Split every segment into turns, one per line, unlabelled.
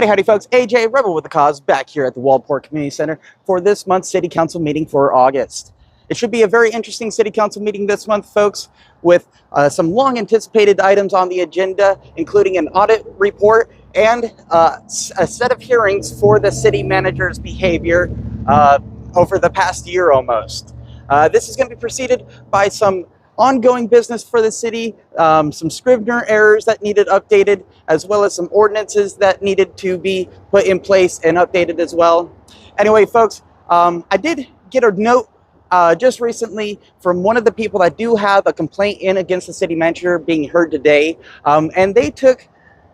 Howdy, folks. AJ, Rebel with the Cause, back here at the Waldport Community Center for this month's City Council meeting for August. It should be a very interesting City Council meeting this month, folks, with some long-anticipated items on the agenda, including an audit report and a set of hearings for the city manager's behavior over the past year almost. This is going to be preceded by some ongoing business for the city, some Scrivener errors that needed updated, as well as some ordinances that needed to be put in place and updated as well. Anyway, folks, I did get a note just recently from one of the people that do have a complaint in against the city manager being heard today, and they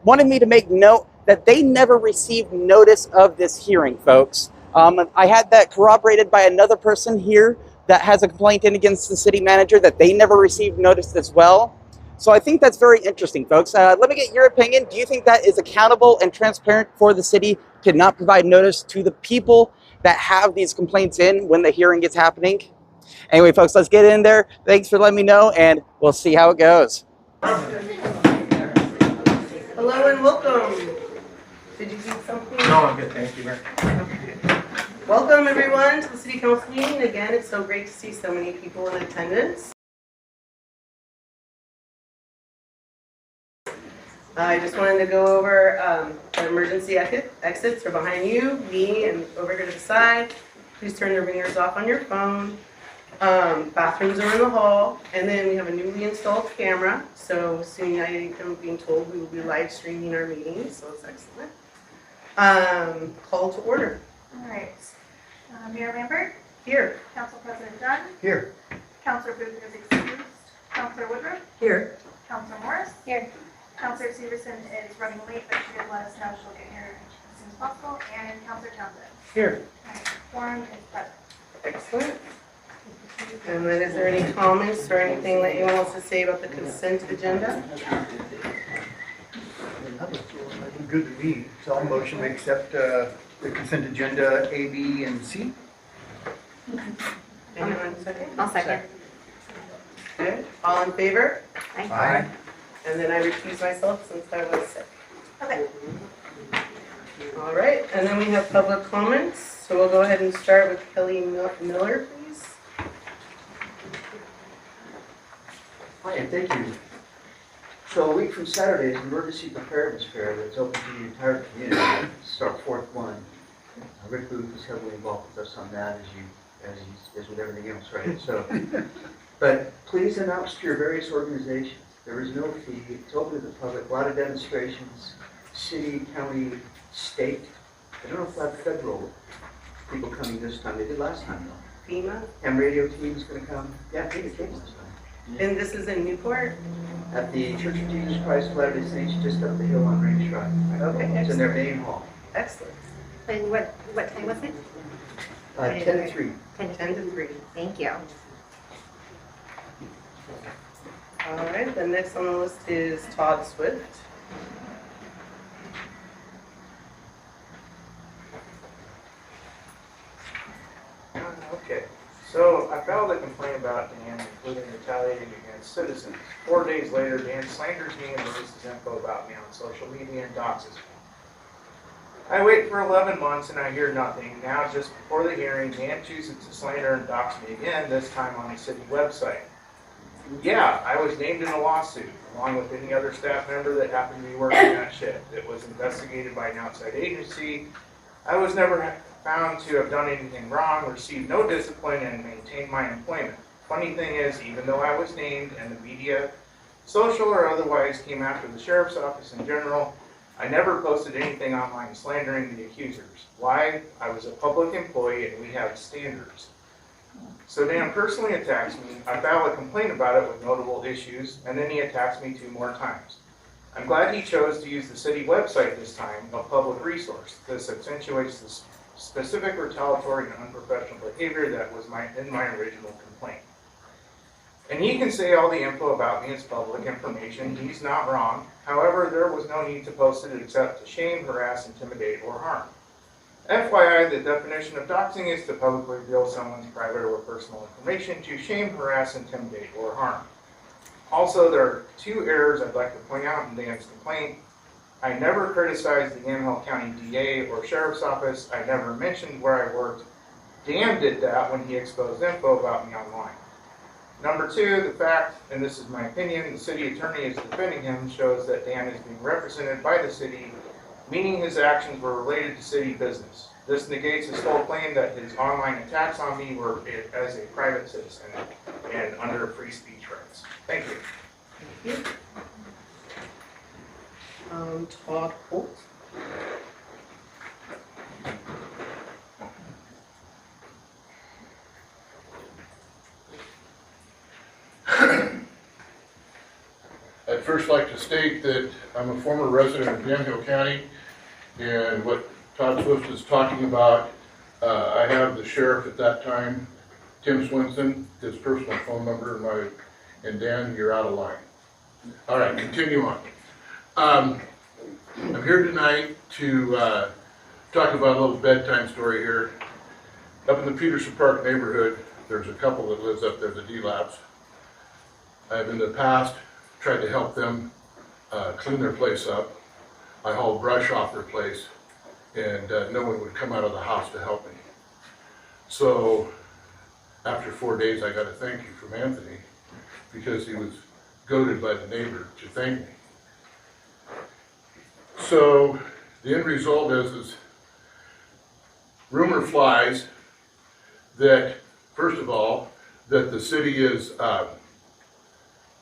wanted me to make note that they never received notice of this hearing, folks. I had that corroborated by another person here that has a complaint in against the city manager that they never received notice as well. So I think that's very interesting, folks. Let me get your opinion. Do you think that is accountable and transparent for the city to not provide notice to the people that have these complaints in when the hearing is happening? Anyway, folks, let's get in there. Thanks for letting me know, and we'll see how it goes.
Hello and welcome. Did you need something?
No, I'm good, thank you.
Welcome everyone to the City Council meeting. Again, it's so great to see so many people in attendance. I just wanted to go over the emergency exits are behind you, me, and over here to the side. Please turn the ringers off on your phone. Bathrooms are in the hall, and then we have a newly installed camera. So soon I am being told we will be live streaming our meetings, so it's excellent. Call to order.
All right. Mayor Lambert?
Here.
Council President Dunn?
Here.
Councilor Booth is excused. Councilor Woodruff?
Here.
Councilor Morris? Here. Councilor Severson is running late, but she did let us know she'll get here as soon as possible. And Councilor Townsend?
Here.
All right. Quorum is present.
Excellent. And then is there any comments or anything that anyone wants to say about the consent agenda?
Good to me. So I'll motion to accept the consent agenda A, B, and C.
Anyone second?
I'll second.
Good. All in favor?
Aye.
And then I recuse myself since I was sick.
Okay.
All right, and then we have public comments. So we'll go ahead and start with Kelly Miller, please.
Hi, and thank you. So a week from Saturday is Emergency Preparedness Fair that's open to the entire community. It's our fourth one. Rick Booth is heavily involved with us on that, as he is with everything else, right? So, but please announce to your various organizations. There is no fee. It's open to the public. A lot of demonstrations, city, county, state. I don't know if I have federal people coming this time. They did last time though.
FEMA.
Ham radio team's going to come. Yeah, they came last time.
And this is in Newport?
At the Church of Jesus Christ of Latter-day Saints, just up the hill on Range Drive.
Okay,
It's in their main hall.
Excellent.
And what time was it?
10 to 3.
10 to 3.
Thank you.
All right, the next on the list is Todd Swift.
Okay, so I filed a complaint about Dan, including retaliating against citizens. 4 days later, Dan slanders me and releases info about me on social media and doxes me. I wait for 11 months and I hear nothing. Now, just before the hearing, Dan chooses to slander and dox me again, this time on the city website. Yeah, I was named in a lawsuit, along with any other staff member that happened to be working that shift. It was investigated by an outside agency. I was never found to have done anything wrong, received no discipline, and maintained my employment. Funny thing is, even though I was named and the media, social or otherwise, came after the sheriff's office in general, I never posted anything online slandering the accusers. Why? I was a public employee and we have standards. So Dan personally attacks me. I file a complaint about it with notable issues, and then he attacks me 2 more times. I'm glad he chose to use the city website this time, a public resource. This accentuates the specific retaliatory and unprofessional behavior that was in my original complaint. And he can say all the info about me is public information. He's not wrong. However, there was no need to post it except to shame, harass, intimidate, or harm. FYI, the definition of doxing is to publicly reveal someone's private or personal information to shame, harass, intimidate, or harm. Also, there are 2 errors I'd like to point out in Dan's complaint. I never criticized the Yamhill County DA or Sheriff's Office. I never mentioned where I worked. Dan did that when he exposed info about me online. Number two, the fact, and this is my opinion, the city attorney is defending him shows that Dan is being represented by the city, meaning his actions were related to city business. This negates his whole claim that his online attacks on me were as a private citizen and under free speech rights. Thank you.
Thank you. Todd Holt.
I'd first like to state that I'm a former resident of Yamhill County, and what Todd Swift is talking about, I have the sheriff at that time, Tim Swinson, his personal phone number, and Dan, you're out of line. All right, continue on. I'm here tonight to talk about a little bedtime story here. Up in the Peterson Park neighborhood, there's a couple that lives up there, the D-Labs. I've in the past tried to help them clean their place up. I hauled brush off their place, and no one would come out of the house to help me. So after 4 days, I got a thank you from Anthony because he was goaded by the neighbor to thank me. So the end result is rumor flies that, first of all, that the city is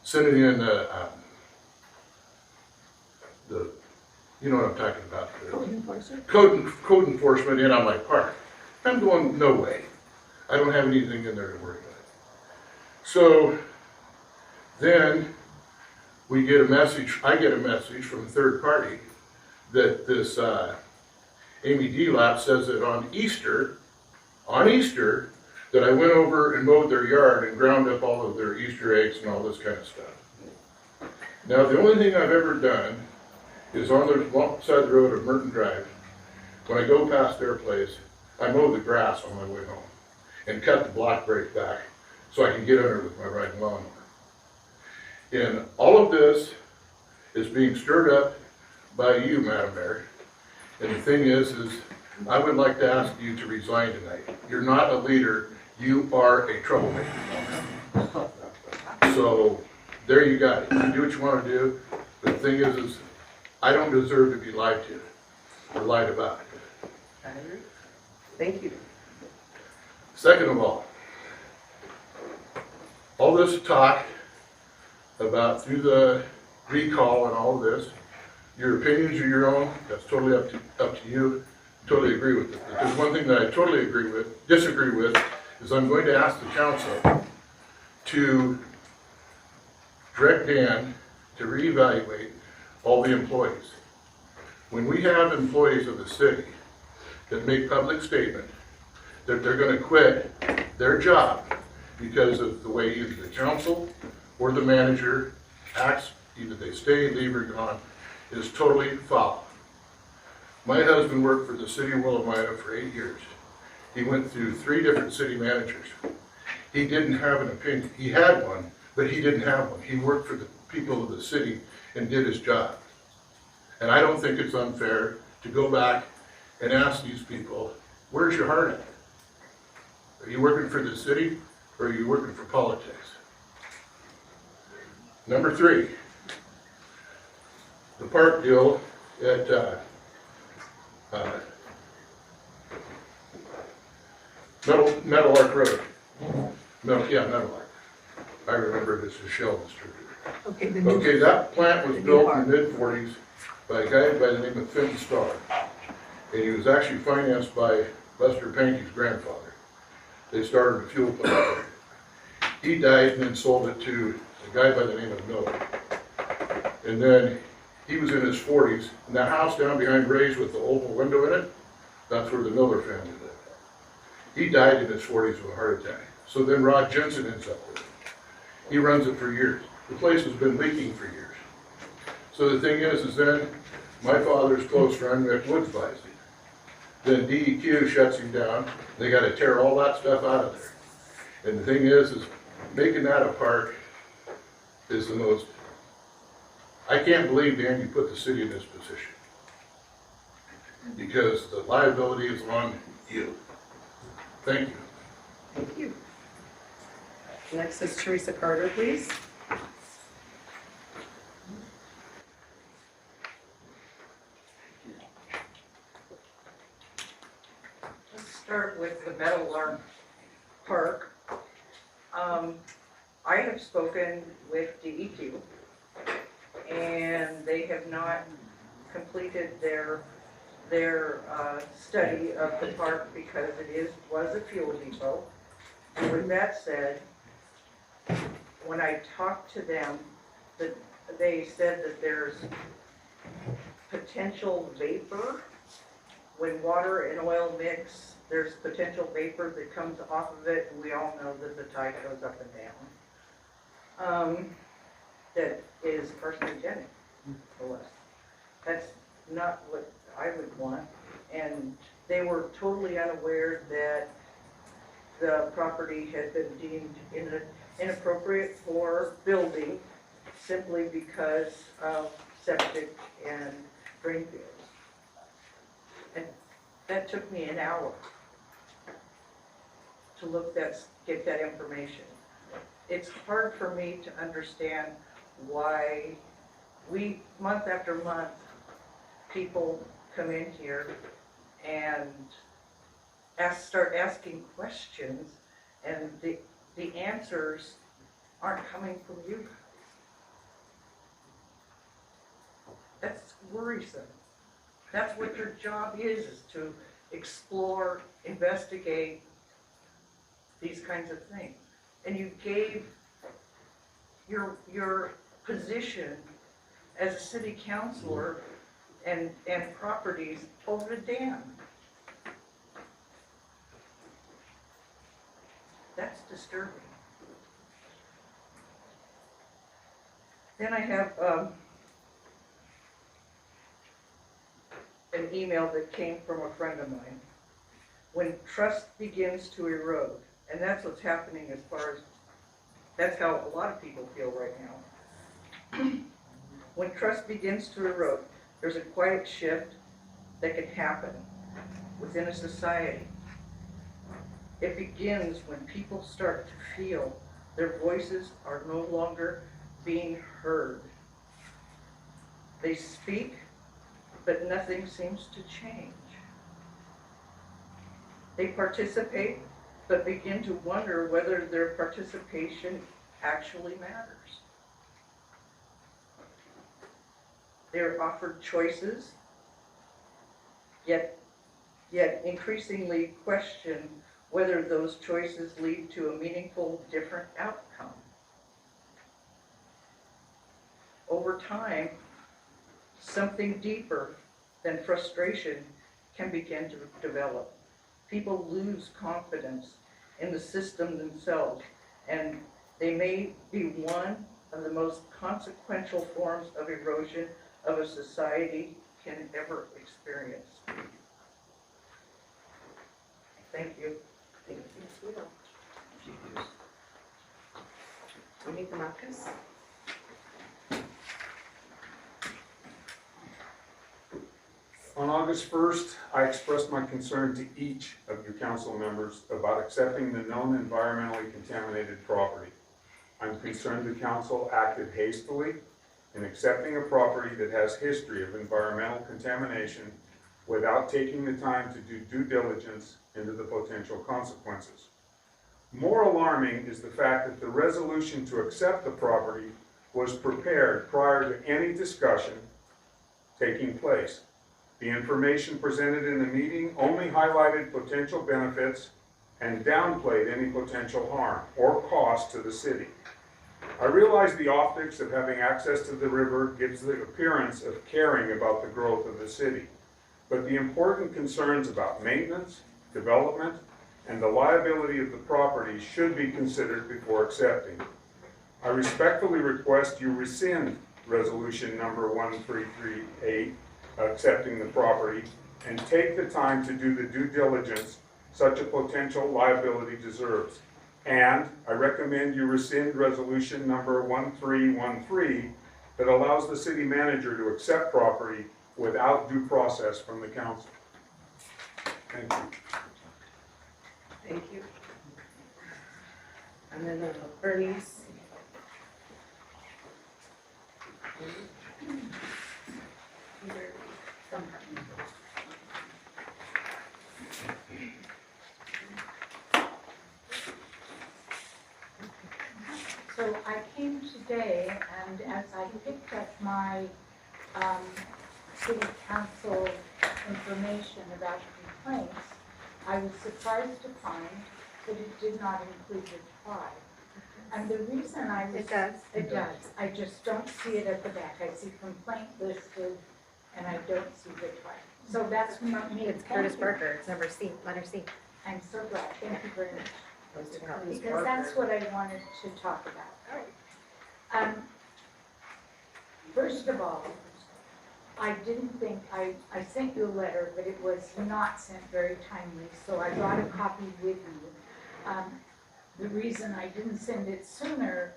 sending in the you know what I'm talking about, code enforcement in on my park. I'm going, no way. I don't have anything in there to worry about. So then we get a message, I get a message from a third party that this Amy D-Lap says that on Easter, that I went over and mowed their yard and ground up all of their Easter eggs and all this kind of stuff. Now, the only thing I've ever done is on the side of the road of Merton Drive, when I go past their place, I mow the grass on my way home and cut the block brake back so I can get under with my riding lawnmower. And all of this is being stirred up by you, Madam Mayor. And the thing is I would like to ask you to resign tonight. You're not a leader, you are a troublemaker. So, there you got it. You do what you want to do. But the thing is I don't deserve to be lied to or lied about.
I agree. Thank you.
Second of all this talk about through the recall and all of this, your opinions are your own. That's totally up to you. Totally agree with it. There's one thing that I totally disagree with, is I'm going to ask the council to direct Dan to reevaluate all the employees. When we have employees of the city that make public statement that they're going to quit their job because of the way either the council or the manager acts, either they stay, leave, or gone, is totally foul. My husband worked for the city of Willamette for 8 years. He went through 3 different city managers. He didn't have an opinion. He had one, but he didn't have one. He worked for the people of the city and did his job. And I don't think it's unfair to go back and ask these people, where's your heart at? Are you working for the city or are you working for politics? Number 3, the park deal at Metal Arc Road. Metal Arc. I remember this as Sheldon Street. Okay, that plant was built in the mid-40s by a guy by the name of Finn Starr. And he was actually financed by Lester Pankey's grandfather. They started a fuel plant there. He died and then sold it to a guy by the name of Miller. And then he was in his 40s, and that house down behind Ray's with the oval window in it, that's where the Miller family lived. He died in his 40s of a heart attack. So then Rod Jensen ends up with it. He runs it for years. The place has been leaking for years. So the thing is then my father's close friend, Rick Woods, buys it. Then DEQ shuts him down. They got to tear all that stuff out of there. And the thing is making that a park is the most, I can't believe, Dan, you put the city in this position. Because the liability is on you. Thank you.
Thank you. Next is Teresa Carter, please.
Let's start with the Meadowlark Park. I have spoken with DEQ, and they have not completed their study of the park because was a fuel depot. And with that said, when I talked to them, they said that there's potential vapor. When water and oil mix, there's potential vapor that comes off of it, and we all know that the tide goes up and down. That is carcinogenic for us. That's not what I would want. And they were totally unaware that the property had been deemed inappropriate for building simply because of septic and drain fields. And that took me an hour to get that information. It's hard for me to understand why month after month, people come in here and start asking questions, and the answers aren't coming from you. That's worrisome. That's what your job is to explore, investigate these kinds of things. And you gave your position as a city councilor and properties over to Dan. That's disturbing. Then I have an email that came from a friend of mine. When trust begins to erode, and that's what's happening that's how a lot of people feel right now. When trust begins to erode, there's a quiet shift that can happen within a society. It begins when people start to feel their voices are no longer being heard. They speak, but nothing seems to change. They participate, but begin to wonder whether their participation actually matters. They're offered choices, yet increasingly question whether those choices lead to a meaningful, different outcome. Over time, something deeper than frustration can begin to develop. People lose confidence in the system themselves, and they may be one of the most consequential forms of erosion of a society can ever experience. Thank you.
Thank you. Monica Marcus.
On August 1st, I expressed my concern to each of your council members about accepting the known environmentally contaminated property. I'm concerned the council acted hastily in accepting a property that has history of environmental contamination without taking the time to do due diligence into the potential consequences. More alarming is the fact that the resolution to accept the property was prepared prior to any discussion taking place. The information presented in the meeting only highlighted potential benefits and downplayed any potential harm or cost to the city. I realize the optics of having access to the river gives the appearance of caring about the growth of the city, but the important concerns about maintenance, development, and the liability of the property should be considered before accepting. I respectfully request you rescind resolution number 1338, accepting the property, and take the time to do the due diligence such a potential liability deserves. And I recommend you rescind resolution number 1313 that allows the city manager to accept property without due process from the council. Thank you.
Thank you. And then Bernice.
So I came today, and as I picked up my city council information about complaints, I was surprised to find that it did not include the tribe. And the reason I was...
It does.
It does. I just don't see it at the back. I see complaint listed, and I don't see the tribe. So that's not me.
It's Curtis Barker, it's number C, letter C.
I'm so glad. Thank you very much. Because that's what I wanted to talk about. First of all, I didn't think, I sent you a letter, but it was not sent very timely, so I brought a copy with me. The reason I didn't send it sooner,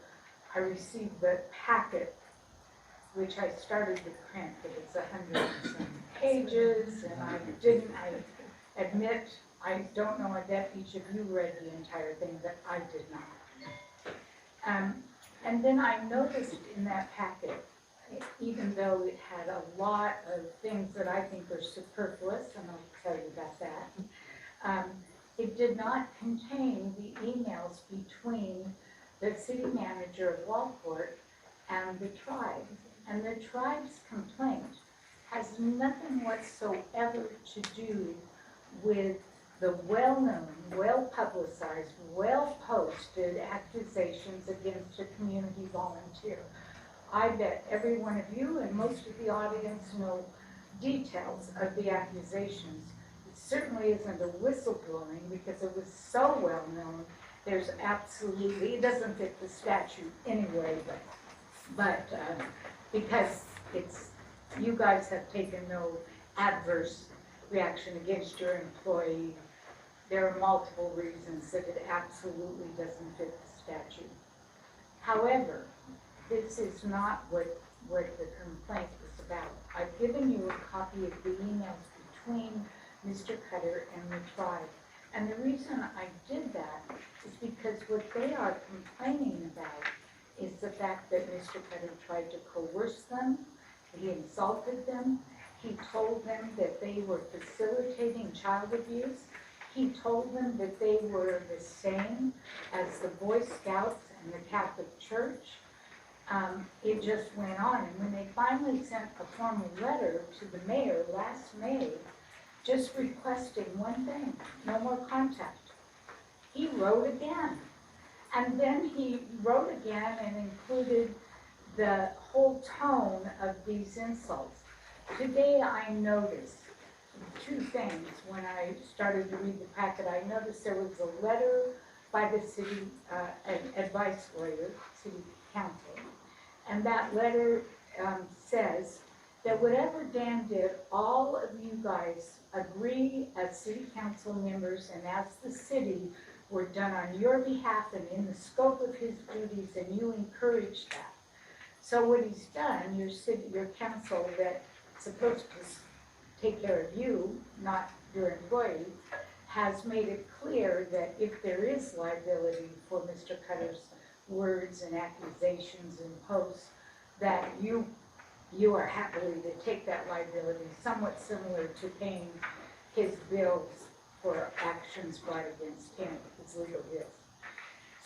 I received the packet, which I started to print, but it's 100 and some pages, and I admit, I don't know that each of you read the entire thing, but I did not. And then I noticed in that packet, even though it had a lot of things that I think are superfluous, and I'll tell you about that, it did not contain the emails between the city manager of Wallport and the tribe. And the tribe's complaint has nothing whatsoever to do with the well-known, well-publicized, well-posted accusations against a community volunteer. I bet every one of you and most of the audience know details of the accusations. It certainly isn't a whistleblowing because it was so well-known. There's absolutely, it doesn't fit the statute anyway, but because you guys have taken no adverse reaction against your employee, there are multiple reasons that it absolutely doesn't fit the statute. However, this is not what the complaint is about. I've given you a copy of the emails between Mr. Cutter and the tribe. And the reason I did that is because what they are complaining about is the fact that Mr. Cutter tried to coerce them, he insulted them, he told them that they were facilitating child abuse, he told them that they were the same as the Boy Scouts and the Catholic Church. It just went on, and when they finally sent a formal letter to the mayor last May, just requesting one thing, no more contact, he wrote again. And then he wrote again and included the whole tone of these insults. Today I noticed two things when I started to read the packet. I noticed there was a letter by the city advice lawyer, city council, and that letter says that whatever Dan did, all of you guys agree as city council members and as the city were done on your behalf and in the scope of his duties, and you encourage that. So what he's done, your council that's supposed to take care of you, not your employee, has made it clear that if there is liability for Mr. Cutter's words and accusations and posts, that you are happily to take that liability, somewhat similar to paying his bills for actions brought against him, his legal bills.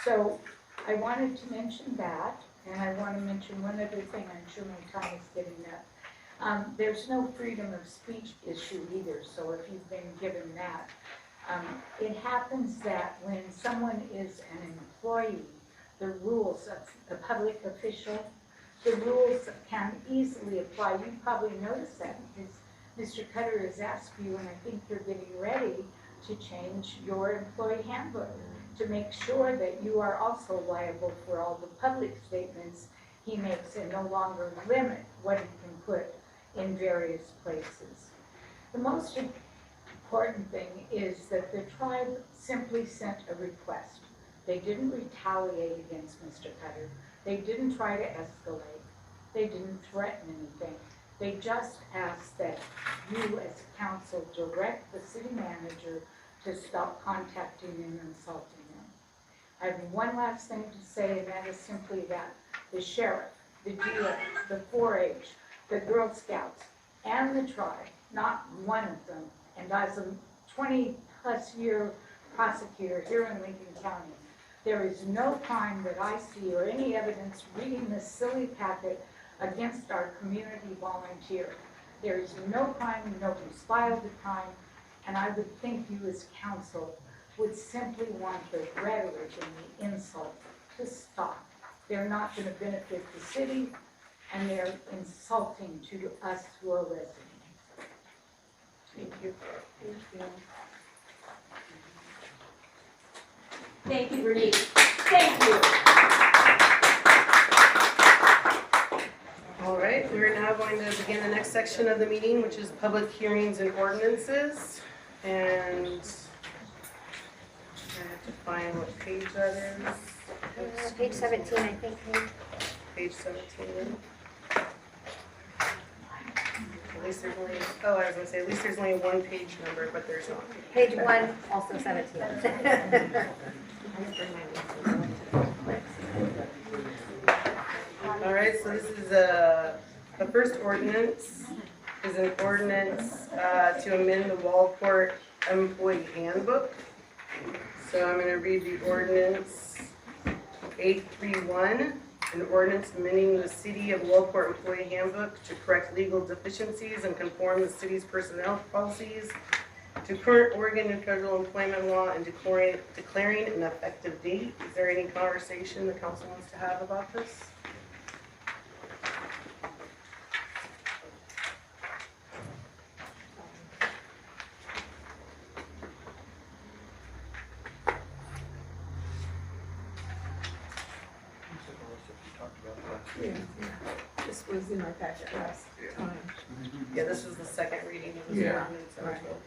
So I wanted to mention that, and I want to mention one other thing. I'm sure my time is getting up. There's no freedom of speech issue either, so if you've been given that. It happens that when someone is an employee, the rules of a public official, the rules can easily apply. You probably noticed that because Mr. Cutter has asked you, and I think you're getting ready to change your employee handbook to make sure that you are also liable for all the public statements he makes and no longer limit what he can put in various places. The most important thing is that the tribe simply sent a request. They didn't retaliate against Mr. Cutter. They didn't try to escalate. They didn't threaten anything. They just asked that you as council direct the city manager to stop contacting and insulting them. I have one last thing to say, and that is simply that the sheriff, the DA, the 4-H, the Girl Scouts, and the tribe, not one of them, and as a 20-plus year prosecutor here in Lincoln County, there is no crime that I see or any evidence reading this silly packet against our community volunteer. There is no crime, nobody's filed a crime, and I would think you as council would simply want the rhetoric and the insult to stop. They're not going to benefit the city, and they're insulting to us who are residents.
Thank you.
Thank you, Bernice. Thank you.
All right, we're now going to begin the next section of the meeting, which is public hearings and ordinances. And I have to find what page that is.
Page 17, I think.
Page 17. At least there's only, oh, I was gonna say, at least there's only one page number, but there's not.
Page 1, also 17.
All right, so this is the first ordinance is an ordinance to amend the Wallport Employee Handbook. So I'm going to read the ordinance 831, an ordinance amending the City of Wallport Employee Handbook to correct legal deficiencies and conform the city's personnel policies to current Oregon and federal employment law and declaring an effective date. Is there any conversation the council wants to have about this?
This was in our packet last time.
Yeah, this was the second reading of this
Yeah.
ordinance. that was told.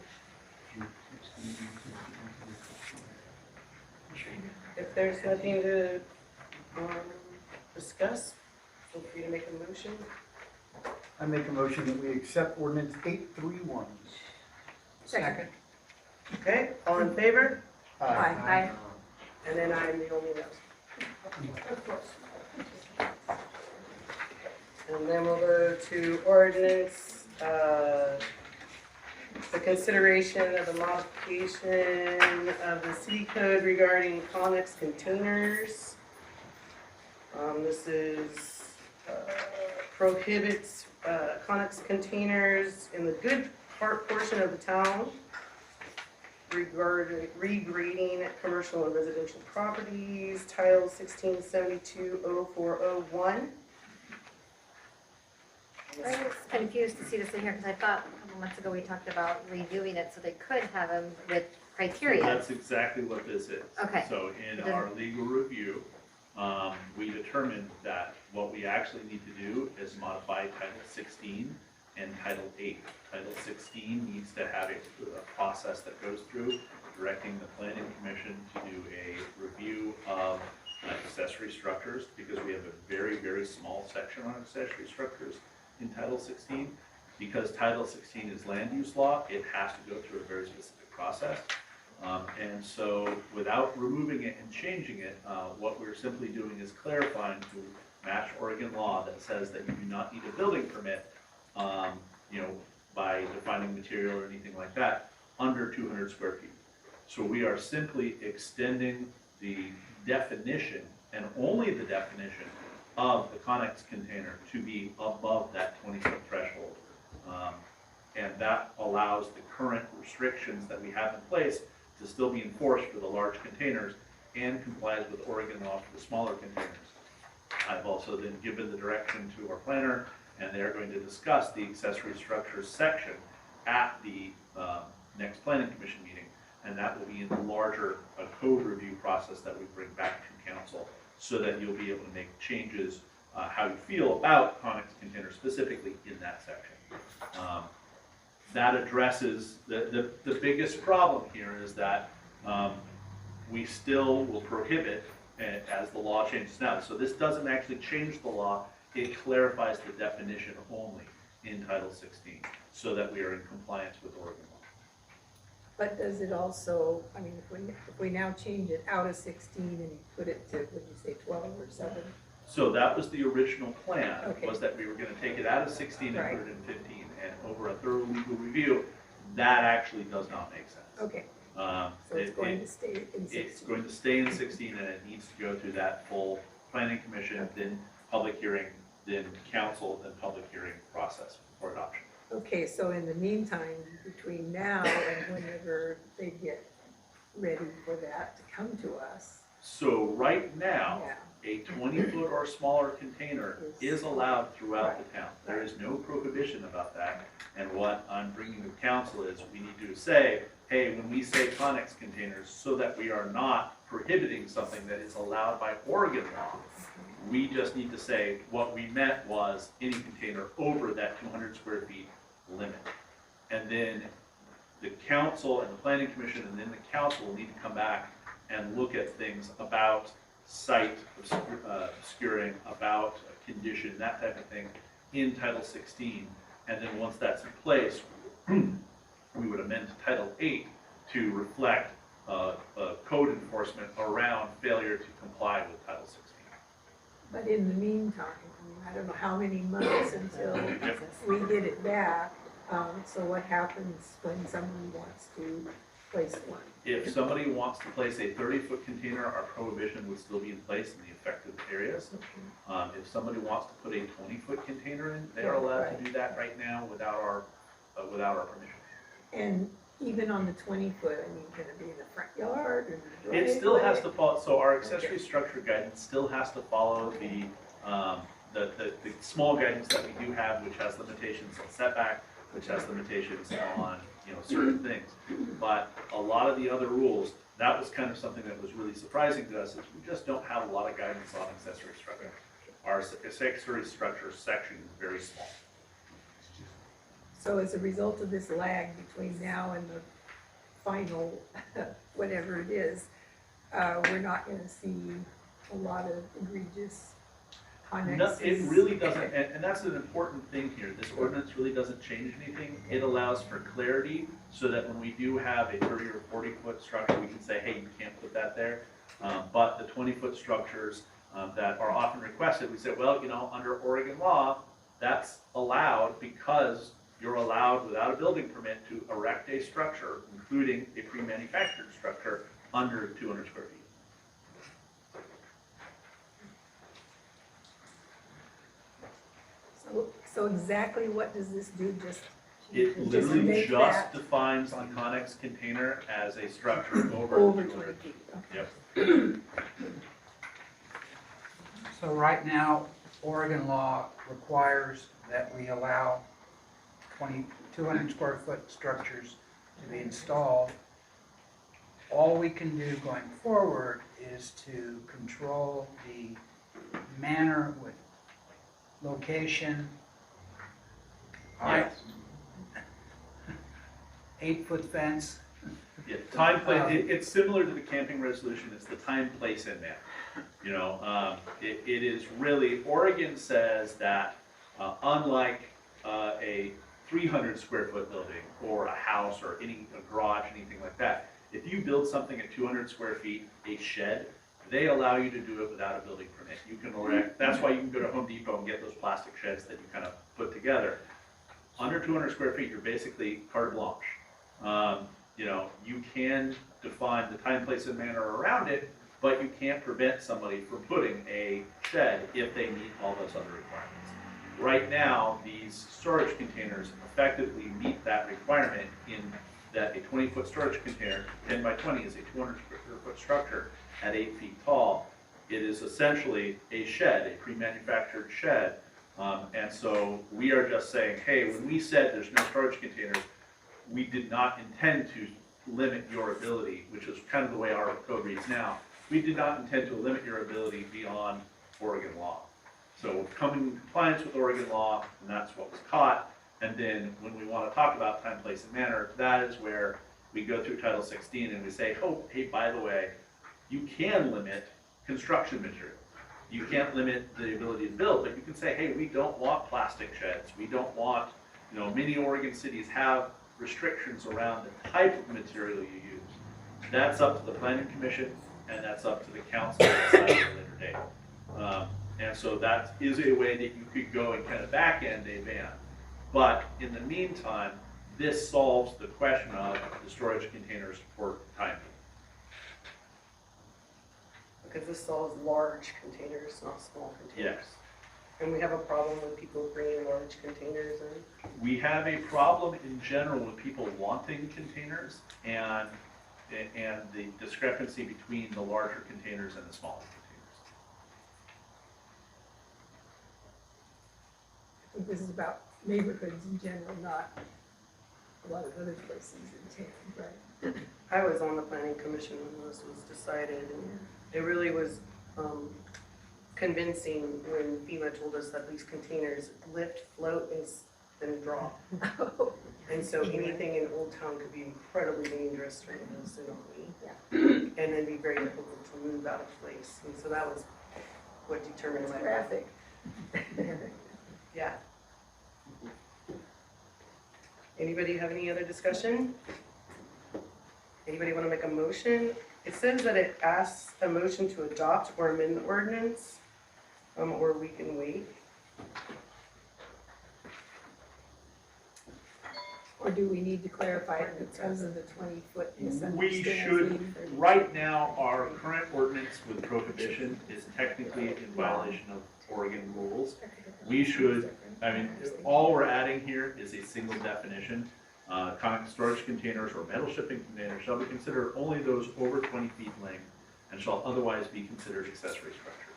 If there's nothing to discuss, feel free to make a motion.
I make a motion that we accept ordinance 831.
Second.
Okay, all in favor?
Aye.
And then I'm the only no.
Of course.
And then we'll go to ordinance, the consideration of the modification of the city code regarding Conex containers. This is, prohibits, Conex containers in the good part portion of the town regarding regrading commercial and residential properties, Title 1672-0401.
I was confused to see this in here because I thought a couple months ago we talked about reviewing it so they could have them with criteria.
That's exactly what this is.
Okay.
So in our legal review, we determined that what we actually need to do is modify Title 16 and Title 8. Title 16 needs to have a process that goes through directing the Planning Commission to do a review of accessory structures, because we have a very, very small section on accessory structures in Title 16. Because Title 16 is land use law, it has to go through a very specific process. And so without removing it and changing it, what we're simply doing is clarifying to match Oregon law that says that you do not need a building permit, by defining material or anything like that, under 200 square feet. So we are simply extending the definition, and only the definition, of the Conex container to be above that 20-foot threshold. And that allows the current restrictions that we have in place to still be enforced for the large containers and complies with Oregon law for the smaller containers. I've also then given the direction to our planner, and they're going to discuss the accessory structures section at the next planning commission meeting, and that will be in the larger code review process that we bring back to council, so that you'll be able to make changes how you feel about Conex containers specifically in that section. That addresses the biggest problem here is that we still will prohibit as the law changes now. So this doesn't actually change the law it clarifies the definition only in Title 16, so that we are in compliance with Oregon law.
But does it also, I mean, if we now change it out of 16 and you put it to, would you say 12 or 7?
So that was the original plan,
Okay.
was that we were gonna take it out of 16 and
Right.
put it in 15, and over a thorough legal review, that actually does not make sense.
Okay,
Um,
so it's
it-
going
it-
to stay in 16.
It's going to stay in 16, and it needs to go through that full planning commission, then public hearing, then council, then public hearing process for adoption.
Okay, so in the meantime, between now and whenever they get ready for that to come to us,
So right now,
yeah,
a 20-foot or smaller container is allowed throughout the town. There is no prohibition about that. And what I'm bringing to council is we need to say, hey, when we say Conex containers, so that we are not prohibiting something that is allowed by Oregon law, we just need to say what we meant was any container over that 200 square feet limit. And then the council and the planning commission and then the council will need to come back and look at things about site obscuring, about condition, that type of thing in Title 16. And then once that's in place, we would amend to Title 8 to reflect code enforcement around failure to comply with Title 16.
but in the meantime, I mean, I don't know how many months until we get it back. So what happens when someone wants to place one?
If somebody wants to place a 30-foot container, our prohibition would still be in place in the affected areas. If somebody wants to put a 20-foot container in, they are allowed to do that right now without our permission.
And even on the 20-foot, I mean, can it be in the front yard or the driveway?
It still has to follow, so our accessory structure guidance still has to follow the small guidance that we do have, which has limitations on setback, which has limitations on, certain things. But a lot of the other rules, that was kind of something that was really surprising to us, is we just don't have a lot of guidance on accessory structure. Our accessory structure section is very small.
So as a result of this lag between now and the final, whatever it is, we're not gonna see a lot of egregious
No,
connexes.
it really doesn't, and that's an important thing here. This ordinance really doesn't change anything. It allows for clarity so that when we do have a 30 or 40-foot structure, we can say, hey, you can't put that there. But the 20-foot structures that are often requested, we say, well, under Oregon law, that's allowed because you're allowed without a building permit to erect a structure, including a pre-manufactured structure, under 200 square feet.
So exactly what does this do?
It
Just
literally
make
just
that-
defines the Conex container as a structure over
over
200.
20 feet?
Yep.
So right now, Oregon law requires that we allow 200 square foot structures to be installed. All we can do going forward is to control the manner with location, height, 8-foot fence.
Yeah, time, place, it's similar to the camping resolution, it's the time, place, and manner. It is really, Oregon says that unlike a 300 square foot building or a house or a garage, anything like that, if you build something at 200 square feet, a shed, they allow you to do it without a building permit. You can erect, that's why you can go to Home Depot and get those plastic sheds that you kind of put together. Under 200 square feet, you're basically carte blanche. You can define the time, place, and manner around it, but you can't prevent somebody from putting a shed if they meet all those other requirements. Right now, these storage containers effectively meet that requirement in that a 20-foot storage container, 10 by 20, is a 200 square foot structure at 8 feet tall. It is essentially a shed, a pre-manufactured shed. And so we are just saying, hey, when we said there's no storage containers, we did not intend to limit your ability, which is kind of the way our code reads now. We did not intend to limit your ability beyond Oregon law. So we're coming in compliance with Oregon law, and that's what was caught. And then when we want to talk about time, place, and manner, that is where we go through Title 16 and we say, oh, hey, by the way, you can limit construction material. You can't limit the ability to build, but you can say, hey, we don't want plastic sheds. We don't want, many Oregon cities have restrictions around the type of material you use. That's up to the planning commission, and that's up to the council to decide at a later date. And so that is a way that you could go and kind of back end a ban. But in the meantime, this solves the question of the storage containers for timing.
Because this solves large containers, not small containers.
Yes.
And we have a problem with people bringing large containers in.
We have a problem in general with people wanting containers and the discrepancy between the larger containers and the smaller containers.
I think this is about neighborhoods in general, not a lot of other places in town, right?
I was on the planning commission when this was decided, and it really was convincing when FEMA told us that these containers lift, float, and then drop. And so anything in Old Town could be incredibly dangerous during a tsunami. And then be very difficult to move out of place. And so that was what determined my
Traffic.
Yeah. Anybody have any other discussion? Anybody want to make a motion? It says that it asks a motion to adopt or amend the ordinance, or we can wait.
Or do we need to clarify it because of the 20-foot
We
misunderstanding?
should, right now, our current ordinance with prohibition is technically in violation of Oregon rules. We should, all we're adding here is a single definition. Storage containers or metal shipping containers shall be considered only those over 20 feet in length and shall otherwise be considered accessory structures.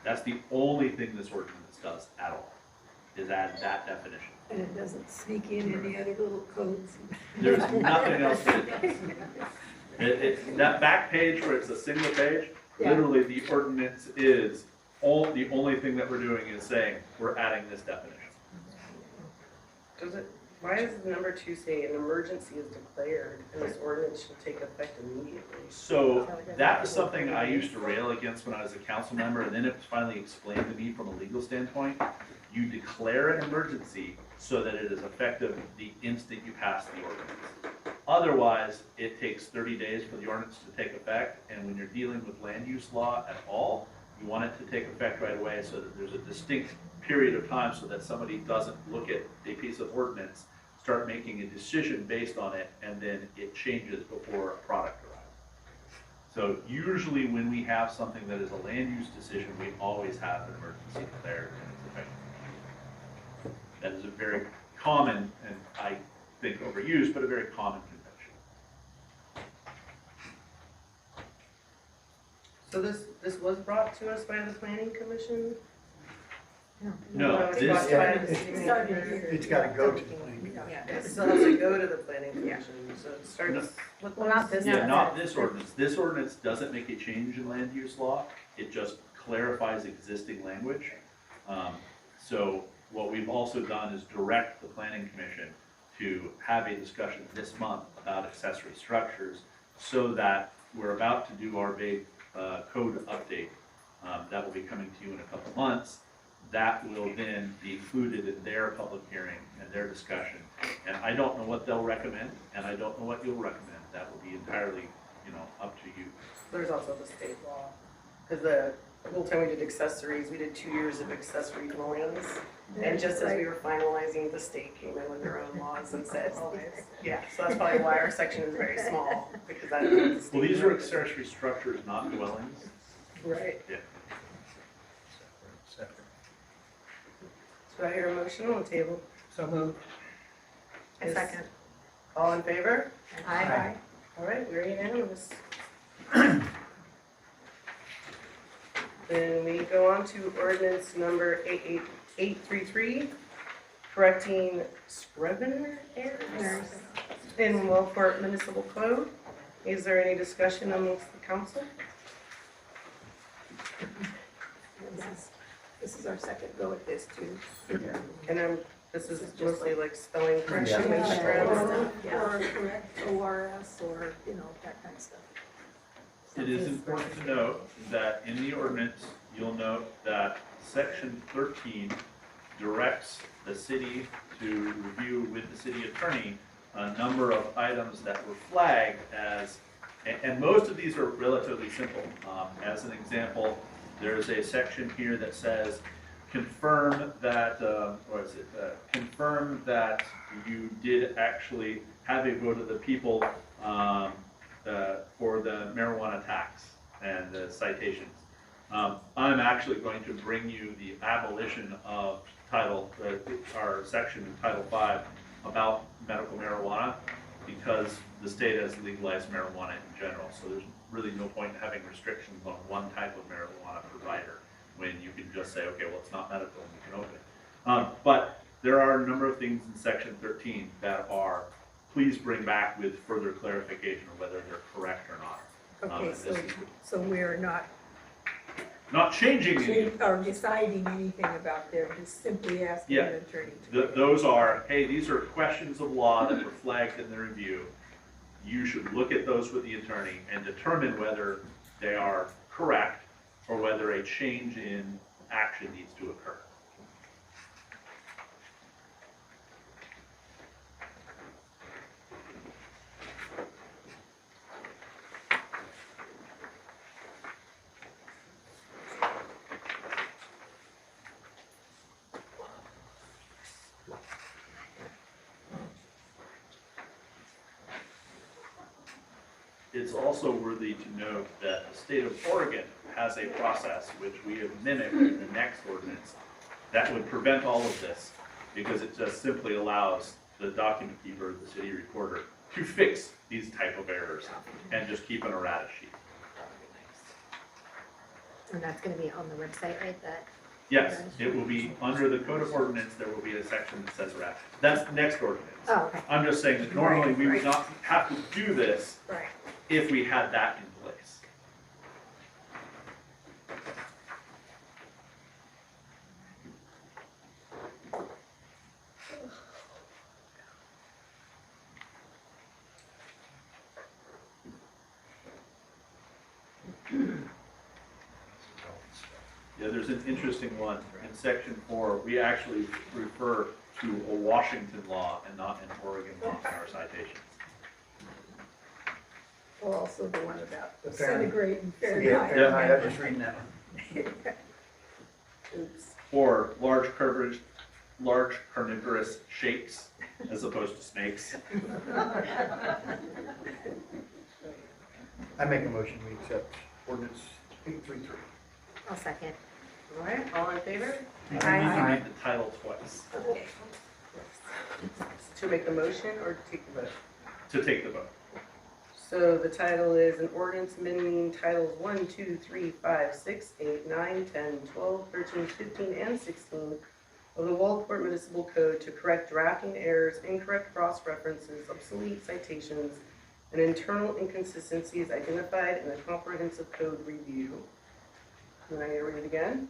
That's the only thing this ordinance does at all, is add that definition.
And it doesn't sneak in any other little codes?
There's nothing else that it does. That back page where it's a single page, literally the ordinance is the only thing that we're doing is saying we're adding this definition.
Why does number 2 say an emergency is declared and this ordinance should take effect immediately?
So that was something I used to rail against when I was a council member, and then it was finally explained to me from a legal standpoint. You declare an emergency so that it is effective the instant you pass the ordinance. Otherwise, it takes 30 days for the ordinance to take effect, and when you're dealing with land use law at all, you want it to take effect right away so that there's a distinct period of time so that somebody doesn't look at a piece of ordinance, start making a decision based on it, and then it changes before a product arrives. So usually when we have something that is a land use decision, we always have an emergency declared and it's effective. That is a very common, and I think overused, but a very common convention.
So this was brought to us by the planning commission?
No,
It's
this,
brought by the city manager.
It's gotta go to the planning commission.
It still has to go to the planning commission, so it starts with.
Well, not this
yeah, not this ordinance. This ordinance doesn't make a change in land use law. It just clarifies existing language. So what we've also done is direct the planning commission to have a discussion this month about accessory structures so that we're about to do our big code update that will be coming to you in a couple months. That will then be included in their public hearing and their discussion. And I don't know what they'll recommend, and I don't know what you'll recommend. That will be entirely, up to you.
There's also the state law, because the whole time we did accessories, we did 2 years of accessory dwellings. And just as we were finalizing, the state came in with their own laws and said, yeah, so that's probably why our section is very small, because I don't know the state.
Well, these are accessory structures, not dwellings.
Right.
Yeah.
Do I hear a motion on the table?
So moved.
A second.
All in favor?
Aye.
All right, we're unanimous. Then we go on to ordinance number 88833, correcting Scrivener errors in Wellport Municipal Code. Is there any discussion amongst the council?
This is our second go at this too.
And this is mostly like spelling correction
Yeah.
and scribble.
Or correct ORS or, that kind of stuff.
It is important to note that in the ordinance, you'll note that section 13 directs the city to review with the city attorney a number of items that were flagged as, and most of these are relatively simple. As an example, there's a section here that says, confirm that, confirm that you did actually have a vote of the people for the marijuana tax and the citations. I'm actually going to bring you the abolition of our section in Title V about medical marijuana, because the state has legalized marijuana in general. So there's really no point in having restrictions on one type of marijuana provider when you can just say, okay, well, it's not medical and you can open it. But there are a number of things in section 13 that are, please bring back with further clarification of whether they're correct or not.
Okay, so we're
not changing anything.
or deciding anything about them, just simply asking an attorney to.
Those are, hey, these are questions of law that were flagged in the review. You should look at those with the attorney and determine whether they are correct or whether a change in action needs to occur. It's also worthy to note that the state of Oregon has a process which we have mimicked in the next ordinance that would prevent all of this, because it just simply allows the document keeper, the city recorder, to fix these type of errors and just keep an errata sheet.
And that's gonna be on the website, right, that?
Yes, it will be under the code of ordinance, there will be a section that says errata. That's the next ordinance.
Oh, okay.
I'm just saying that normally we would not have to do this
Right.
if we had that in place. Yeah, there's an interesting one. In section 4, we actually refer to a Washington law and not an Oregon law in our citations.
Or also the one about
The Fahrenheit.
centigrade and
Yeah,
Fahrenheit.
Fahrenheit, I was just reading that one.
Oops.
Or large carnivorous shapes as opposed to snakes.
I make a motion, we accept ordinance 833.
I'll second.
All right, all in favor?
You can read the title twice
Okay. To make the motion or to take the vote?
to take the vote.
So the title is an ordinance amending titles 1, 2, 3, 5, 6, 8, 9, 10, 12, 13, 15, and 16 of the Waldport Municipal Code to correct drafting errors, incorrect cross-references, obsolete citations, and internal inconsistencies identified in the comprehensive code review. And I need to read it again.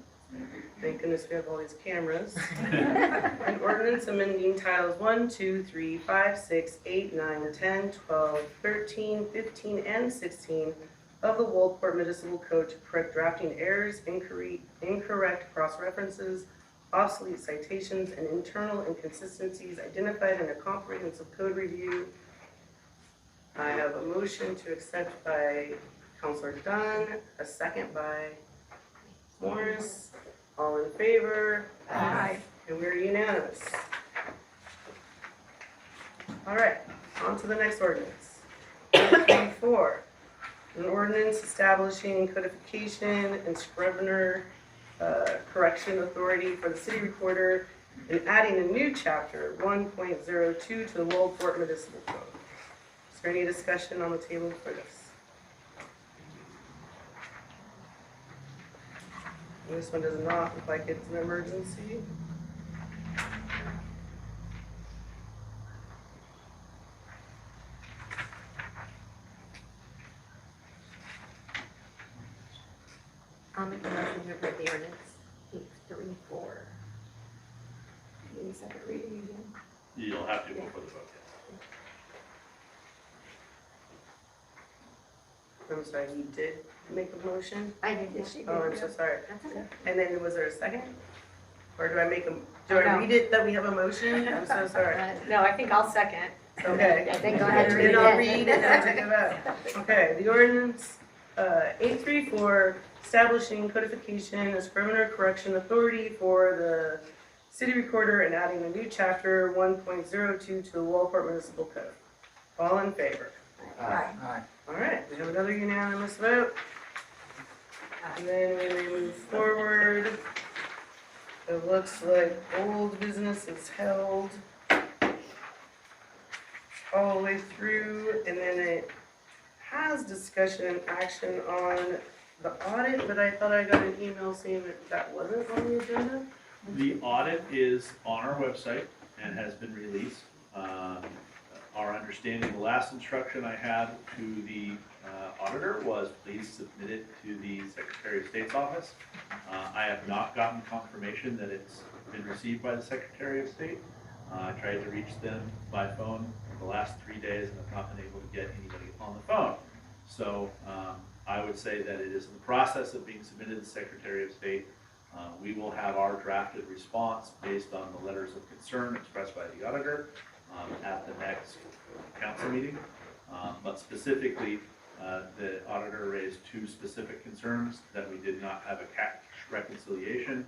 Thank goodness we have all these cameras. An ordinance amending titles 1, 2, 3, 5, 6, 8, 9, 10, 12, 13, 15, and 16 of the Waldport Municipal Code to correct drafting errors, incorrect cross-references, obsolete citations, and internal inconsistencies identified in a comprehensive code review. I have a motion to accept by Councilor Dunn, a second by Morris. All in favor?
Aye.
And we're unanimous. All right, on to the next ordinance. 834, an ordinance establishing codification and scrivener correction authority for the city recorder and adding a new chapter 1.02 to the Waldport Municipal Code. Is there any discussion on the table for this? This one does not look like it's an emergency.
I'll make a motion to approve the ordinance 834.
Need a second reading again?
You'll have to before the vote.
I'm sorry, you did make a motion?
I did,
Yes, she did.
Oh, I'm so sorry.
That's okay.
And then was there a second? Or do I read it that we have a motion? I'm so sorry.
No, I think I'll second.
Okay.
I think go ahead and read
Then I'll
it.
read and then take a vote. Okay, the ordinance, 834, establishing codification as criminal correction authority for the city recorder and adding a new chapter 1.02 to the Walport Municipal Code. All in favor?
Aye.
Aye.
All right, we have another unanimous vote. And then when we move forward, it looks like old business is held all the way through, and then it has discussion and action on the audit, but I thought I got an email saying that that wasn't on the agenda.
The audit is on our website and has been released. Our understanding, the last instruction I had to the auditor was please submit it to the Secretary of State's office. I have not gotten confirmation that it's been received by the Secretary of State. I tried to reach them by phone for the last 3 days and have not been able to get anybody on the phone. So I would say that it is in the process of being submitted to the Secretary of State. We will have our drafted response based on the letters of concern expressed by the auditor at the next council meeting. But specifically, the auditor raised 2 specific concerns: that we did not have a cash reconciliation.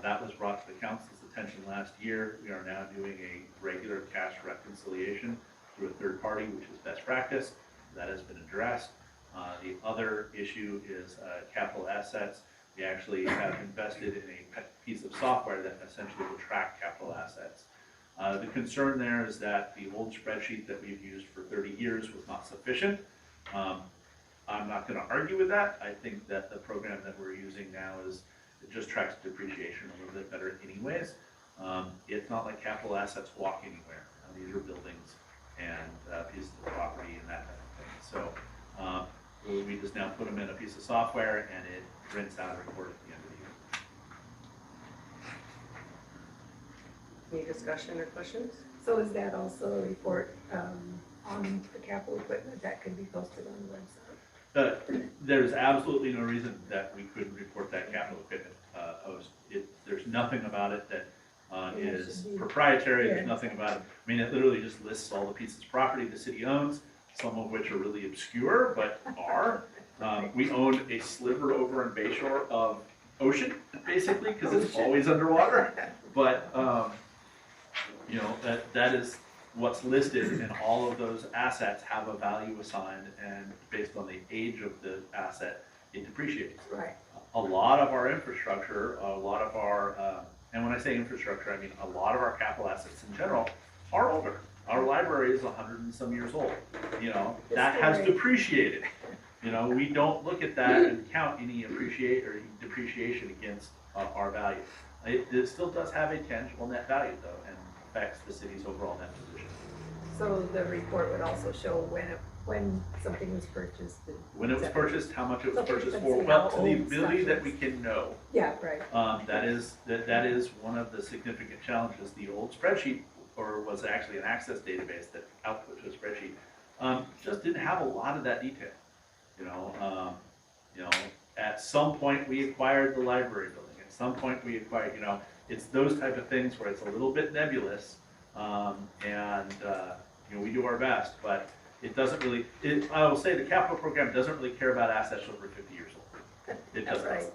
That was brought to the council's attention last year. We are now doing a regular cash reconciliation through a third party, which is best practice. That has been addressed. The other issue is capital assets. We actually have invested in a piece of software that essentially will track capital assets. The concern there is that the old spreadsheet that we've used for 30 years was not sufficient. I'm not going to argue with that. I think that the program that we're using now it just tracks depreciation a little bit better anyways. It's not like capital assets walk anywhere. These are buildings and pieces of property and that kind of thing. So we just now put them in a piece of software and it prints out a report at the end of the year.
Any discussion or questions?
So is that also a report on the capital equipment that could be posted on the website?
There's absolutely no reason that we couldn't report that capital equipment post. There's nothing about it that is proprietary. There's nothing about it. I mean, it literally just lists all the pieces of property the city owns, some of which are really obscure, but are. We own a sliver over in Bayshore of ocean, basically, because it's always underwater. But, you know, that is what's listed, and all of those assets have a value assigned, and based on the age of the asset, it depreciates.
Right.
A lot of our infrastructure, a lot of our, and when I say infrastructure, I mean a lot of our capital assets in general are older. Our library is 100 and some years old. You know, that has depreciated. You know, we don't look at that and count any depreciation against our value. It still does have a tangible net value though, and affects the city's overall net position.
So the report would also show when something was purchased.
When it was purchased, how much it was
So
purchased
we can
for,
see
well,
how
to the
old
ability
stuff
that we
is.
can know.
Yeah, right.
That is one of the significant challenges. The old spreadsheet, or was actually an Access database that output to a spreadsheet, just didn't have a lot of that detail. You know, at some point we acquired the library building. At some point we acquired, you know, it's those type of things where it's a little bit nebulous, and you know, we do our best, but it doesn't really. I will say the capital program doesn't really care about assets over 50 years old. It doesn't.
Right.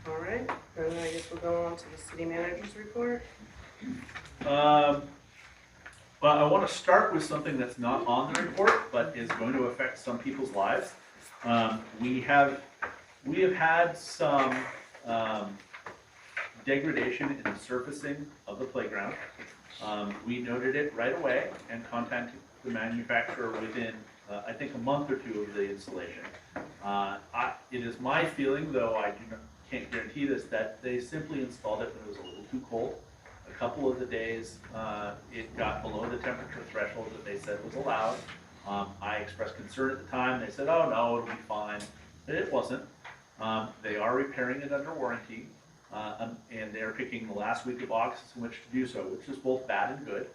All right, and then I guess we'll go on to the city manager's report.
Well, I want to start with something that's not on the report, but is going to affect some people's lives. We have had some degradation in the surfacing of the playground. We noted it right away and contacted the manufacturer within, I think, a month or 2 of the installation. It is my feeling, though I can't guarantee this, that they simply installed it when it was a little too cold. A couple of the days, it got below the temperature threshold that they said was allowed. I expressed concern at the time. They said, oh no, it'll be fine. But it wasn't. They are repairing it under warranty, and they're picking the last week of August in which to do so, which is both bad and good.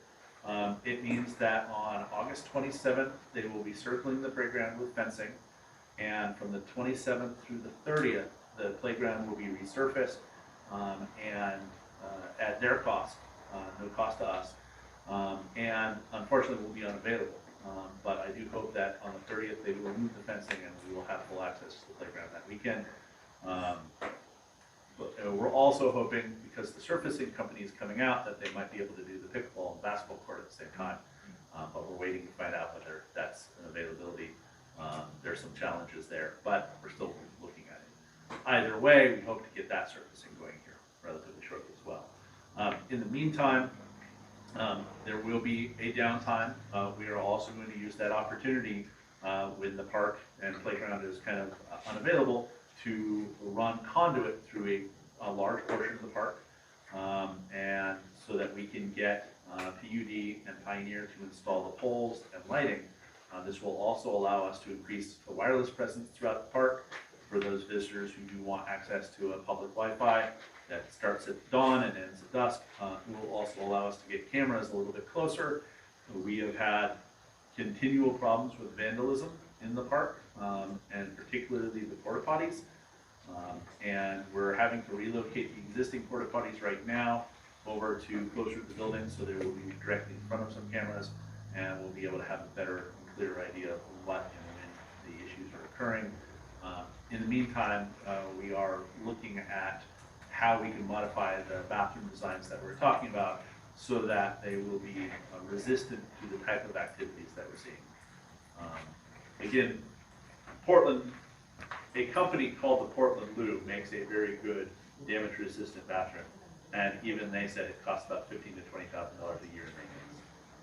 It means that on August 27th, they will be circling the playground with fencing. And from the 27th through the 30th, the playground will be resurfaced and at their cost, no cost to us. And unfortunately will be unavailable. But I do hope that on the 30th, they will remove the fencing and we will have full access to the playground that weekend. But we're also hoping, because the surfacing company is coming out, that they might be able to do the pickleball and basketball court at the same time. But we're waiting to find out whether that's an availability. There's some challenges there, but we're still looking at it. Either way, we hope to get that surfacing going here relatively shortly as well. In the meantime, there will be a downtime. We are also going to use that opportunity when the park and playground is kind of unavailable to run conduit through a large portion of the park, and so that we can get PUD and Pioneer to install the poles and lighting. This will also allow us to increase the wireless presence throughout the park for those visitors who do want access to a public Wi-Fi that starts at dawn and ends at dusk. It will also allow us to get cameras a little bit closer. We have had continual problems with vandalism in the park, and particularly the porta potties. And we're having to relocate the existing porta potties right now over to closer to the building, so they will be directly in front of some cameras, and we'll be able to have a better and clearer idea of what and when the issues are occurring. In the meantime, we are looking at how we can modify the bathroom designs that we're talking about so that they will be resistant to the type of activities that we're seeing. Again, Portland, a company called the Portland Loo makes a very good damage-resistant bathroom, and even they said it costs about $15,000 to $20,000 a year in maintenance.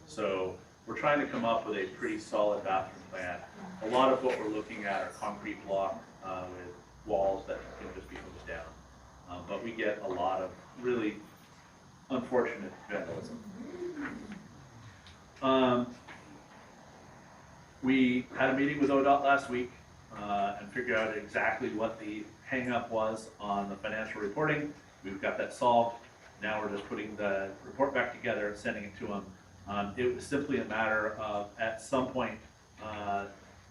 So we're trying to come up with a pretty solid bathroom plan. A lot of what we're looking at are concrete block with walls that can just be moved down. But we get a lot of really unfortunate vandalism. We had a meeting with ODOT last week and figured out exactly what the hang-up was on the financial reporting. We've got that solved. Now we're just putting the report back together and sending it to them. It was simply a matter of, at some point,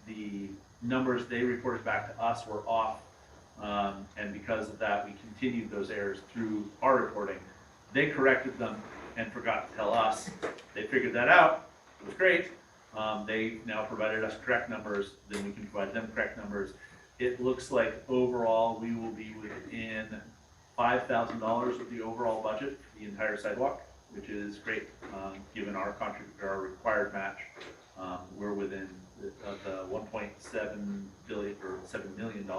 the numbers they reported back to us were off. And because of that, we continued those errors through our reporting. They corrected them and forgot to tell us. They figured that out. It was great. They now provided us correct numbers. Then we can provide them correct numbers. It looks like overall we will be within $5,000 of the overall budget for the entire sidewalk, which is great given our required match. We're within the 1.7 billion or $7 million.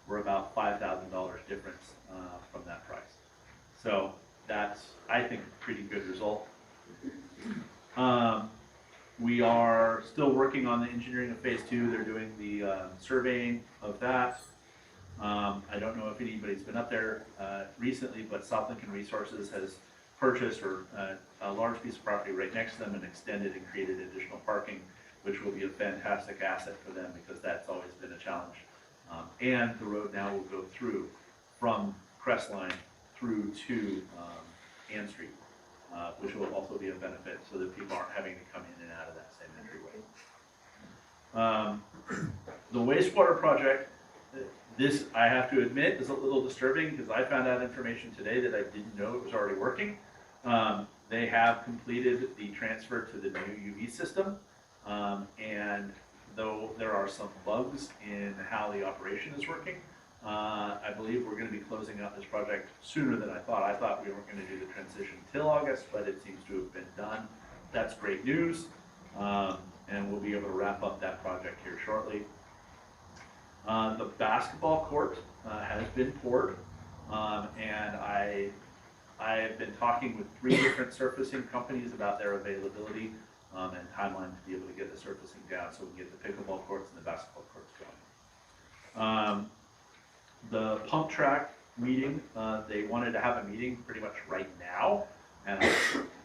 We're about $5,000 difference from that price. So that's, I think, a pretty good result. We are still working on the engineering of phase 2. They're doing the surveying of that. I don't know if anybody's been up there recently, but South Lincoln Resources has purchased a large piece of property right next to them and extended and created additional parking, which will be a fantastic asset for them because that's always been a challenge. And the road now will go through from Crestline through to Ann Street, which will also be a benefit so that people aren't having to come in and out of that same entryway. The wastewater project, this, I have to admit, is a little disturbing because I found out information today that I didn't know it was already working. They have completed the transfer to the new UV system, and though there are some bugs in how the operation is working, I believe we're going to be closing out this project sooner than I thought. I thought we weren't going to do the transition till August, but it seems to have been done. That's great news, and we'll be able to wrap up that project here shortly. The basketball court has been poured, and I have been talking with 3 different surfacing companies about their availability and timeline to be able to get the surfacing down so we can get the pickleball courts and the basketball courts going. The pump track meeting, they wanted to have a meeting pretty much right now, and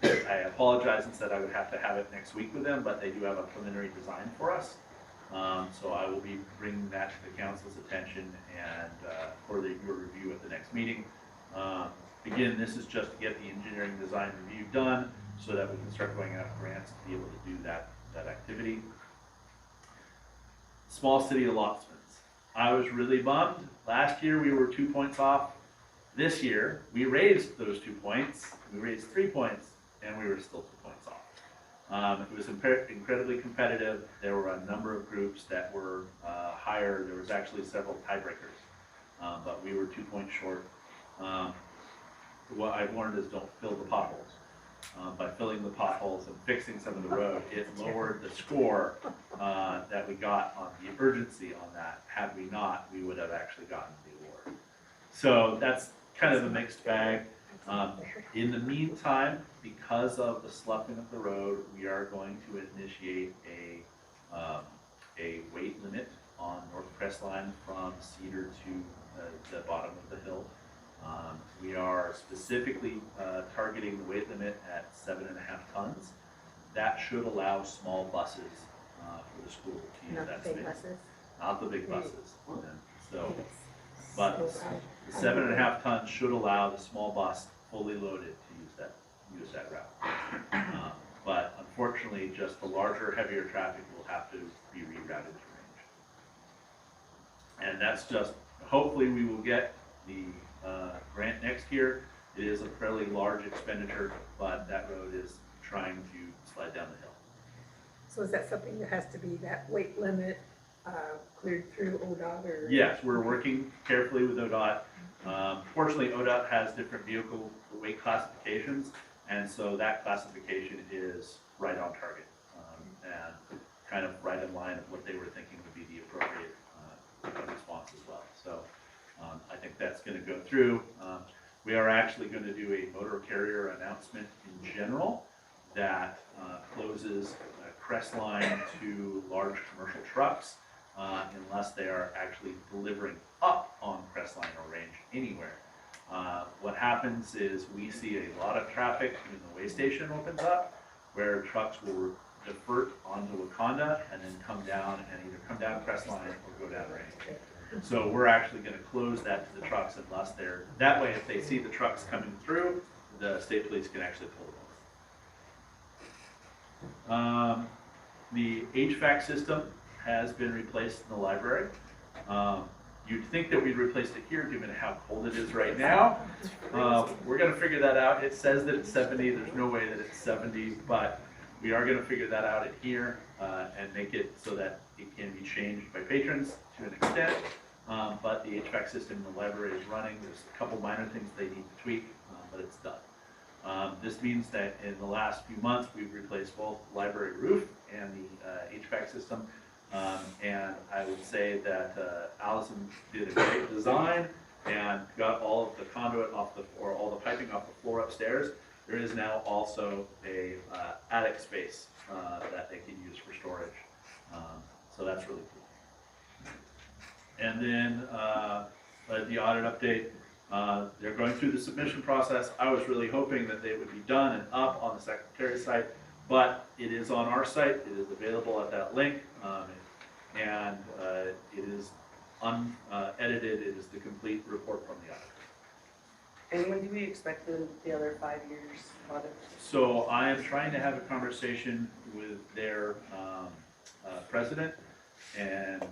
I apologized and said I would have to have it next week with them, but they do have a preliminary design for us. So I will be bringing that to the council's attention and for your review at the next meeting. Again, this is just to get the engineering design review done so that we can start going out grants to be able to do that activity. Small city allotments. I was really bummed. Last year we were 2 points off. This year we raised those 2 points. We raised 3 points, and we were still 2 points off. It was incredibly competitive. There were a number of groups that were higher. There was actually several tiebreakers, but we were 2 points short. What I've learned is don't fill the potholes. By filling the potholes and fixing some of the road, it lowered the score that we got on the urgency on that. Had we not, we would have actually gotten the award. So that's kind of a mixed bag. In the meantime, because of the sloughing of the road, we are going to initiate a weight limit on North Crestline from Cedar to the bottom of the hill. We are specifically targeting the weight limit at 7.5 tons. That should allow small buses for the school to use that space. Not the big buses. So, but the 7.5 tons should allow the small bus fully loaded to use that route. But unfortunately, just the larger, heavier traffic will have to be rerouted to range. And that's just, hopefully we will get the grant next year. It is a fairly large expenditure, but that road is trying to slide down the hill.
So is that something that has to be that weight limit cleared through ODOT or?
Yes, we're working carefully with ODOT. Fortunately, ODOT has different vehicle weight classifications, and so that classification is right on target and kind of right in line of what they were thinking would be the appropriate response as well. So I think that's going to go through. We are actually going to do a motor carrier announcement in general that closes Crestline to large commercial trucks unless they are actually delivering up on Crestline or range anywhere. What happens is we see a lot of traffic when the way station opens up where trucks will divert onto Wakanda and then come down and either come down Crestline or go down range. So we're actually going to close that to the trucks unless they're, that way if they see the trucks coming through, the state police can actually pull them over. The HVAC system has been replaced in the library. You'd think that we'd replaced it here given how cold it is right now. We're going to figure that out. It says that it's 70. There's no way that it's 70, but we are going to figure that out at here and make it so that it can be changed by patrons to an extent. But the HVAC system in the library is running. There's a couple minor things they need to tweak, but it's done. This means that in the last few months, we've replaced both the library roof and the HVAC system. And I would say that Allison did a great design and got all of the conduit off the, or all the piping off the floor upstairs. There is now also a attic space that they can use for storage. So that's really cool. And then the audit update, they're going through the submission process. I was really hoping that they would be done and up on the Secretary's site, but it is on our site. It is available at that link, and it is unedited. It is the complete report from the audit.
And when do we expect the other 5 years audit?
So I am trying to have a conversation with their president, and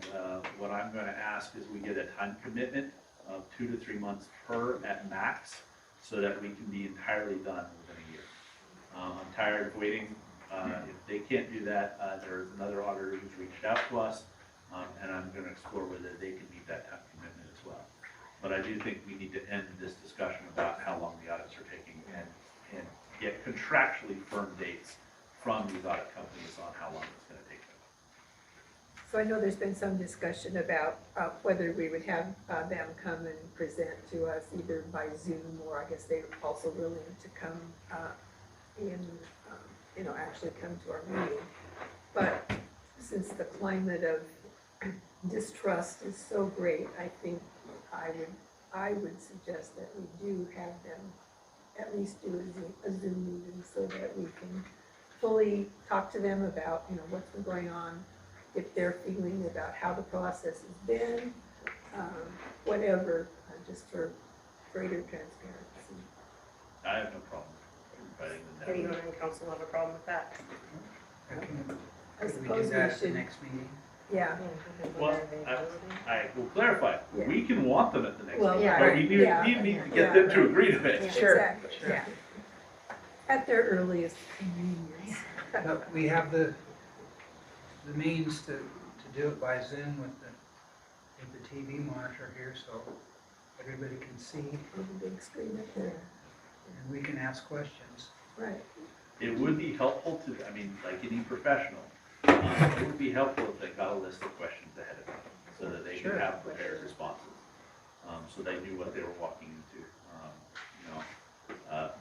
what I'm going to ask is we get a time commitment of 2 to 3 months per at max, so that we can be entirely done within a year. I'm tired of waiting. If they can't do that, there's another auditor who's reached out to us, and I'm going to explore whether they can meet that time commitment as well. But I do think we need to end this discussion about how long the audits are taking and get contractually firm dates from these audit companies on how long it's going to take them.
So I know there's been some discussion about whether we would have them come and present to us either by Zoom, or I guess they're also willing to come actually come to our meeting. But since the climate of distrust is so great, I think I would suggest that we do have them at least do a Zoom meeting so that we can fully talk to them about, what's been going on, if they're feeling about how the process has been, whatever, just for greater transparency.
I have no problem. writing them down.
Anyone in council have a problem with that?
I
Could we do
suppose we
that at the
should,
next meeting?
yeah.
Well, I will clarify,
Yeah.
we can want them at the next
Well,
meeting,
yeah,
but we
right,
need
yeah.
to
Yeah,
get them to
right.
agree to it.
Exactly, yeah. At their earliest convenience.
But we have the means to do it by Zoom with the TV monitor here, so everybody can see
On the big screen up there,
and we can ask questions.
right.
It would be helpful to, I mean, like any professional, it would be helpful if they got a list of questions ahead of time, so that they could
Sure.
have prepared responses. So they knew what they were walking into.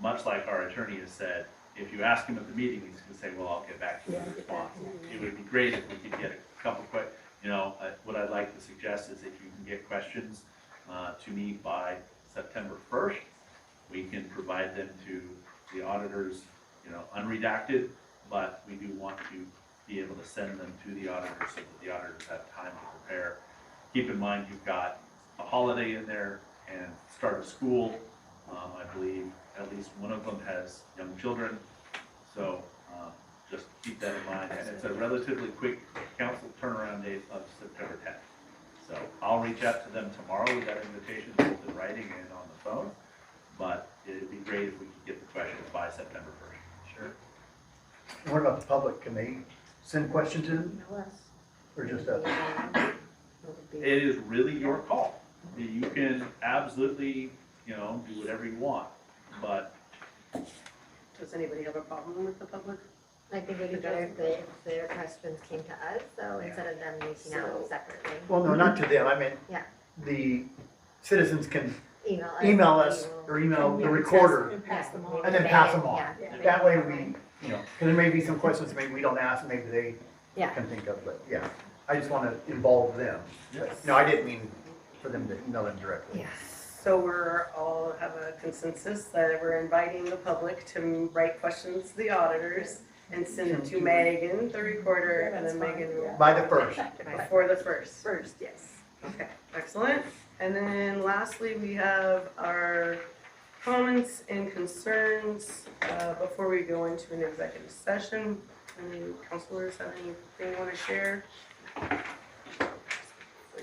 Much like our attorney has said, if you ask him at the meeting, he's gonna say, well, I'll get back to you with a response. It would be great if we could get a couple what I'd like to suggest is if you can get questions to me by September 1st, we can provide them to the auditors, unredacted, but we do want to be able to send them to the auditors so that the auditors have time to prepare. Keep in mind, you've got a holiday in there and start of school. I believe at least one of them has young children, so just keep that in mind. And it's a relatively quick council turnaround date of September 10th. So I'll reach out to them tomorrow with that invitation, both in writing and on the phone. But it'd be great if we could get the questions by September 1st.
Sure. And what about the public? Can they send questions in or just us?
It is really your call. You can absolutely, do whatever you want, but
Does anybody have a problem with the public?
I think it'd be better if their questions came to us, so instead of them reaching out separately.
Well, no, not to them. I meant
Yeah.
the citizens can
Email
us or email the recorder
And pass them on.
and then pass them on.
Yeah.
That way we, because there may be some questions maybe we don't ask, maybe they
Yeah.
can think of, but yeah. I just want to involve them. But, no, I didn't mean for them to email them directly.
So we're all have a consensus that we're inviting the public to write questions to the auditors and send it to Megan, the recorder, and then Megan will.
By the first.
Before the first.
First, yes.
Okay, excellent. And then lastly, we have our comments and concerns before we go into an executive session. Any counselors have anything you want to share?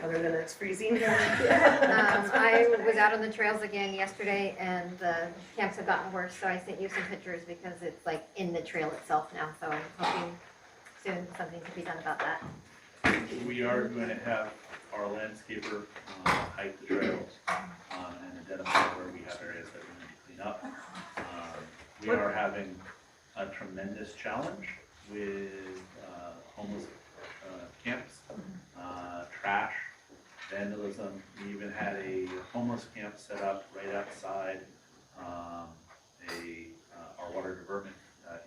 Other than it's freezing.
I was out on the trails again yesterday and the camps have gotten worse, so I sent you some pictures because it's like in the trail itself now, so I'm hoping soon something can be done about that.
we are going to have our landscaper hike the trails and identify where we have areas that we need to clean up. We are having a tremendous challenge with homeless camps, trash, vandalism. We even had a homeless camp set up right outside our water divertment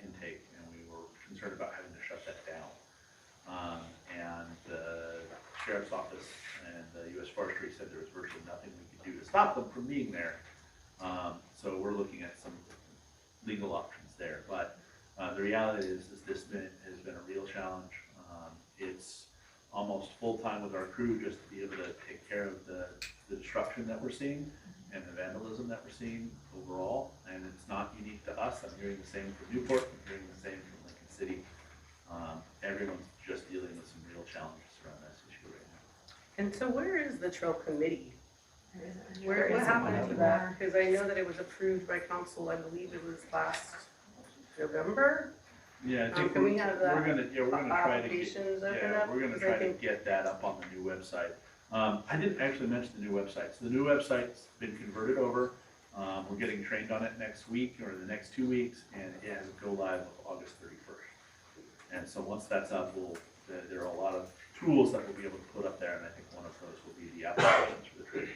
intake, and we were concerned about having to shut that down. And the sheriff's office and the U.S. Forestry said there was virtually nothing we could do to stop them from being there. So we're looking at some legal options there. But the reality is this has been a real challenge. It's almost full-time with our crew just to be able to take care of the destruction that we're seeing and the vandalism that we're seeing overall. And it's not unique to us. I'm hearing the same from Newport. I'm hearing the same from Lincoln City. Everyone's just dealing with some real challenges around this issue right now.
And so where is the trail committee?
There
What
isn't
happened
one
to that? Because I know that it was approved by council, I believe it was last November.
Yeah, I think
Can we have that
we're gonna try to get,
applications open up?
we're gonna
Because I
try to
think-
get that up on the new website. I didn't actually mention the new website. So the new website's been converted over. We're getting trained on it next week or the next 2 weeks, and it has a go live of August 31st. And so once that's up, there are a lot of tools that we'll be able to put up there, and I think one of those will be the applications for the training.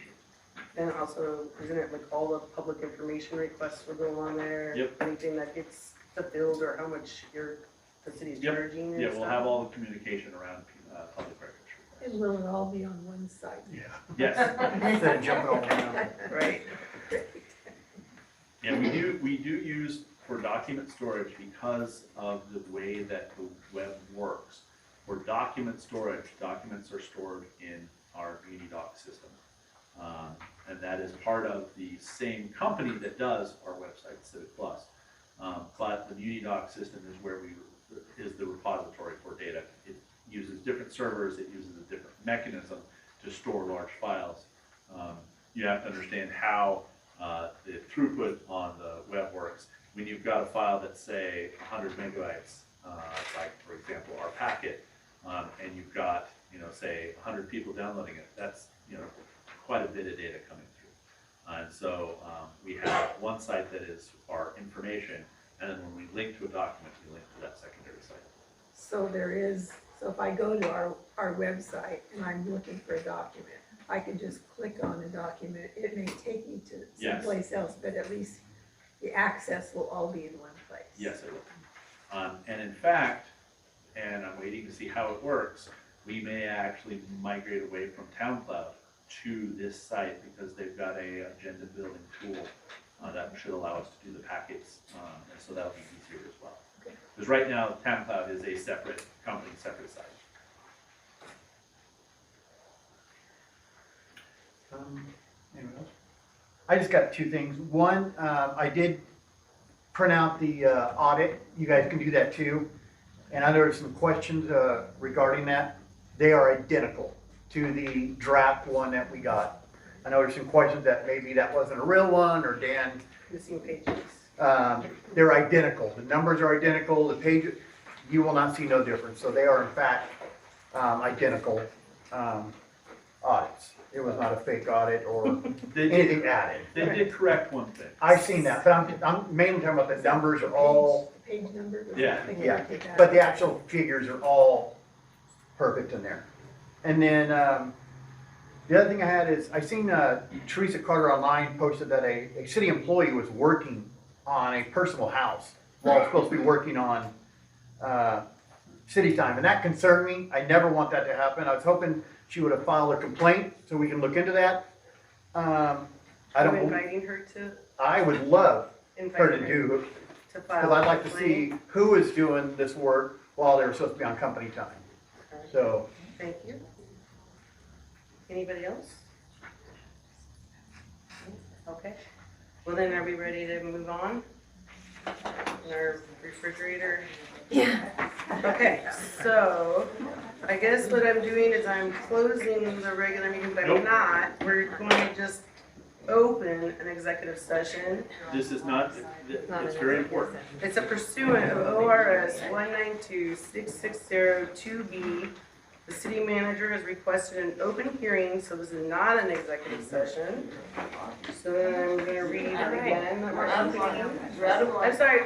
And also, isn't it like all the public information requests will go on there?
Yep.
Anything that gets fulfilled or how much the city's
Yep.
charging and
Yeah,
stuff?
we'll have all the communication around public records requests.
And will it all be on one site?
Yeah.
Yes.
Instead of jumping all around.
Right.
Yeah, we do use for document storage because of the way that the web works. For document storage, documents are stored in our Unidoc system. And that is part of the same company that does our website, Civic Plus. But the Unidoc system is where is the repository for data. It uses different servers, it uses a different mechanism to store large files. You have to understand how the throughput on the web works. When you've got a file that's, say, 100 megabytes, like, for example, our packet, and you've got, say, 100 people downloading it, that's, quite a bit of data coming through. And so we have one site that is our information, and then when we link to a document, we link to that secondary site.
So so if I go to our website and I'm looking for a document, I can just click on the document. It may take me to
Yes.
someplace else, but at least the access will all be in one place.
Yes, it will. And in fact, and I'm waiting to see how it works, we may actually migrate away from TownCloud to this site because they've got a agenda building tool that should allow us to do the packets, and so that'll be easier as well.
Okay.
Because right now, TownCloud is a separate company, separate site.
Anyone else? I just got two things. One, I did print out the audit. You guys can do that too. And I know there's some questions regarding that. They are identical to the draft one that we got. I know there's some questions that maybe that wasn't a real one, or Dan.
Missing pages.
They're identical. The numbers are identical. The page, you will not see no difference. So they are in fact identical audits. It was not a fake audit or
They
anything added.
did correct one thing.
I've seen that, but I'm mainly talking about the numbers are all,
Page number?
Yeah.
yeah, but the actual figures are all perfect in there. And then, the other thing I had is, I seen Teresa Carter online posted that a city employee was working on a personal house while supposed to be working on city time, and that concerned me. I never want that to happen. I was hoping she would have filed a complaint so we can look into that. I
I'm
don't,
inviting her to,
I would love
invite
her to do,
to file.
because I'd like to
a complaint.
see who is doing this work while they were supposed to be on company time. So,
Thank you. Anybody else? Okay. Well, then, are we ready to move on? In our refrigerator?
Yeah.
Okay, so I guess what I'm doing is I'm closing the regular meeting, but I'm not. We're going to just open an executive session.
This is not, it's very important.
It's a pursuant of ORS 1926602B. The city manager has requested an open hearing, so this is not an executive session. So then I'm going to read it again. I'm sorry,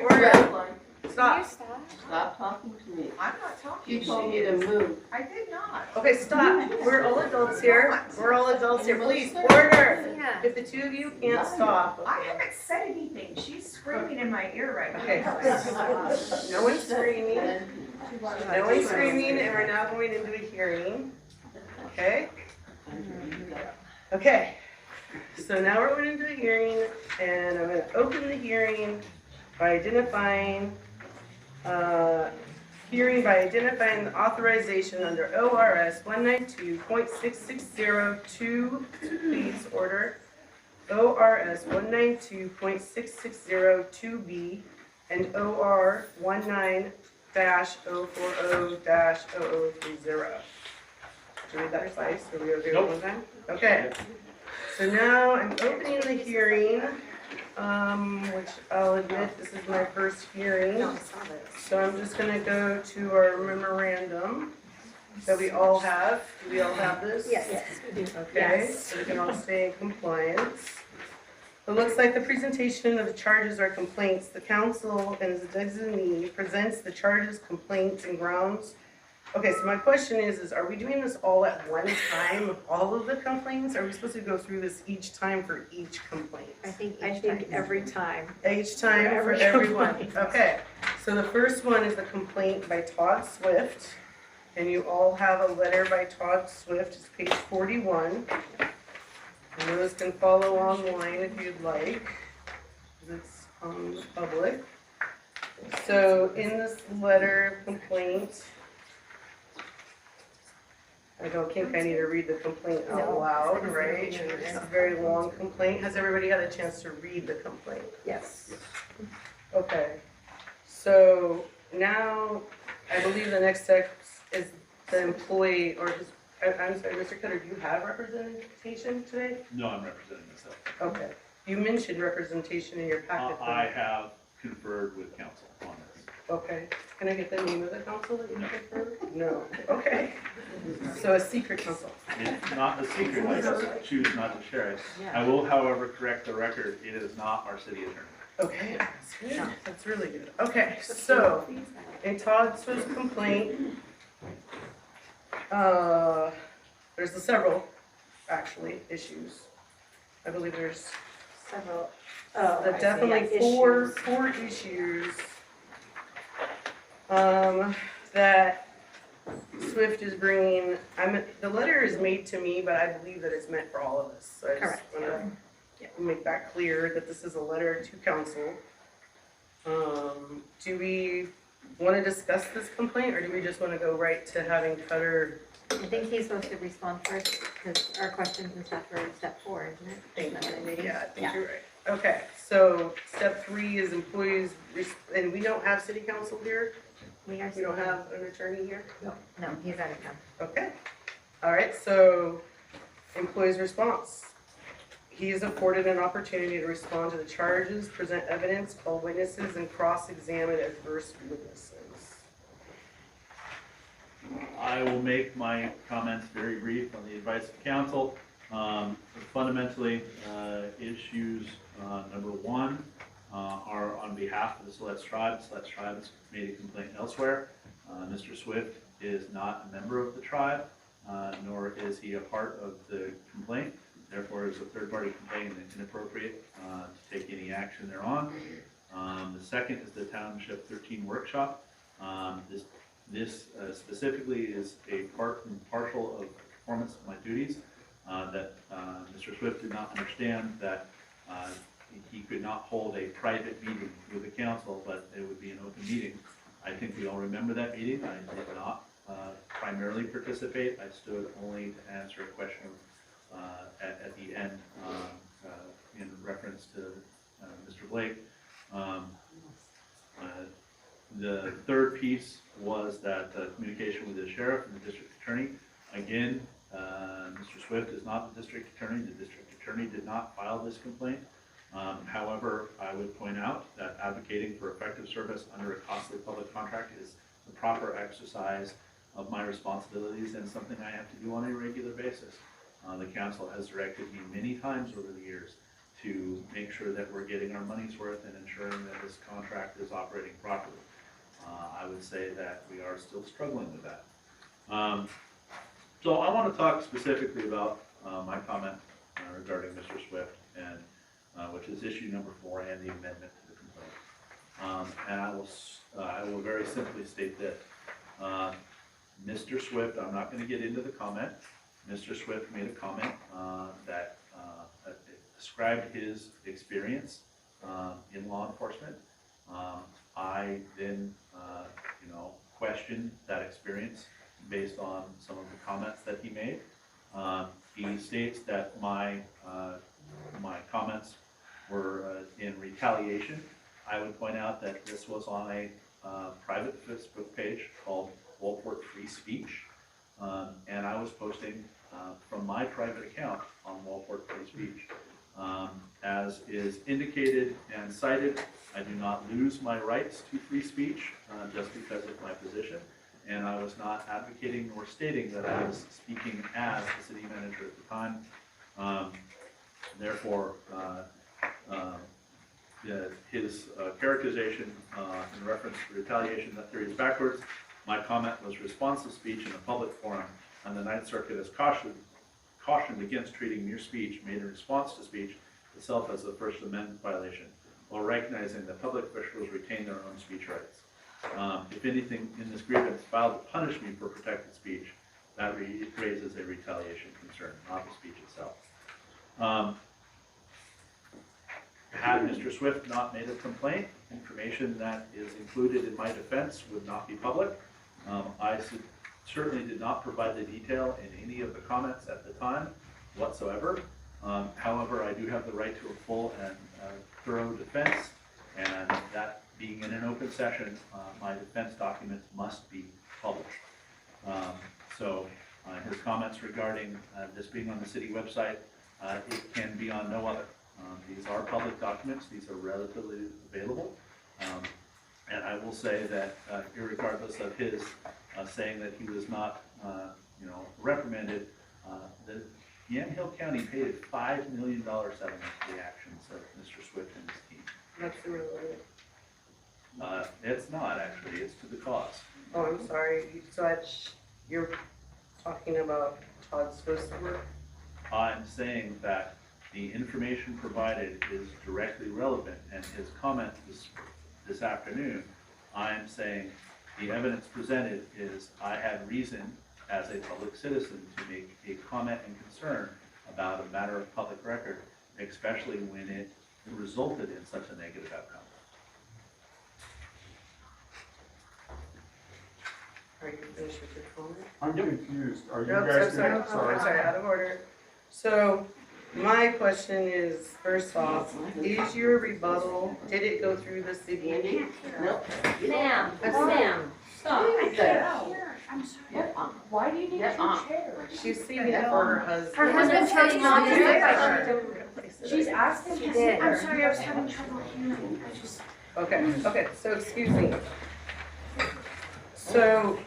stop.
Stop talking to me.
I'm not talking
You told me to move.
I did not.
Okay, stop. We're all adults here. We're all adults here. Please, order.
Yeah.
If the two of you can't stop.
I haven't said anything. She's screaming in my ear right now.
Okay. No one's screaming. No one's screaming, and we're now going into a hearing. Okay? Okay. So now we're going into a hearing, and I'm going to open the hearing by identifying the authorization under ORS 192.6602, please order. ORS 192.6602B and OR 19-040-0030. Did you read that twice? Are we okay
Nope.
one time? Okay. So now I'm opening the hearing, which I'll admit, this is my first hearing. So I'm just gonna go to our memorandum that we all have. Do we all have this?
Yes.
Okay, so we can all stay in compliance. It looks like the presentation of the charges or complaints, the council and its designee presents the charges, complaints, and grounds. Okay, so my question is are we doing this all at one time, all of the complaints? Are we supposed to go through this each time for each complaint?
I think
every time.
Each time for everyone. Okay, so the first one is the complaint by Todd Swift. And you all have a letter by Todd Swift, it's page 41. And those can follow online if you'd like, because it's public. So in this letter of complaint, I don't think I need to read the complaint out loud, right? It's a very long complaint. Has everybody had a chance to read the complaint?
Yes.
Okay, so now I believe the next step is the employee or his, I'm sorry, Mr. Cutter, do you have representation today?
No, I'm representing myself.
Okay, you mentioned representation in your packet.
I have conferred with council on this.
Okay, can I get the name of the council that you conferred? No, okay. So a secret council.
It's not a secret, I just choose not to share it. I will, however, correct the record, it is not our city attorney.
Okay, that's good, that's really good. Okay, so, in Todd Swift's complaint, there's several, actually, issues. I believe there's
Several.
definitely four issues that Swift is bringing. The letter is made to me, but I believe that it's meant for all of us. So I just
Correct.
want to make that clear that this is a letter to council. Do we want to discuss this complaint, or do we just want to go right to having Cutter?
I think he's supposed to respond first, because our questions and stuff are step 4, isn't it?
Thank
Is that what I'm
you.
reading?
Yeah, I think you're right. Okay, so step 3 is employees, and we don't have city council here?
We
We don't have an attorney here?
No, he's out of town.
Okay. All right, so employee's response. He is afforded an opportunity to respond to the charges, present evidence, call witnesses, and cross-examine adverse witnesses.
I will make my comments very brief on the advice of council. Fundamentally, issues number 1 are on behalf of the Siletz Tribe. The Siletz Tribe has made a complaint elsewhere. Mr. Swift is not a member of the tribe, nor is he a part of the complaint. Therefore, it is a third-party complaint and inappropriate to take any action thereon. The second is the Township 13 workshop. This specifically is a part and parcel of performance of my duties that Mr. Swift did not understand that he could not hold a private meeting with the council, but it would be an open meeting. I think we all remember that meeting. I did not primarily participate. I stood only to answer a question at the end in reference to Mr. Blake. The third piece was that communication with the sheriff and the district attorney. Again, Mr. Swift is not the district attorney. The district attorney did not file this complaint. However, I would point out that advocating for effective service under a costly public contract is the proper exercise of my responsibilities and something I have to do on a regular basis. The council has directed me many times over the years to make sure that we're getting our money's worth and ensuring that this contract is operating properly. I would say that we are still struggling with that. So I want to talk specifically about my comment regarding Mr. Swift, and which is issue number 4 and the amendment to the complaint. And I will very simply state this. Mr. Swift, I'm not going to get into the comment. Mr. Swift made a comment that described his experience in law enforcement. I then, questioned that experience based on some of the comments that he made. He states that my comments were in retaliation. I would point out that this was on a private Facebook page called Walport Free Speech, and I was posting from my private account on Walport Free Speech. As is indicated and cited, I do not lose my rights to free speech just because of my position, and I was not advocating nor stating that I was speaking as the city manager at the time. Therefore, his characterization in reference to retaliation, that theory is backwards. My comment was responsive speech in a public forum, and the Ninth Circuit has cautioned against treating mere speech made in response to speech itself as a First Amendment violation, while recognizing that public officials retain their own speech rights. If anything in this grievance filed to punish me for protected speech, that raises a retaliation concern, not the speech itself. Had Mr. Swift not made a complaint, information that is included in my defense would not be public. I certainly did not provide the detail in any of the comments at the time whatsoever. However, I do have the right to a full and thorough defense, And that being in an open session, my defense documents must be published. So his comments regarding this being on the city website, it can be on no other. These are public documents, these are relatively available. And I will say that irregardless of his saying that he was not, reprimanded, the Yamhill County paid a $5 million settlement for the actions of Mr. Swift and his team.
That's irrelevant.
It's not actually, it's to the cause.
Oh, I'm sorry. So you're talking about Todd's supposed to work?
I'm saying that the information provided is directly relevant, and his comment this afternoon, I'm saying the evidence presented is I had reason as a public citizen to make a comment and concern about a matter of public record, especially when it resulted in such a negative outcome.
Are you finished with your comment?
I'm confused. Are you
Nope,
guys?
I'm sorry,
gonna-
I'm sorry, out of order. So, my question is, first off, is your rebuttal, did it go through the city?
Nope.
Sam,
Sam, stop.
I can't hear. I'm sorry. Why do you need
Get
two
on.
chairs?
She's saving it for her husband.
her husband's taking on this.
She's asking.
She did.
I'm sorry, I was having trouble hearing. I just.
Okay, so excuse me. So,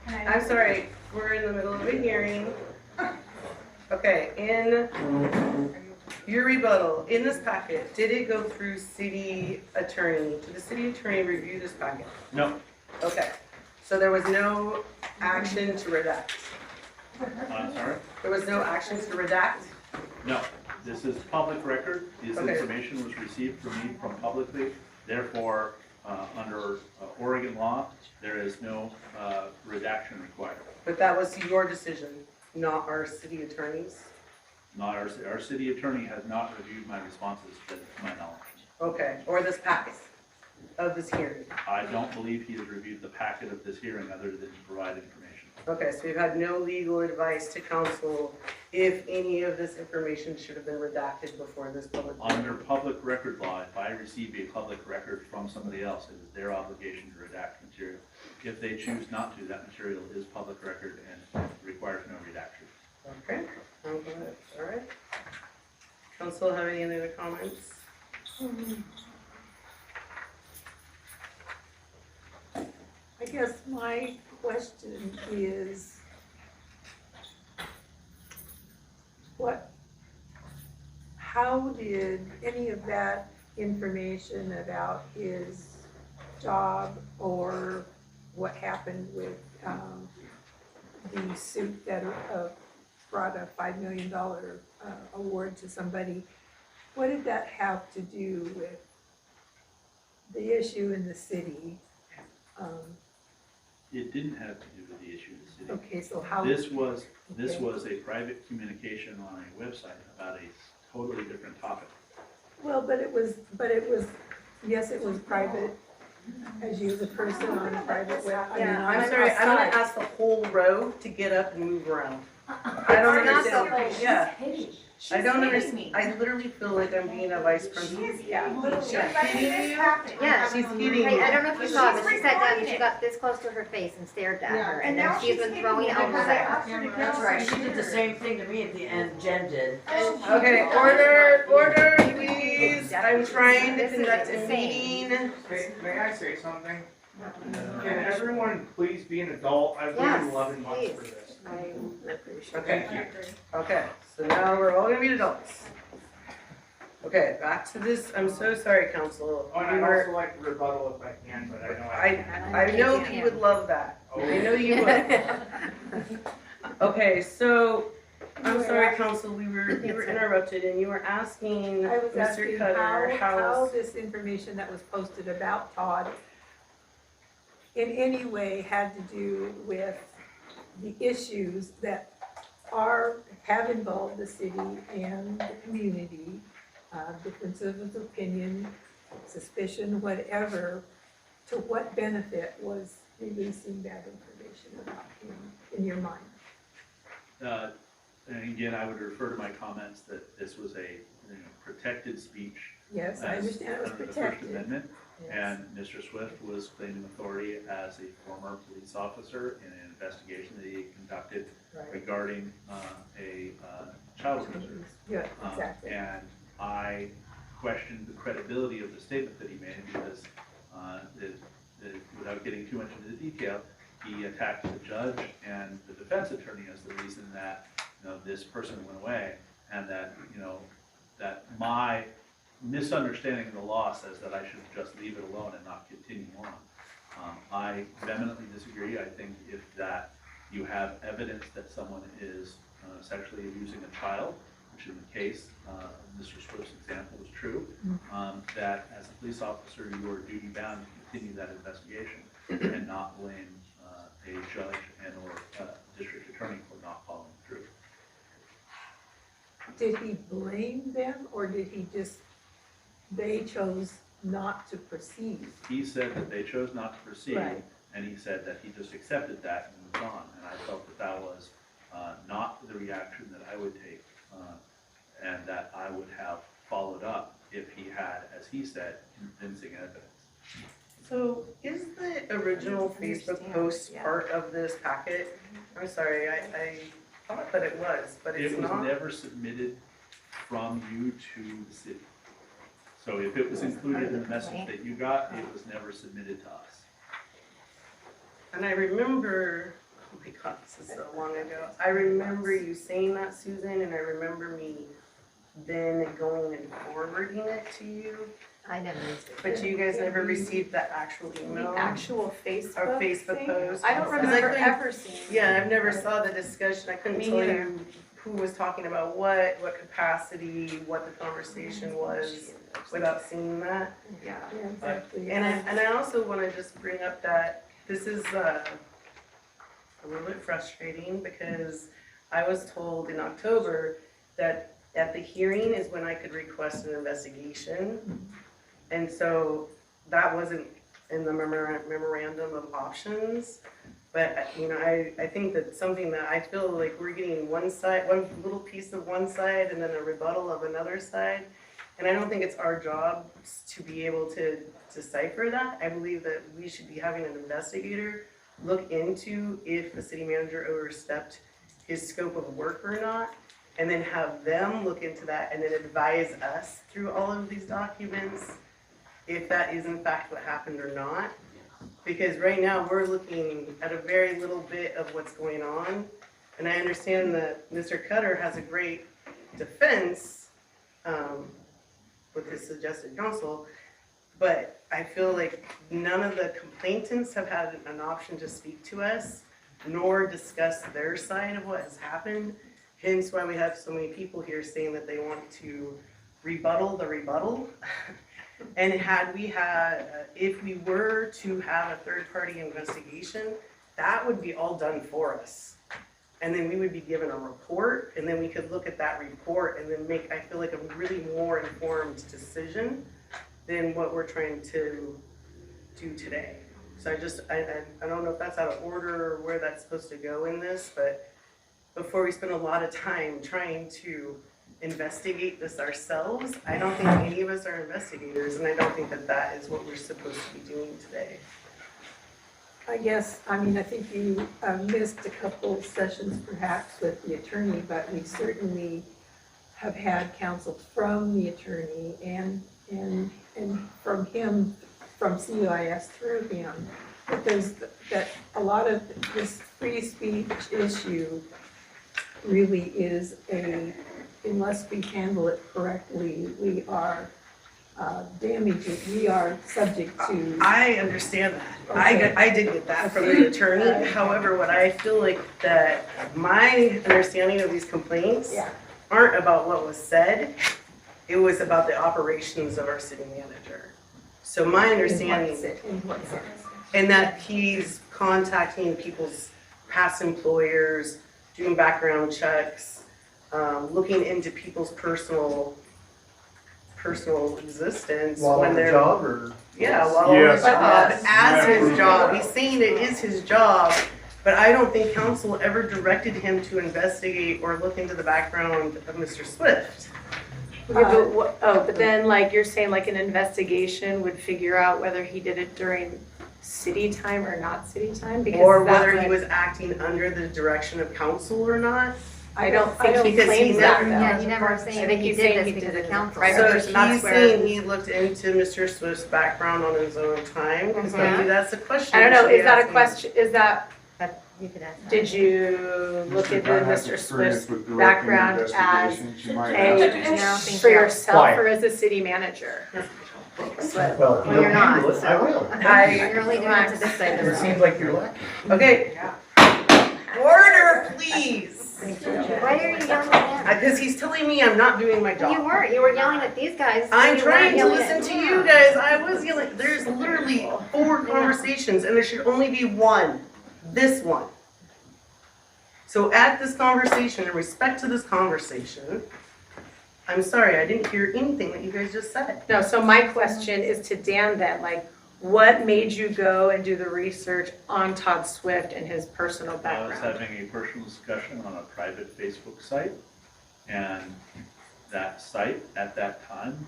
I'm sorry, we're in the middle of a hearing. Okay, in your rebuttal, in this packet, did it go through city attorney? Did the city attorney review this packet?
No,
Okay, so there was no action to redact?
I'm sorry?
There was no action to redact?
No, this is public record. This
Okay.
information was received from me from publicly. Therefore, under Oregon law, there is no redaction required.
But that was your decision, not our city attorney's?
Not our city attorney has not reviewed my responses to my knowledge.
Okay, or this packet of this hearing?
I don't believe he has reviewed the packet of this hearing other than to provide information.
Okay, so you've had no legal advice to council if any of this information should have been redacted before this public hearing?
Under public record law, if I receive a public record from somebody else, it is their obligation to redact material. If they choose not to, that material is public record and requires no redaction.
Okay, I'm glad, all right. Council, have any other comments?
I guess my question is, how did any of that information about his job or what happened with the suit that brought a $5 million award to somebody, what did that have to do with the issue in the city?
It didn't have to do with the issue of the city.
Okay, so how?
This was
Okay.
a private communication on a website about a totally different topic.
Well, but it was, yes, it was private, as you, the person on a private web. I mean,
Yeah,
on
I'm
a
sorry, I'm gonna
site.
ask the whole row to get up and move around. I don't
Not the
understand,
whole-
yeah,
She's
I don't
hitting
understand,
me.
I literally feel like I'm being a vice principal.
Yeah.
She's hitting you?
Yeah.
She's hitting
Hey, I
you.
don't know if you saw, but she sat down and she got this close to her face and stared at her, and then she's been throwing elbows at her.
That's right, she did the same thing to me at the end, Jen did.
Okay, order, please, I'm trying to
This is
conduct a
insane.
meeting.
May I say something? Can everyone please be an adult? I've waited
Yes,
11 months for
please.
this.
I appreciate
Okay.
Thank you.
Okay, so now we're all gonna be adults. Okay, back to this, I'm so sorry, council.
Oh, and
You
I'd
were-
also like to rebuttal if I can, but I know
I know you would love that. I know you would. Okay, so, I'm sorry, council, we were interrupted and you were asking
I was
Mr.
asking
Cutter
how
how.
this information that was posted about Todd in any way had to do with the issues that have involved the city and the community, differences of opinion, suspicion, whatever, to what benefit was releasing that information about him in your mind?
And again, I would refer to my comments that this was a protected speech
Yes, I
as
understand it was
under the First
protected.
Amendment.
Yes.
And Mr. Swift was claiming authority as a former police officer in an investigation that he conducted
Right.
regarding a child abuser.
Yeah, exactly.
And I questioned the credibility of the statement that he made because, without getting too much into the detail, he attacked the judge and the defense attorney as the reason that, this person went away, and that, that my misunderstanding of the law says that I should just leave it alone and not continue on. I vehemently disagree. I think if that you have evidence that someone is sexually abusing a child, which in the case, Mr. Swift's example is true, that as a police officer, you are duty bound to continue that investigation and not blame a judge and or district attorney for not following through.
Did he blame them, or did he just, they chose not to proceed?
He said that they chose not to proceed,
Right.
and he said that he just accepted that and moved on. And I felt that that was not the reaction that I would take, and that I would have followed up if he had, as he said, convincing evidence.
So is the original Facebook post part of this packet? I'm sorry, I thought that it was, but it's
It was
not.
never submitted from you to the city. So if it was included in the message that you got, it was never submitted to us.
And I remember, oh my God, this is so long ago. I remember you saying that, Susan, and I remember me then going and forwarding it to you.
I never received it.
But you guys never received that actual email?
The actual Facebook
Or Facebook
thing?
post?
I don't
'Cause I
remember
couldn't-
ever seeing.
Yeah, I've never saw the discussion. I couldn't
Me
tell
either.
you who was talking about what capacity, what the conversation was without seeing that.
Yeah.
Yeah, exactly.
And I also want to just bring up that this is a little bit frustrating because I was told in October that at the hearing is when I could request an investigation. And so that wasn't in the memorandum of options. But, I think that's something that I feel like we're getting one little piece of one side and then a rebuttal of another side. And I don't think it's our job to be able to decipher that. I believe that we should be having an investigator look into if the city manager overstepped his scope of work or not, and then have them look into that and then advise us through all of these documents if that is in fact what happened or not. Because right now, we're looking at a very little bit of what's going on. And I understand that Mr. Cutter has a great defense with his suggested counsel, but I feel like none of the complainants have had an option to speak to us, nor discuss their side of what has happened. Hence why we have so many people here saying that they want to rebuttal the rebuttal. And if we were to have a third-party investigation, that would be all done for us. And then we would be given a report, and then we could look at that report and then make, I feel like, a really more informed decision than what we're trying to do today. So I don't know if that's out of order or where that's supposed to go in this, but before we spend a lot of time trying to investigate this ourselves, I don't think any of us are investigators, and I don't think that that is what we're supposed to be doing today.
I think you missed a couple sessions perhaps with the attorney, but we certainly have had counsel from the attorney and from him, from CUIS through him, because that a lot of this free speech issue really is unless we handle it correctly, we are damaging, we are subject to.
I understand that.
Okay.
I did get that from the attorney. However, what I feel like that my understanding of these complaints aren't about what was said. It was about the operations of our city manager. So my understanding,
In what sense?
and that he's contacting people's past employers, doing background checks, looking into people's personal existence
While
when
on the
they're
job, or?
while on the
Yes.
job,
Yes.
as his
Yes.
job. He's saying it is his job, but I don't think council ever directed him to investigate or look into the background of Mr. Swift. But then like you're saying like an investigation would figure out whether he did it during city time or not city time? Because
Or
that
whether he
would-
was acting under the direction of council or not.
I don't think he
Because
claims that though.
Yeah, he never
I
saying
think
he
he's
did
saying
this
he
because
did
of
it
council.
right,
So
person, that's
he's
where-
saying he looked into Mr. Swift's background on his own time, because
Mhm.
maybe that's the question.
I don't know,
we should
is that a
ask him.
question, is that,
You could ask that.
did you look into
If I have
Mr.
experience
Swift's
with directing
background as
investigations, you might
a,
ask me.
No, thank
for
you.
yourself
Why?
or as a city manager?
Well,
Well, you're not,
I
so.
will.
You're only doing it to this side of the
It
room.
seems like you're lacking.
Okay. Order, please.
Why are you yelling at him?
Because he's telling me I'm not doing my
You
job.
weren't, you were yelling at these guys.
I'm
You
trying
weren't
to
yelling
listen
at
to
me.
you guys. I was yelling. There's literally 4 conversations, and there should only be one. This one. So at this conversation, in respect to this conversation, I'm sorry, I didn't hear anything that you guys just said.
No, so my question is to Dan then, like, what made you go and do the research on Todd Swift and his personal
I was
background?
having a personal discussion on a private Facebook site, and that site at that time,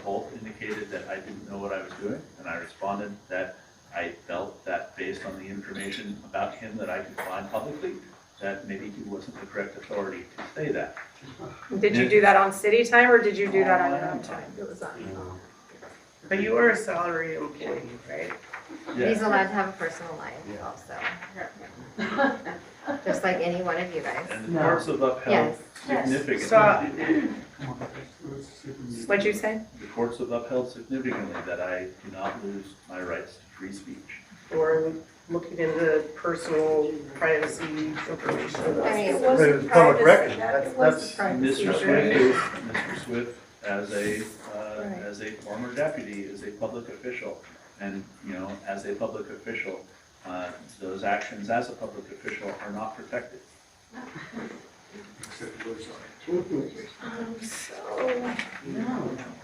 both indicated that I didn't know what I was doing, and I responded that I felt that based on the information about him that I could find publicly, that maybe he wasn't the correct authority to say that.
Did you do that on city time or did you do that on your own time?
It was on.
But you are a salary employee, right?
He's allowed to have a personal life also. Just like any one of you guys.
And the courts have upheld
Yes.
significantly.
Stop.
What'd you say?
The courts have upheld significantly that I do not lose my rights to free speech.
Or looking into personal privacy information.
I mean,
It
But
wasn't
it's public
privacy.
record.
It wasn't
That's-
privacy.
Mr. Swift, as a former deputy, is a public official. And, you know, as a public official, those actions as a public official are not protected.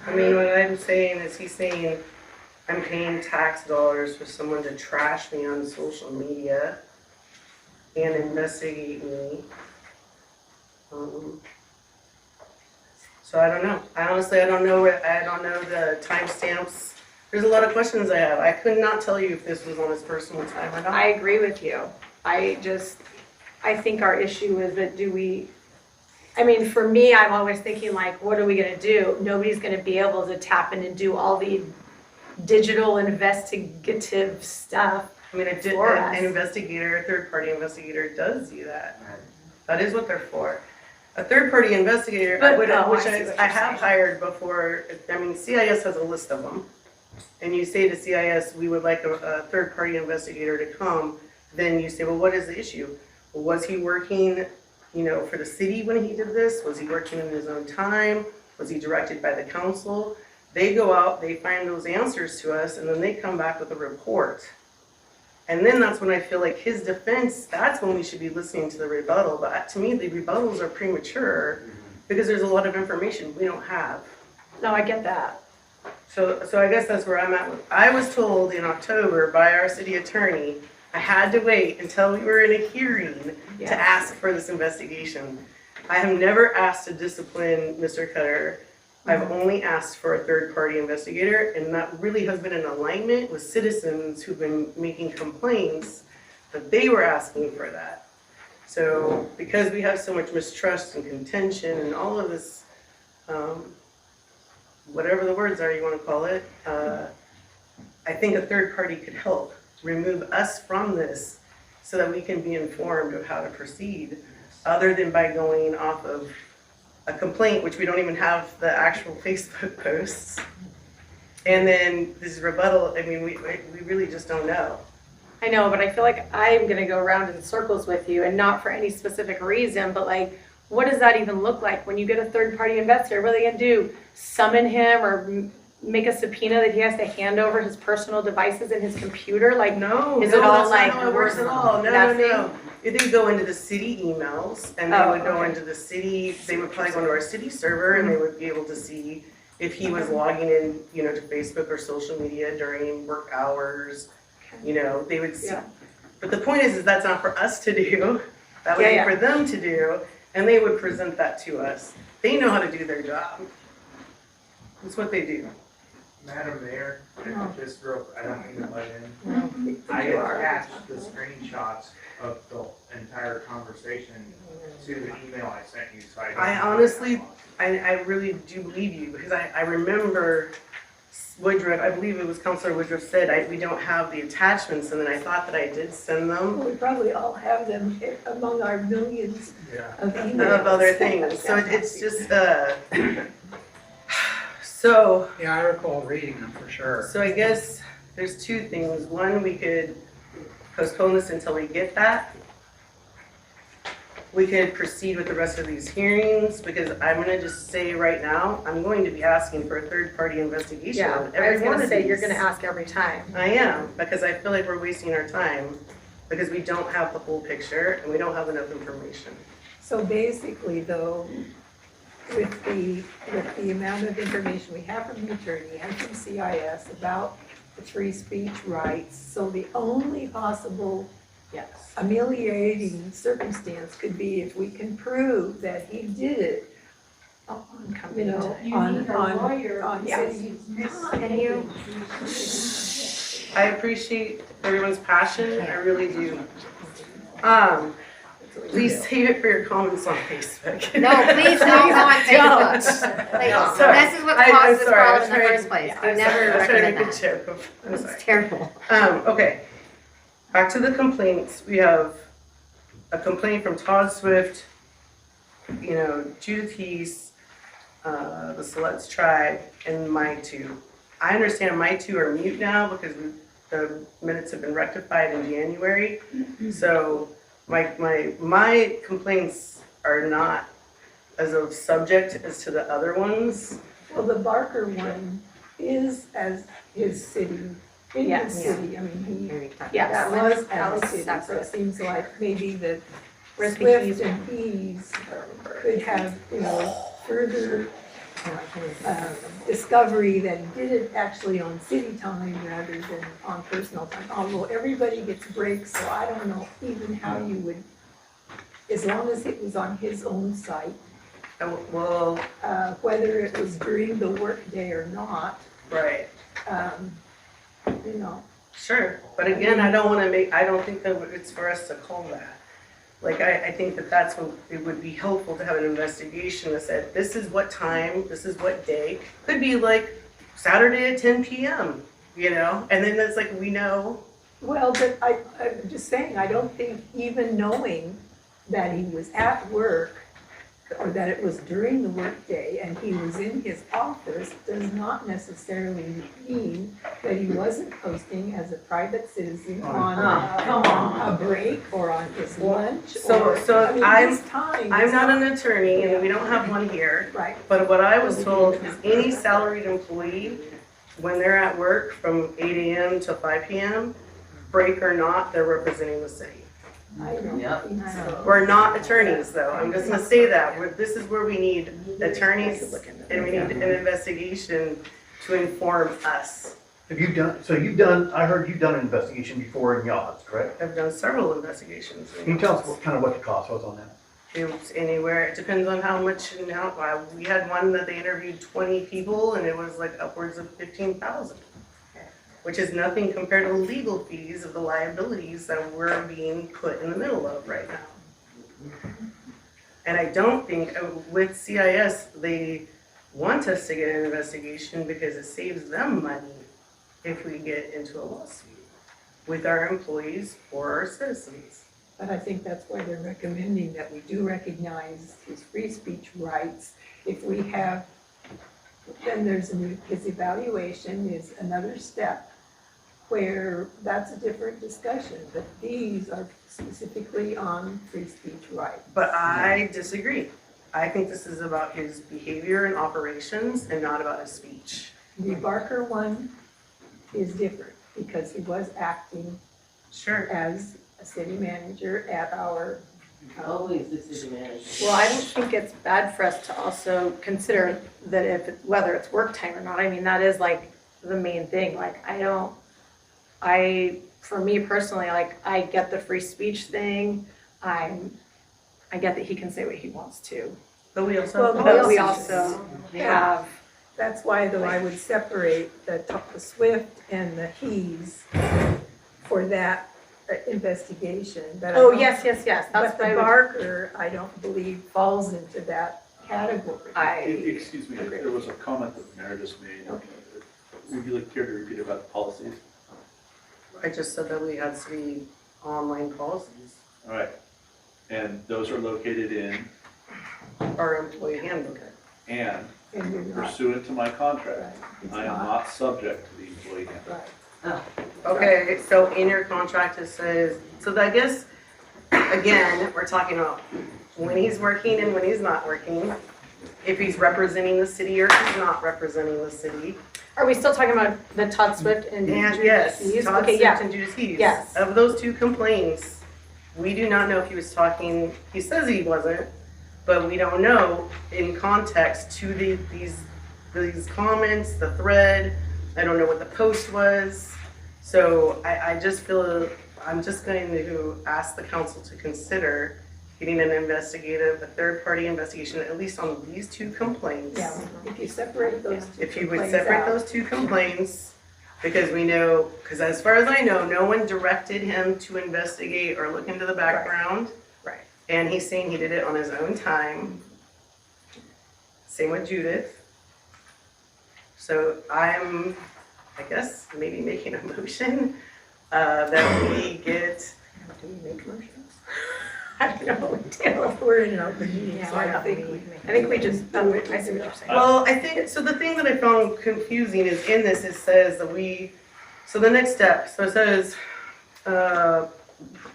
I mean, what I'm saying is he's saying I'm paying tax dollars for someone to trash me on social media and investigate me. So I don't know. I honestly, I don't know the timestamps. There's a lot of questions I have. I could not tell you if this was on his personal time or not.
I agree with you. I think our issue is that I mean, for me, I'm always thinking like, what are we gonna do? Nobody's gonna be able to tap in and do all the digital investigative stuff.
I mean,
For us.
an investigator, a third-party investigator does do that. That is what they're for. A third-party investigator,
But-
which
oh, I
I
see what
I
you're
have
saying.
hired before, I mean, CIS has a list of them. And you say to CIS, we would like a third-party investigator to come, then you say, well, what is the issue? Well, was he working, you know, for the city when he did this? Was he working in his own time? Was he directed by the council? They go out, they find those answers to us, and then they come back with a report. And then that's when I feel like his defense, that's when we should be listening to the rebuttal. But to me, the rebuttals are premature because there's a lot of information we don't have.
No, I get that.
So I guess that's where I'm at with, I was told in October by our city attorney, I had to wait until we were in a hearing
Yeah.
to ask for this investigation. I have never asked to discipline Mr. Cutter. I've only asked for a third-party investigator, and that really has been in alignment with citizens who've been making complaints that they were asking for that. So because we have so much mistrust and contention and all of this, whatever the words are you want to call it, I think a third party could help remove us from this so that we can be informed of how to proceed, other than by going off of a complaint, which we don't even have the actual Facebook posts. And then this rebuttal, I mean, we really just don't know.
I know, but I feel like I'm gonna go around in circles with you and not for any specific reason, but like, what does that even look like when you get a third-party investor? What are they gonna do? Summon him or make a subpoena that he has to hand over his personal devices and his computer? Like,
No,
is
no,
it all
that's
like
not how it works at all. No,
nothing?
no, no. They go into the city emails and they
Oh,
would go
okay.
into the city, they would probably go into our city server and they would be able to see if he was logging in, you know, to Facebook or social media during work hours, you know, they would see.
Yeah.
But the point is that's not for us to do. That would
Yeah,
be
yeah.
for them to do, and they would present that to us. They know how to do their job. That's what they do.
Madam Mayor, just real, I don't mean to butt in.
No,
I
you are.
attached the screenshots of the entire conversation to the email I sent you, so
I honestly, I really do believe you, because I remember Woodruff, I believe it was Councilor Woodruff said, we don't have the attachments, and then I thought that I did send them.
We probably all have them among our millions
Yeah.
of emails.
Of other things, so it's just, so,
Yeah, I recall reading them for sure.
so I guess there's two things. One, we could postpone this until we get that. We could proceed with the rest of these hearings, because I'm gonna just say right now, I'm going to be asking for a third-party investigation
Yeah,
on
I
every
was
one
gonna
of
say, you're
these.
gonna ask every time.
I am, because I feel like we're wasting our time, because we don't have the whole picture, and we don't have enough information.
So basically though, with the amount of information we have from the attorney and from CIS about the free speech rights, so the only possible
Yes.
ameliorating circumstance could be if we can prove that he did it on, you know, on city.
Can you?
I appreciate everyone's passion, I really do. Please save it for your comments on Facebook.
No, please don't go on
Don't.
Facebook. Like,
Sorry.
this is what
I'm
caused this
sorry, I
problem
was
in the
trying-
first place.
I'm
We
sorry,
never
I was trying to
recommend
make a
that.
joke. I'm sorry.
It's terrible.
Okay, back to the complaints. We have a complaint from Todd Swift, you know, Judith Heese, the Siletz Tribe, and my two. I understand my two are mute now because the minutes have been rectified in January. So my complaints are not as of subject as to the other ones.
Well, the Barker one is as his city, in his
Yes.
city, I mean,
Yes.
that was
That
as
was
a city, so it
separate.
seems like maybe the
Where's the
Swift
keys?
and Hees could have, you know, further discovery that he did it actually on city time rather than on personal time. Although everybody gets breaks, so I don't know even how you would, as long as it was on his own site,
Well,
whether it was during the workday or not,
right.
you know.
Sure, but again, I don't think that it's for us to call that. Like, I think that that's what, it would be helpful to have an investigation that said, this is what time, this is what day. Could be like Saturday at 10 PM, you know, and then it's like, we know.
Well, but I'm just saying, I don't think even knowing that he was at work or that it was during the workday and he was in his office does not necessarily mean that he wasn't posting as a private citizen on a break or on his lunch.
So
I mean, this time
I'm
is
not an attorney and we don't have one here.
Right.
But what I was told is any salaried employee, when they're at work from 8 AM to 5 PM, break or not, they're representing the city.
I don't think so.
We're not attorneys, though. I'm just gonna say that. This is where we need attorneys and we need an investigation to inform us.
Have you done, I heard you've done an investigation before in Yachts, correct?
I've done several investigations.
Can you tell us what the cost was on that?
It was anywhere, it depends on how much, and how, we had one that they interviewed 20 people and it was like upwards of 15,000. Which is nothing compared to the legal fees of the liabilities that we're being put in the middle of right now. And I don't think, with CIS, they want us to get an investigation because it saves them money if we get into a lawsuit with our employees or our citizens.
But I think that's why they're recommending that we do recognize his free speech rights. If we have, then his evaluation is another step where that's a different discussion, but these are specifically on free speech rights.
But I disagree. I think this is about his behavior and operations and not about his speech.
The Barker one is different because he was acting as a city manager at our.
Always the city manager.
Well, I don't think it's bad for us to also consider that whether it's work time or not, I mean, that is like the main thing, like, for me personally, like, I get the free speech thing, I get that he can say what he wants to.
But we also
But we also have
That's why though I would separate the SWIFT and the HES for that investigation. But I
Oh,
don't-
yes, yes, yes, that's
But
what I
the
would,
Barker, I don't believe falls into that category.
Excuse me, there was a comment that the mayor just made. Would you like care to repeat about the policies?
I just said that we had 3 online policies,
All right. And those are located in
our employee handbook.
and
And you're not,
pursuant to my contract,
right, it's
I am
not,
not subject to the employee handbook.
right.
Okay, so in your contract it says, so I guess, again, we're talking about when he's working and when he's not working, if he's representing the city or if he's not representing the city.
are we still talking about the Todd Swift and?
And
Judy
yes,
Hughes?
Todd
Okay,
Swift
yeah,
and Judith Hughes.
Yes.
Of those 2 complaints, we do not know if he was talking, he says he wasn't, but we don't know in context to these comments, the thread. I don't know what the post was. So I just feel, I'm just going to ask the council to consider getting a third-party investigation, at least on these 2 complaints.
Yeah, if you separate those two
If you would
complaints
separate
out.
those 2 complaints, because we know, because as far as I know, no one directed him to investigate or look into the background.
Right.
And he's saying he did it on his own time. Same with Judith. So I'm, I guess, maybe making a motion that we get,
Do we make motions? I don't know, we're in an open meeting, so I think we just do it.
I see what you're saying.
well, I think, so the thing that I found confusing is in this, it says that so the next step, so it says,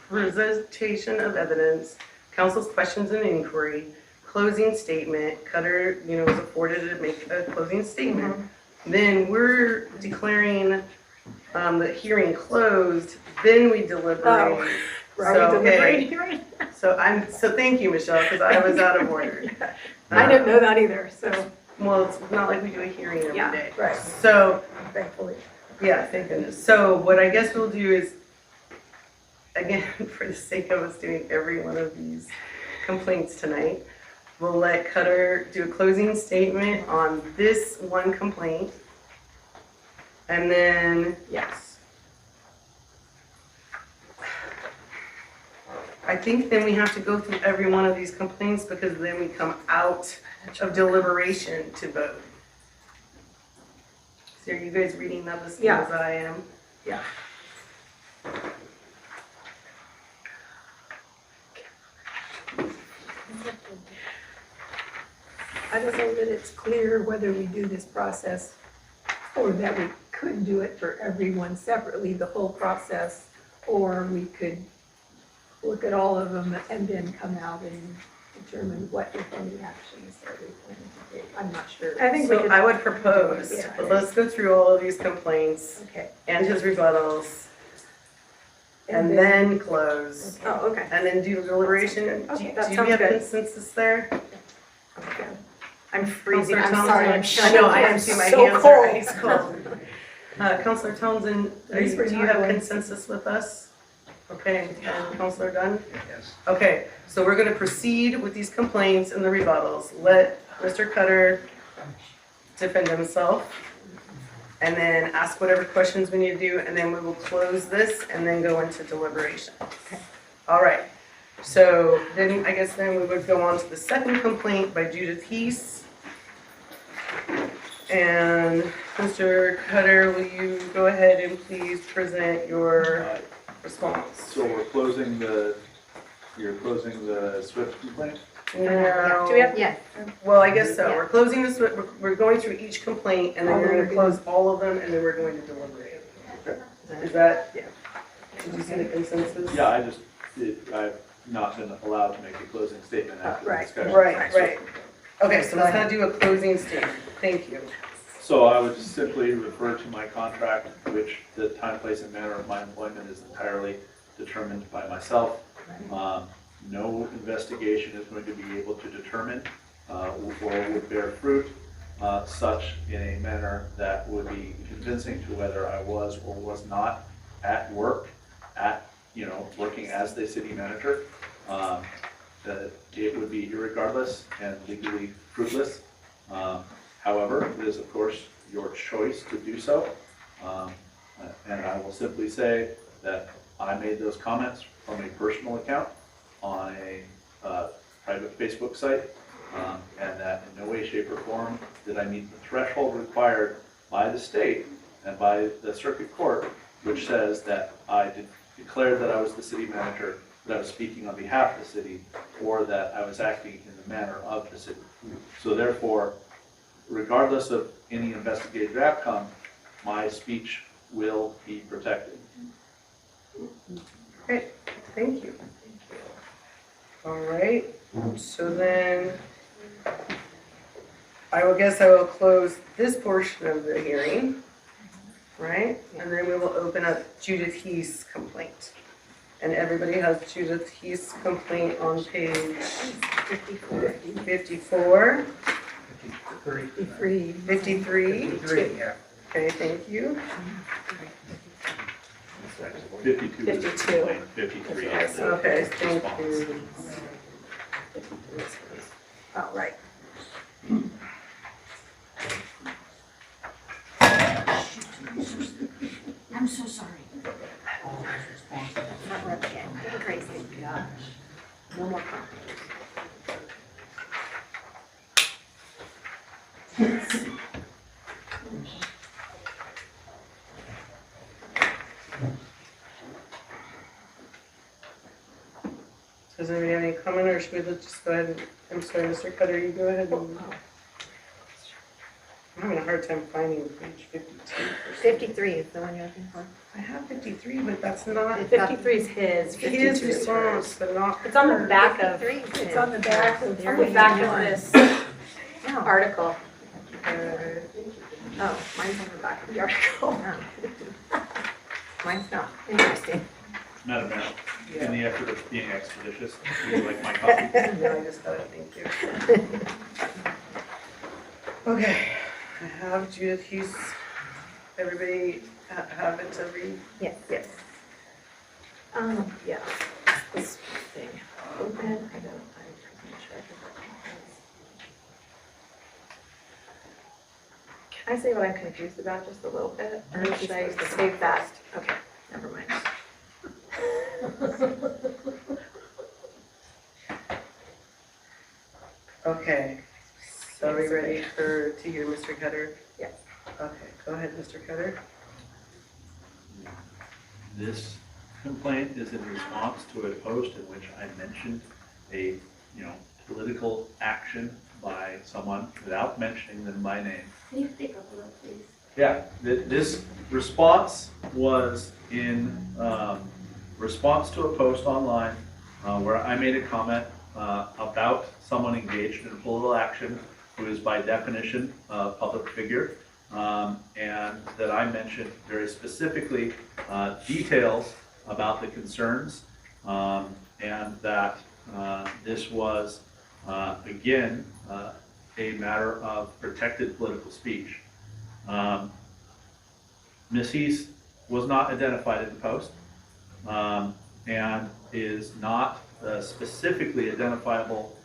presentation of evidence, council's questions and inquiry, closing statement, Cutter, was afforded to make a closing statement. Then we're declaring, the hearing closed, then we deliberate.
Are
So,
we
okay.
deliberating?
So thank you, Michelle, because I was out of order.
I didn't know that either, so.
Well, it's not like we do a hearing every
Yeah.
day.
Right,
So,
thankfully.
yeah, thank goodness. So what I guess we'll do is, again, for the sake of us doing every one of these complaints tonight, we'll let Cutter do a closing statement on this one complaint. And then,
Yes.
I think then we have to go through every one of these complaints because then we come out of deliberation to vote. So are you guys reading that the same
Yeah.
as I am?
Yeah. I don't know that it's clear whether we do this process or that we could do it for everyone separately, the whole process, or we could look at all of them and then come out and determine what, if any, actions that we plan to take. I'm not sure.
I think we
So
could.
I would propose,
Yeah.
but let's go through all of these complaints
Okay.
and his rebuttals and then close.
Oh, okay.
And then do deliberation.
Okay,
Do
that
you
sounds
have
good.
consensus there?
I'm freezing, I'm
Counselor
sorry, I'm
Townsend? I know, I am too, my
so
hands are
cold.
ice cold. Counselor Townsend,
These were
do you
not
have
going-
consensus with us? Okay, and Counselor Dunn?
Yes.
Okay, so we're gonna proceed with these complaints and the rebuttals. Let Mr. Cutter defend himself. And then ask whatever questions we need to do, and then we will close this and then go into deliberation. All right, so then, I guess then we would go on to the second complaint by Judith Heese. And Mr. Cutter, will you go ahead and please present your response?
So we're closing you're closing the SWIFT complaint?
No.
Do we have?
Yes,
Well, I guess so.
Yeah.
We're closing this, we're going through each complaint, and then you're gonna close all of them, and then we're going to deliberate. Is that?
Yeah.
Did you see the consensus?
Yeah, I've not been allowed to make a closing statement after the
Right.
discussion.
Right. Okay, so let's not do a closing statement. Thank you.
So I would just simply refer to my contract, which the time, place, and manner of my employment is entirely determined by myself. No investigation is going to be able to determine or would bear fruit such in a manner that would be convincing to whether I was or was not at work, working as the city manager. That it would be irregardless and legally fruitless. However, it is of course your choice to do so. And I will simply say that I made those comments from a personal account on a private Facebook site, and that in no way, shape, or form did I meet the threshold required by the state and by the circuit court, which says that I declared that I was the city manager, that I was speaking on behalf of the city, or that I was acting in the manner of the city. So therefore, regardless of any investigative outcome, my speech will be protected.
Great, thank you. All right, so then I will close this portion of the hearing, right? And then we will open up Judith Heath's complaint. And everybody has Judith Heath's complaint on page 54.
53.
53.
53, yeah.
Okay, thank you.
52 is the
52.
complaint, 53 is the
Okay, thank
response.
you.
Oh, right.
I'm so sorry.
Not rep again. You're crazy. No more comments.
Does anybody have any comment, or should we just go ahead and, I'm sorry, Mr. Cutter, you go ahead and. I'm having a hard time finding page 52.
53 is the one you're looking for.
I have 53, but that's not.
53 is his, 52
His
is
response, but not.
It's on the back of,
53 is
It's on the back of.
on the back of this
No.
article.
Oh, mine's on the back of the article. Oh. Mine's not. Interesting.
Madam Mayor, in the effort of being expeditious, would you like my copy?
No, I just got it, thank you. Okay, I have Judith Hughes. Everybody have it to read?
Yes.
Yes. Yeah, this thing. Open, I'm not sure. Can I say what I'm confused about just a little bit? Or should I save that? Okay, never mind.
Okay, so are we ready to hear Mr. Cutter?
Yes.
Okay, go ahead, Mr. Cutter.
This complaint is in response to a post in which I mentioned a, political action by someone without mentioning them by name.
Can you speak up a little, please?
Yeah, this response was in response to a post online where I made a comment about someone engaged in political action who is by definition a public figure, and that I mentioned very specifically details about the concerns, and that this was, again, a matter of protected political speech. Ms. Heath was not identified in the post, and is not specifically identifiable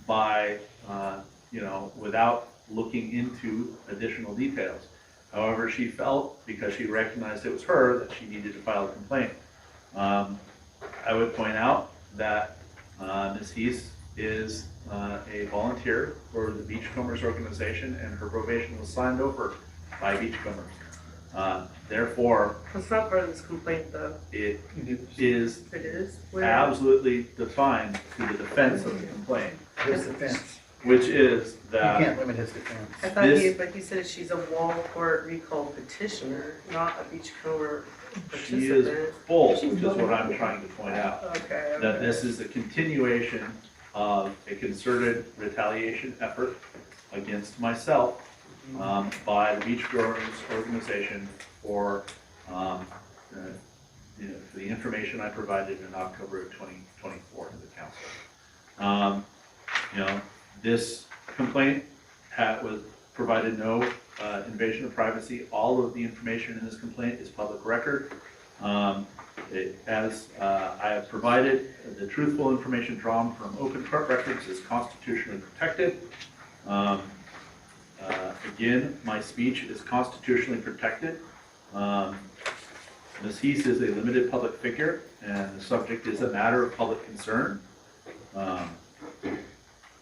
by, without looking into additional details. However, she felt, because she recognized it was her, that she needed to file a complaint. I would point out that Ms. Heath is a volunteer for the Beachcombers organization, and her probation was signed over by Beachcombers. Therefore,
It's not part of this complaint, though.
it is
It is? Where?
absolutely defined to the defense of the complaint,
His defense.
which is
You
that
can't limit his defense.
I thought
this-
but he said she's a Wallport recall petitioner, not a Beachcomber
she is
participant.
both, which is what I'm trying to point out.
Okay.
That this is a continuation of a concerted retaliation effort against myself by the Beachgoers organization for, for the information I provided in October of 2024 to the council. This complaint was provided no invasion of privacy. All of the information in this complaint is public record. As I have provided, the truthful information drawn from open court records is constitutionally protected. Again, my speech is constitutionally protected. Ms. Heath is a limited public figure, and the subject is a matter of public concern.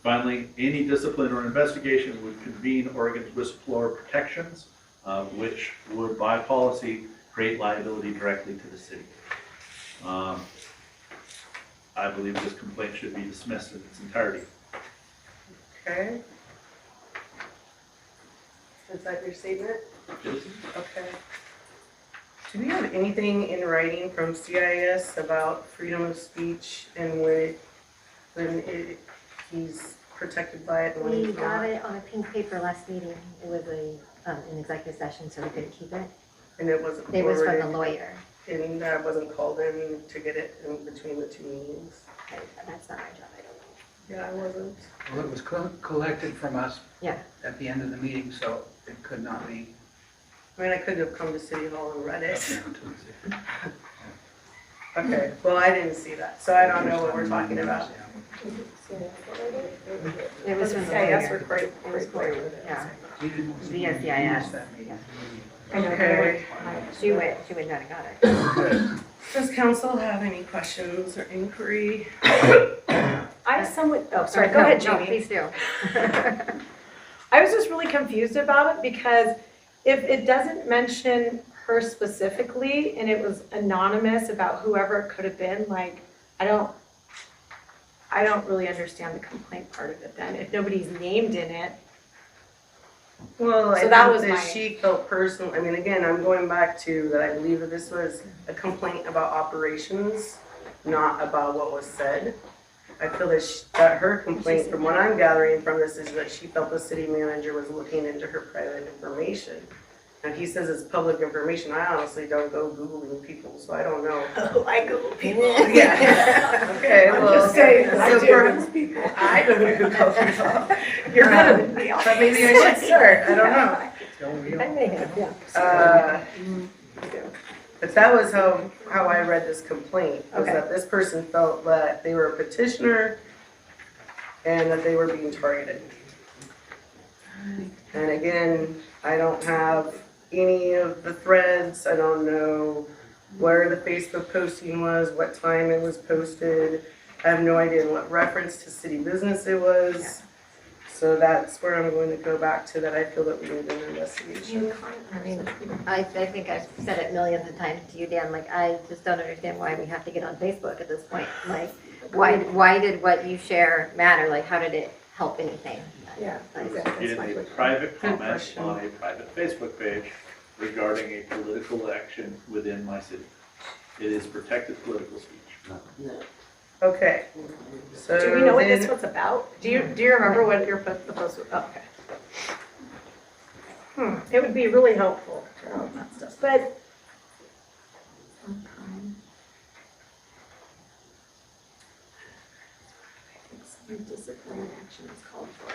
Finally, any discipline or investigation would convene Oregon's whistleblower protections, which would, by policy, create liability directly to the city. I believe this complaint should be dismissed in its entirety.
Okay. Is that your statement? Okay. Do we have anything in writing from CIS about freedom of speech and when he's protected by it and when
We
he's
got
not?
it on a pink paper last meeting. It was an executive session, so we couldn't keep it.
And it wasn't
It was from the
forwarded,
lawyer.
and I wasn't called in to get it in between the two meetings.
That's not our job, I don't know.
Yeah, I wasn't.
Well, it was collected from us
Yeah.
at the end of the meeting, so it could not be.
I mean, I could have come to City Hall and read it. Okay, well, I didn't see that, so I don't know what we're talking about.
It was from the
CIS
lawyer.
were quite,
It was
quite
for, yeah.
We didn't
Via
miss
CIS.
that meeting.
Okay.
She went down and got it.
Does council have any questions or inquiry?
I somewhat, oh, sorry, go ahead,
No,
Jamie.
please do.
I was just really confused about it because if it doesn't mention her specifically and it was anonymous about whoever it could have been, like, I don't really understand the complaint part of it then. If nobody's named in it,
Well, I
So that
think
was
that
my-
she felt personal, I mean, again, I'm going back to that I believe that this was a complaint about operations, not about what was said. I feel that her complaint, from what I'm gathering from this, is that she felt the city manager was looking into her private information. And he says it's public information. I honestly don't go Googling people, so I don't know.
oh, I Google people.
Yeah. Okay,
I'm
well.
just saying, I
so
do.
for- I don't Google people.
You're better than me.
But maybe I should start. I don't know.
I may have, yeah.
But that was how I read this complaint, was
Okay.
that this person felt that they were a petitioner and that they were being targeted. And again, I don't have any of the threads, I don't know where the Facebook posting was, what time it was posted. I have no idea what reference to city business it was. So that's where I'm going to go back to, that I feel that we need an investigation.
I mean, I think I've said it millions of times to you, Dan, like, I just don't understand why we have to get on Facebook at this point. Like, why did what you share matter? Like, how did it help anything?
Yeah,
Like,
exactly.
In a private comment on a private Facebook page regarding a political action within my city. It is protected political speech.
No.
Okay. So
Do we know what
then-
this was about? Do you remember what your the post was? Oh, okay. It would be really helpful to know that stuff, but.
Some disciplinary action is called for.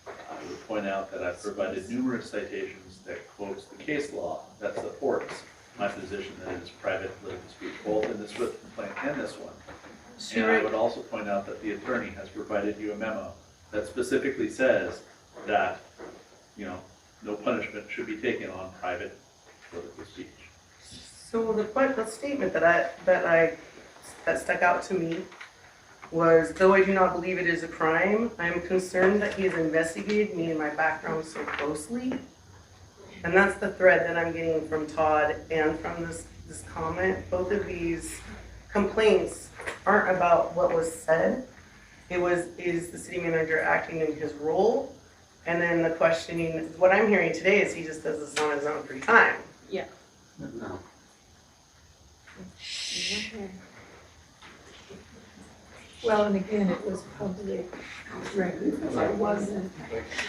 I would point out that I've provided numerous citations that quotes the case law that supports my position that it is private political speech, both in this written complaint and this one. And I would also point out that the attorney has provided you a memo that specifically says that, you know, no punishment should be taken on private political speech.
So the statement that stuck out to me was, though I do not believe it is a crime, I am concerned that he has investigated me and my background so closely. And that's the thread that I'm getting from Todd and from this comment. Both of these complaints aren't about what was said. Is the city manager acting in his role? And then the questioning, what I'm hearing today is he just does this on his own free time.
Yeah.
No.
Well, and again, it was public record, so it wasn't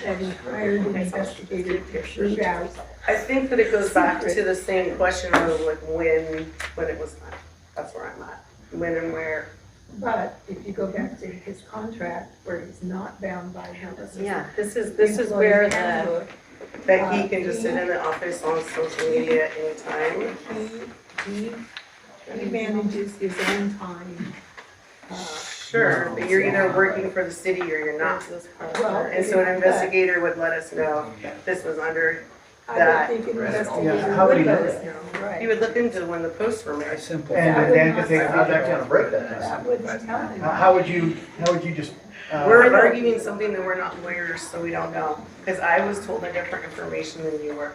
that he hired an investigator to shoot out.
I think that it goes back to the same question of like when it was done. That's where I'm at. When and where.
But if you go back to his contract, where he's not bound by how
Yeah, this is where the.
That he can just sit in the office on social media anytime.
He He manages his own time.
Sure, but you're either working for the city or you're not.
Well,
And so an investigator would let us know this was under
I
that.
don't think an
Yeah,
investigator
how would he
would let
know
us
that?
know, right.
He would look into when the posts were made.
Simple.
And Dan could take a feedback on a break that
That
time.
wouldn't tell him.
How would you just?
We're arguing something that we're not lawyers, so we don't know. Because I was told a different information than you were.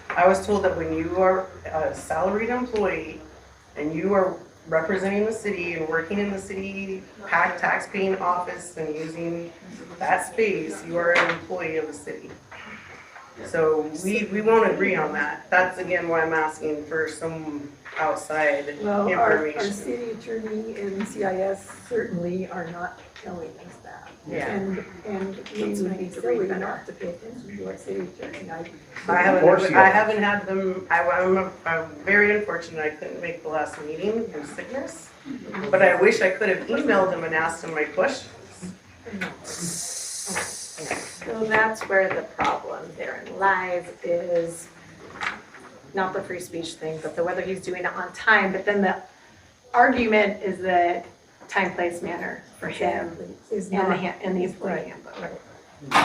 I was told that when you are a salaried employee and you are representing the city and working in the city tax-paying office and using that space, you are an employee of the city. So we won't agree on that. That's again why I'm asking for some outside
Well, our
information.
city attorney and CIS certainly are not telling us that.
Yeah.
And we would be silly not to pay attention to our city attorney.
I haven't had them, I'm very unfortunate I couldn't make the last meeting through sickness. But I wish I could have emailed him and asked him my questions.
So that's where the problem therein lies is not the free speech thing, but the whether he's doing it on time. But then the argument is that time, place, manner for him
Is
and
not.
and the employee
Right,
handbook.
right.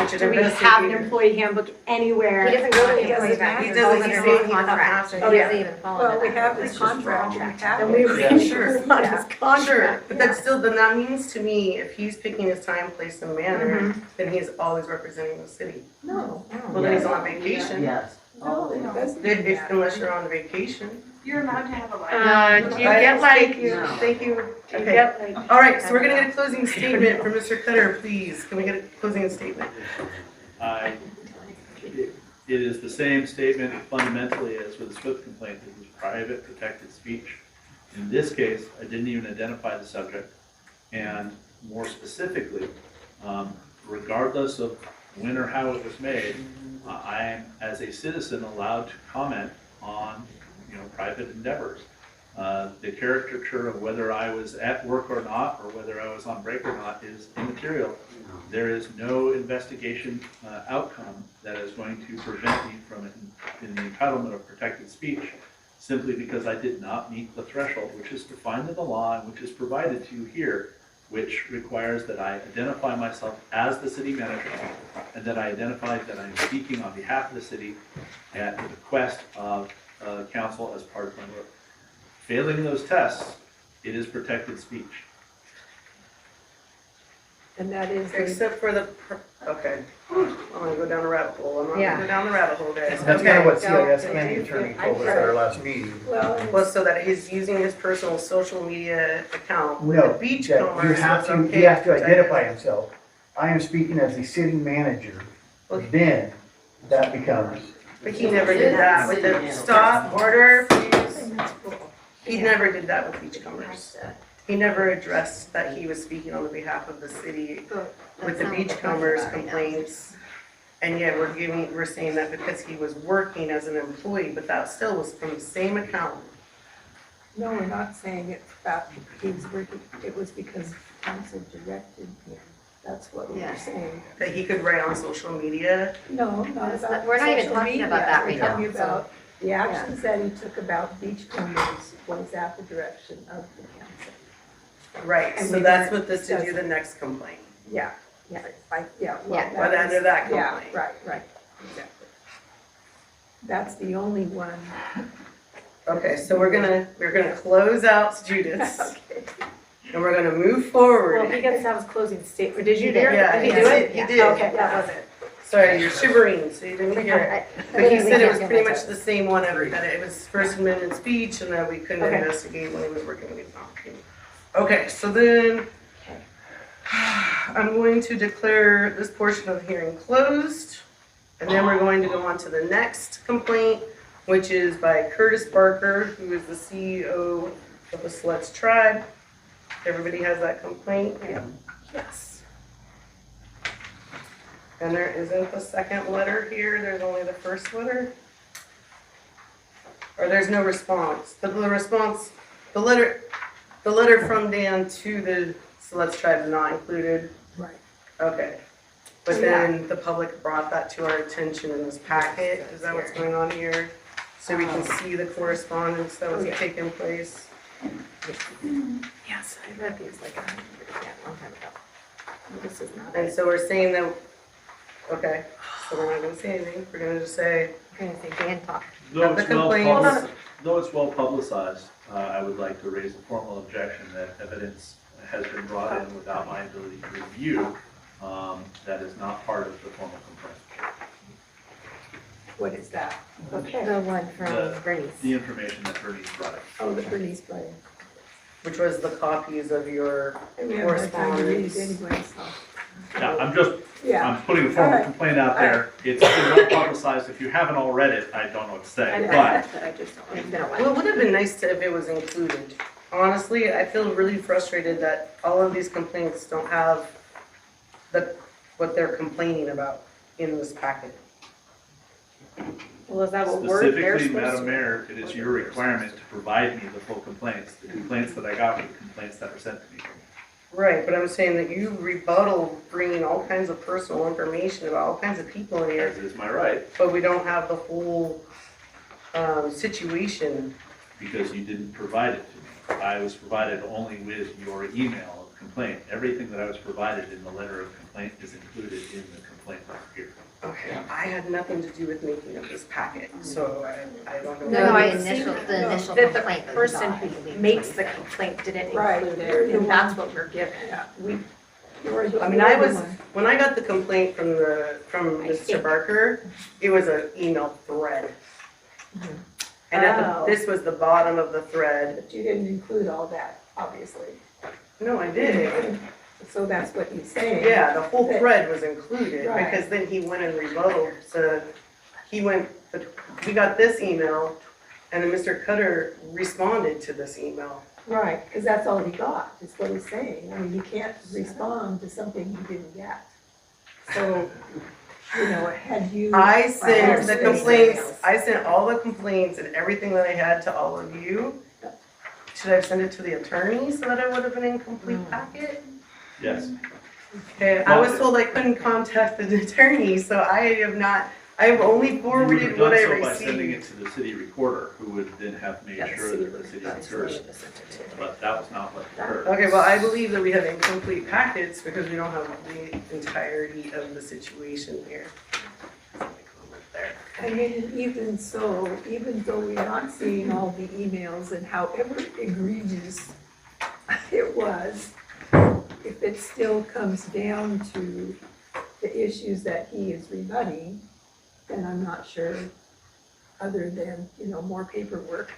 Which
Do we have an employee handbook anywhere?
He doesn't go to the
He
employee
doesn't-
back.
he
It
doesn't-
falls
he's
under
saying
his
he doesn't
contract.
have to.
He
Oh, yeah.
doesn't even fall
Well,
under
we
that.
have
It's
his
just
contract, we
wrong.
have
Then
it.
we
Yeah.
would
Sure.
on his
Sure,
contract.
but that's still, then that means to me, if he's picking his time, place, and manner, then he's always representing the city.
No,
Well, then he's on vacation.
Yes.
no, it doesn't mean that.
Unless you're on vacation.
You're allowed to have a life.
Do you get like,
Thank
do
you,
No.
thank you.
you
Okay.
get like?
All right, so we're gonna get a closing statement from Mr. Cutter, please. Can we get a closing statement?
It is the same statement fundamentally as with the Swift complaint. It was private, protected speech. In this case, I didn't even identify the subject. And more specifically, regardless of when or how it was made, I am, as a citizen, allowed to comment on, private endeavors. The caricature of whether I was at work or not, or whether I was on break or not, is immaterial. There is no investigation outcome that is going to prevent me from in the entitlement of protected speech, simply because I did not meet the threshold, which is defined in the law and which is provided to you here, which requires that I identify myself as the city manager and that I identify that I'm speaking on behalf of the city at the request of council as part of my work. Failing those tests, it is protected speech.
And that is.
Except for okay. I'm gonna go down a rabbit hole. I'm not gonna go down the rabbit hole, guys.
That's kind
Okay.
of what CIS and the attorney told us at our last meeting.
Well, so that he's using his personal social media account with
No,
the
that
beachcomber.
you
so
have
it's
to,
okay
he has to
protect
identify
it.
himself. I am speaking as the city manager,
Okay.
then that becomes.
But he never did that with the stop order, please. He never did that with beachcombers. He never addressed that he was speaking on the behalf of the city with the beachcombers complaints. And yet we're saying that because he was working as an employee, but that still was from the same account.
No, we're not saying it's about he was working, it was because council directed him. That's what we're saying.
That he could write on social media.
No, not about.
We're not even
social
talking
media.
about that
We're
right now,
talking
so-
about the actions that he took about beachcombers was at the direction of the council.
Right,
And
so
we
that's
weren't
what this to do the
discussing-
next complaint.
Yeah, well,
Yeah.
By the end of that
Yeah,
complaint.
right, exactly. That's the only one.
Okay, so we're gonna close out Judas
Okay.
and we're gonna move forward.
Well, he gets to have his closing statement. Did you do
He
it?
did.
Yeah,
Did he
he
do
did,
it?
he did.
Okay, that was it.
Sorry, you're shivering, so you didn't hear it. But he
We
said it
can't
was
do
pretty
much
much the same one, that it was First Amendment speech and that we couldn't
Okay.
investigate when he was working with the Okay, so then I'm going to declare this portion of the hearing closed. And then we're going to go on to the next complaint, which is by Curtis Barker, who is the CEO of the Sluts Tribe. Everybody has that complaint?
Yes.
And there isn't the second letter here, there's only the first letter? Or there's no response? The response, the letter from Dan to the Sluts Tribe is not included?
Right.
Okay. But then the public brought that to our attention in this packet, is that what's going on here? So we can see the correspondence that was taking place?
Yes, I read these like a long time ago. This is not.
And so we're saying that, okay, so we're not gonna say anything, we're gonna just say,
I'm gonna say Dan talk.
Though
Have the
it's well
complaints.
publicized, though it's well publicized, I would like to raise a formal objection that evidence has been brought in without my ability to review, that is not part of the formal complaint.
What is that? Okay.
The one from
The-
Bernice.
The information that Bernice brought in.
Oh, the Bernice play.
which was the copies of your
And we haven't had time to read it
correspondence.
anyway, so.
Yeah, I'm just,
Yeah.
I'm putting a formal
Alright.
complaint out there. It's been well publicized. If you haven't all read it, I don't know what to say, but
I just don't.
It's been a
Well,
while.
it would have been nice to, if it was included. Honestly, I feel really frustrated that all of these complaints don't have what they're complaining about in this packet.
Well, is that what they're
specifically,
supposed
Madam
to?
Mayor, it is your requirement to provide me the full complaints. The complaints that I got were the complaints that were sent to me.
Right, but I'm saying that you rebuttal bringing all kinds of personal information about all kinds of people in here,
As is my right,
but we don't have the whole situation.
because you didn't provide it to me. I was provided only with your email of complaint. Everything that I was provided in the letter of complaint is included in the complaint letter here.
Okay, I had nothing to do with making up this packet, so I don't know.
No,
I
the initial,
think
the initial
that the
complaint. that we
person
got, I
who
believe,
makes
was
the
that.
complaint didn't
Right.
include it, and that's what we're given.
I mean, when I got the complaint from Mr.
think.
Barker, it was an email thread. And
Oh.
this was the bottom of the thread.
But you didn't include all that, obviously.
No, I did.
So that's what he's saying.
Yeah, the whole thread was included,
Right.
because then he went and rebutted, so we got this email, and then Mr. Cutter responded to this email.
Right, because that's all he got, is what he's saying. I mean, you can't respond to something you didn't get. So, you know, had you.
I sent the
Right.
complaints, I sent all the complaints and everything that I had to all of you. Should I have sent it to the attorney so that I would have an incomplete packet?
Yes.
Okay, I was told I couldn't contact the attorney, so I've only
You
forwarded
would have
what I
done so by sending it
received.
to the city recorder, who would then have made sure that the city was heard. But that was not what occurred.
Okay, well, I believe that we have incomplete packets because we don't have the entirety of the situation here. There.
I mean, even so, even though we're not seeing all the emails and however egregious it was, if it still comes down to the issues that he is rebutting, then I'm not sure, other than, you know, more paperwork,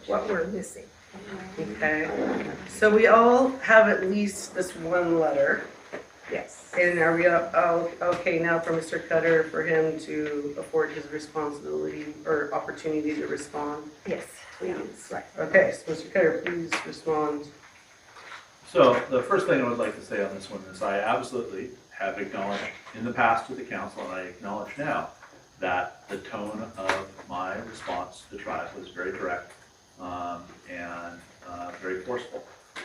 what we're missing.
Okay, so we all have at least this one letter.
Yes.
And are we, okay now for Mr. Cutter, for him to afford his responsibility or opportunity to respond?
Yes, please, right.
Okay, so Mr. Cutter, please respond.
So the first thing I would like to say on this one is I absolutely have acknowledged in the past to the council, and I acknowledge now, that the tone of my response to the tribe was very direct and very forceful.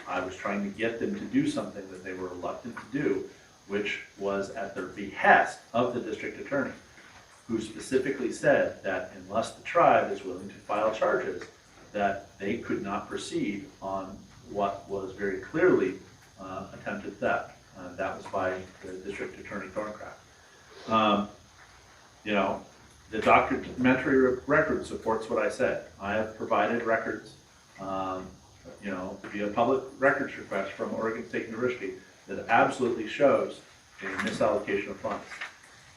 I was trying to get them to do something that they were reluctant to do, which was at the behest of the district attorney, who specifically said that unless the tribe is willing to file charges, that they could not proceed on what was very clearly attempted theft. That was by the district attorney Thorncraft. You know, the documentary record supports what I said. I have provided records, you know, via public records request from Oregon State University that absolutely shows a misallocation of funds.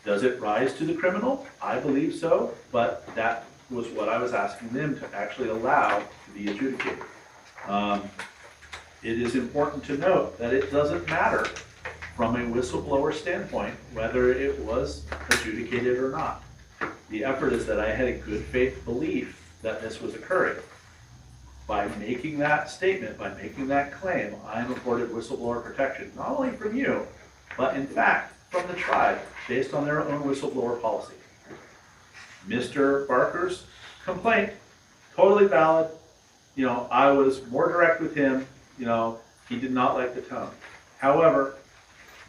Does it rise to the criminal? I believe so, but that was what I was asking them to actually allow to be adjudicated. It is important to note that it doesn't matter from a whistleblower standpoint whether it was adjudicated or not. The effort is that I had a good faith belief that this was occurring. By making that statement, by making that claim, I am afforded whistleblower protection, not only from you, but in fact, from the tribe, based on their own whistleblower policy. Mr. Barker's complaint, totally valid. You know, I was more direct with him. You know, he did not like the tone. However,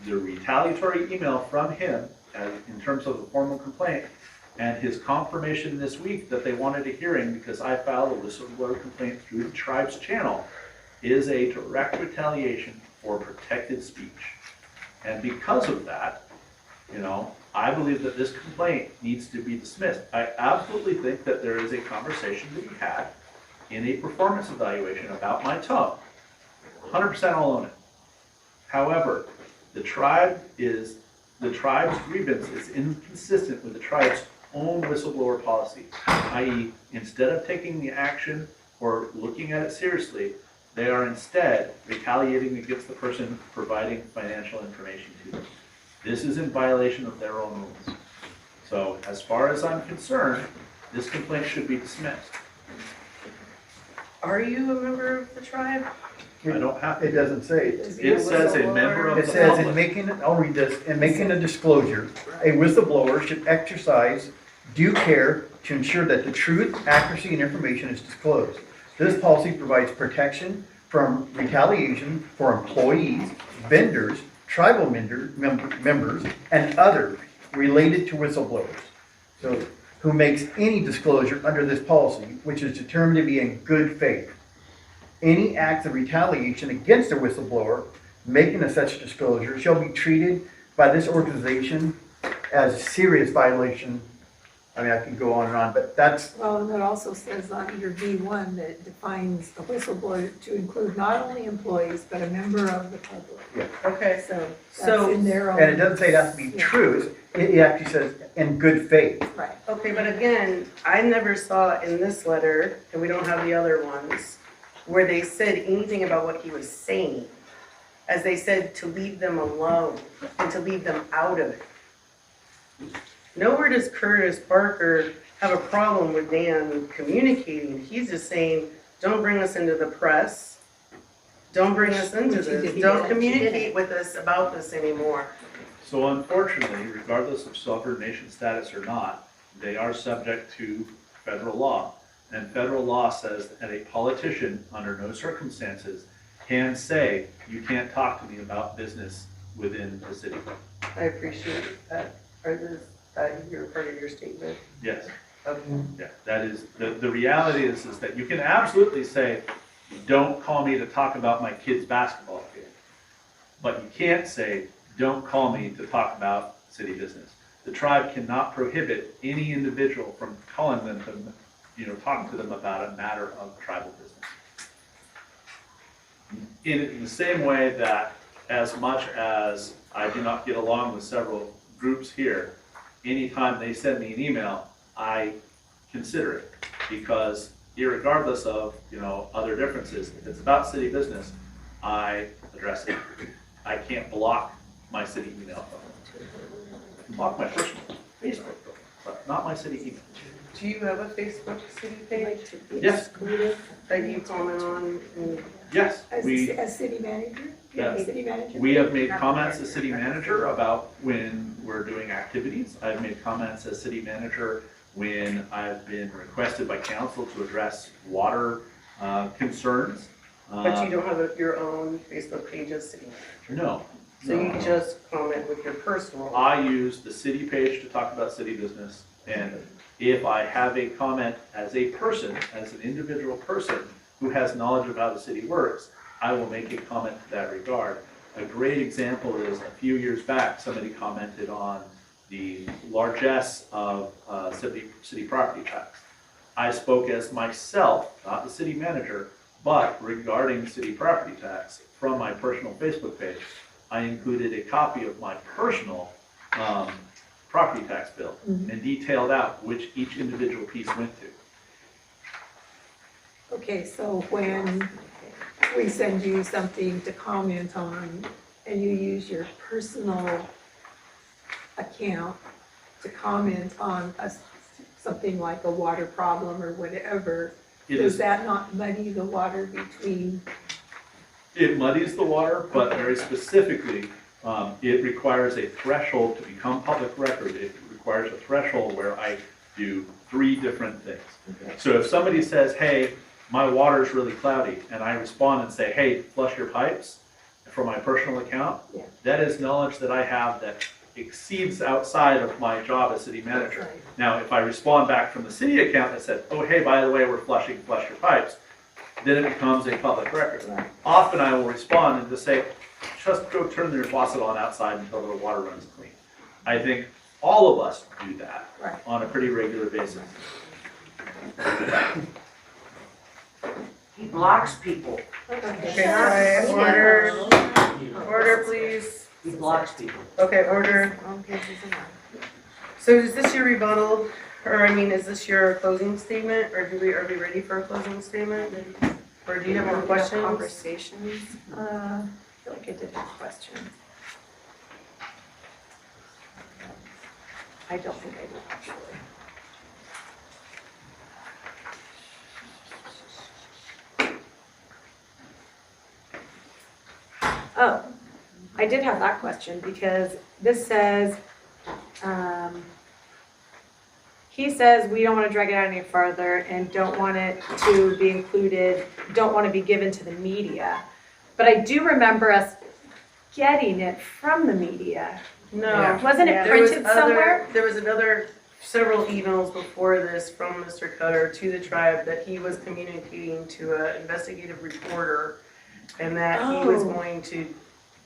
the retaliatory email from him, in terms of the formal complaint, And his confirmation this week that they wanted a hearing because I filed a whistleblower complaint through the tribe's channel is a direct retaliation for protected speech. And because of that, I believe that this complaint needs to be dismissed. I absolutely think that there is a conversation to be had in a performance evaluation about my tone. 100% I'll own it. However, the tribe's grievance is inconsistent with the tribe's own whistleblower policy, i.e., instead of taking the action or looking at it seriously, they are instead retaliating against the person providing financial information to them. This is in violation of their own rules. So as far as I'm concerned, this complaint should be dismissed.
Are you a member of the tribe?
I don't have to.
It doesn't say.
It says a member of the
It says in
public.
I'll read this, in making a disclosure, a whistleblower should exercise due care to ensure that the truth, accuracy, and information is disclosed. This policy provides protection from retaliation for employees, vendors, tribal members, and others related to whistleblowers. So, who makes any disclosure under this policy, which is determined to be in good faith. Any acts of retaliation against a whistleblower making a such disclosure shall be treated by this organization as a serious violation. I mean, I can go on, but that's,
Well, and it also says under B1 that it defines a whistleblower to include not only employees, but a member of the public.
Okay,
So that's
So-
in their own.
and it doesn't say it has to be
Yeah.
true, it actually says in good faith.
Right.
okay, but again, I never saw in this letter, and we don't have the other ones, where they said anything about what he was saying. As they said to leave them alone and to leave them out of it. Nowhere does Curtis Barker have a problem with Dan communicating. He's just saying, don't bring us into the press. Don't bring us into
Which he
this.
did.
Don't
He
communicate with us about this anymore.
So unfortunately, regardless of sovereign nation status or not, they are subject to federal law. And federal law says that a politician, under no circumstances, can say, you can't talk to me about business within the city.
I appreciate that. You're part of your statement.
Yes,
Okay.
yeah, that is, the reality is that you can absolutely say, don't call me to talk about my kid's basketball game. But you can't say, don't call me to talk about city business. The tribe cannot prohibit any individual from calling them to, talk to them about a matter of tribal business. In the same way that as much as I do not get along with several groups here, anytime they send me an email, I consider it, because irregardless of, other differences, if it's about city business, I address it. I can't block my city email phone. I can block my personal Facebook phone, but not my city email.
Do you have a Facebook city page
Yes,
that you comment on? And
yes,
As city manager?
Yeah.
City manager?
we have made comments as city manager about when we're doing activities. I've made comments as city manager when I've been requested by council to address water concerns.
But you don't have your own Facebook page as city manager?
No.
So you
no.
just comment with your personal?
I use the city page to talk about city business, and if I have a comment as a person, as an individual person who has knowledge of how the city works, I will make a comment to that regard. A great example is a few years back, somebody commented on the largesse of city property tax. I spoke as myself, not the city manager, but regarding city property tax from my personal Facebook page. I included a copy of my personal property tax bill and detailed out which each individual piece went to.
Okay, so when we send you something to comment on and you use your personal account to comment on something like a water problem or whatever, does that not muddy the water between?
It muddies the water, but very specifically, it requires a threshold to become public record. It requires a threshold where I do 3 different things.
Okay.
So if somebody says, hey, my water's really cloudy, and I respond and say, hey, flush your pipes from my personal account,
Yeah.
that is knowledge that I have that exceeds outside of my job as city manager. Now, if I respond back from the city account that said, oh, hey, by the way, we're flush your pipes, then it becomes a public record. Often I will respond and just say, just go turn your faucet on outside until the water runs clean. I think all of us do that on a pretty regular basis.
He blocks people.
Okay, order, please.
He blocks people.
Okay, order. So is this your rebuttal, or I mean, is this your closing statement, or are we ready for a closing statement? Or do you have more questions?
Conversations, I feel like I did have questions. I don't think I did actually. Oh, I did have that question because this says, he says we don't want to drag it out any further and don't want it to be included, don't want to be given to the media. But I do remember us getting it from the media.
No.
Wasn't it printed somewhere?
There was several emails before this from Mr. Cutter to the tribe that he was communicating to an investigative reporter and that he was going to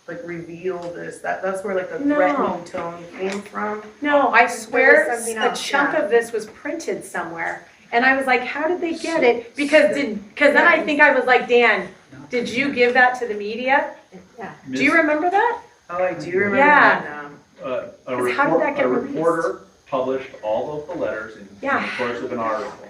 like reveal this. That's where like the threatening tone came from.
No, I swear
something
a
else,
chunk
yeah.
of this was printed somewhere. And I was like, how did they get it? Because then I think I was like, Dan, did you give that to the media?
Yeah.
Do you remember that?
Oh, I do remember
Yeah.
that now.
How did that get
A
released?
reporter published all of the letters in the
Yeah.
course of an article.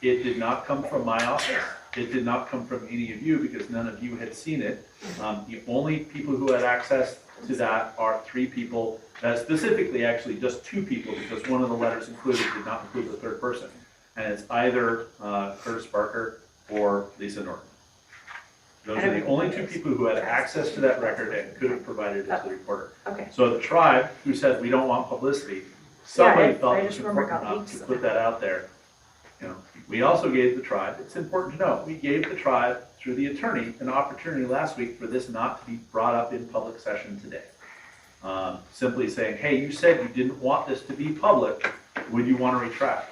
It did not come from my office. It did not come from any of you because none of you had seen it. The only people who had access to that are 3 people, specifically actually just 2 people because one of the letters included did not include the third person. And it's either Curtis Barker or Lisa Norton. Those are the only 2 people who had access to that record and could have provided it to the reporter.
Okay.
So the tribe, who said we don't want publicity, somebody felt
I
it was
just remember it
important
got
enough to
leaked
put that out there. You know, we also gave the tribe, it's important to know, we gave the tribe, through the attorney, an opportunity last week for this not to be brought up in public session today. Simply saying, hey, you said you didn't want this to be public, would you want to retract?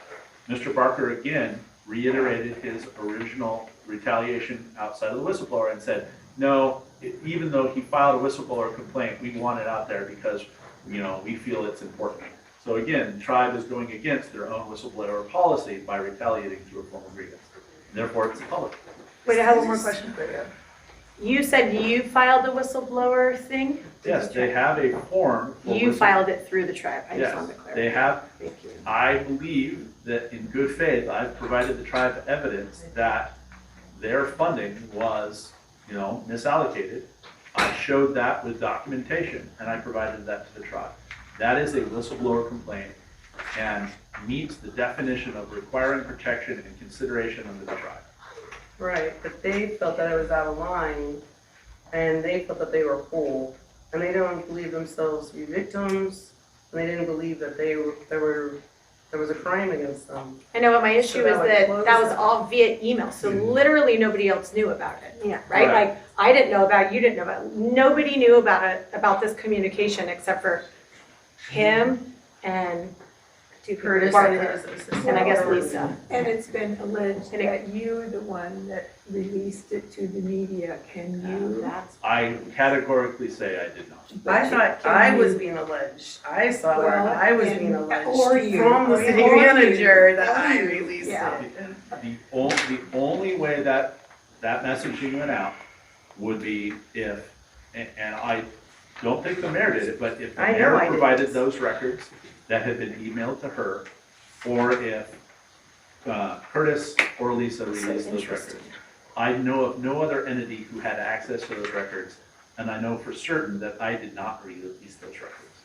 Mr. Barker again reiterated his original retaliation outside of the whistleblower and said, no, even though he filed a whistleblower complaint, we want it out there because, you know, we feel it's important. So again, the tribe is going against their own whistleblower policy by retaliating through a formal grievance. Therefore, it's public.
Wait, I have one more question for you. You said you filed the whistleblower thing?
Yes, they have a form. for
You
whistle-
filed it through the tribe. I just
Yes,
wanted to clarify.
they have.
Thank you.
I believe that in good faith, I've provided the tribe evidence that their funding was, you know, misallocated. I showed that with documentation and I provided that to the tribe. That is a whistleblower complaint and meets the definition of requiring protection and consideration under the tribe.
Right, but they felt that it was out of line, and they felt that they were whole, and they don't believe themselves to be victims, and they didn't believe that there was a crime against them.
I know, but my issue
So
is
that would
that
close
that was
it.
all via email, so literally nobody else knew about it.
Yeah.
Right?
Right.
Like, I didn't know about it, you didn't know about it. Nobody knew about it, about this communication except for him and
Curtis
Barker.
and his assistant.
And I guess Lisa.
And it's been alleged
And it-
that you're the one that released it to the media. Can you?
I categorically say I did not.
I thought
Can
I
you-
was being alleged. I saw where
Well,
I was
and-
being alleged
or you,
from the
or
city
you,
manager that
or
I
you.
released
Yeah.
it.
The only way that messaging went out would be if, and I don't think the mayor did it, but if the
I know
mayor
I did.
provided those records that had been emailed to her, or if Curtis or Lisa released those records. I know of no other entity who had access to those records, and I know for certain that I did not release those records,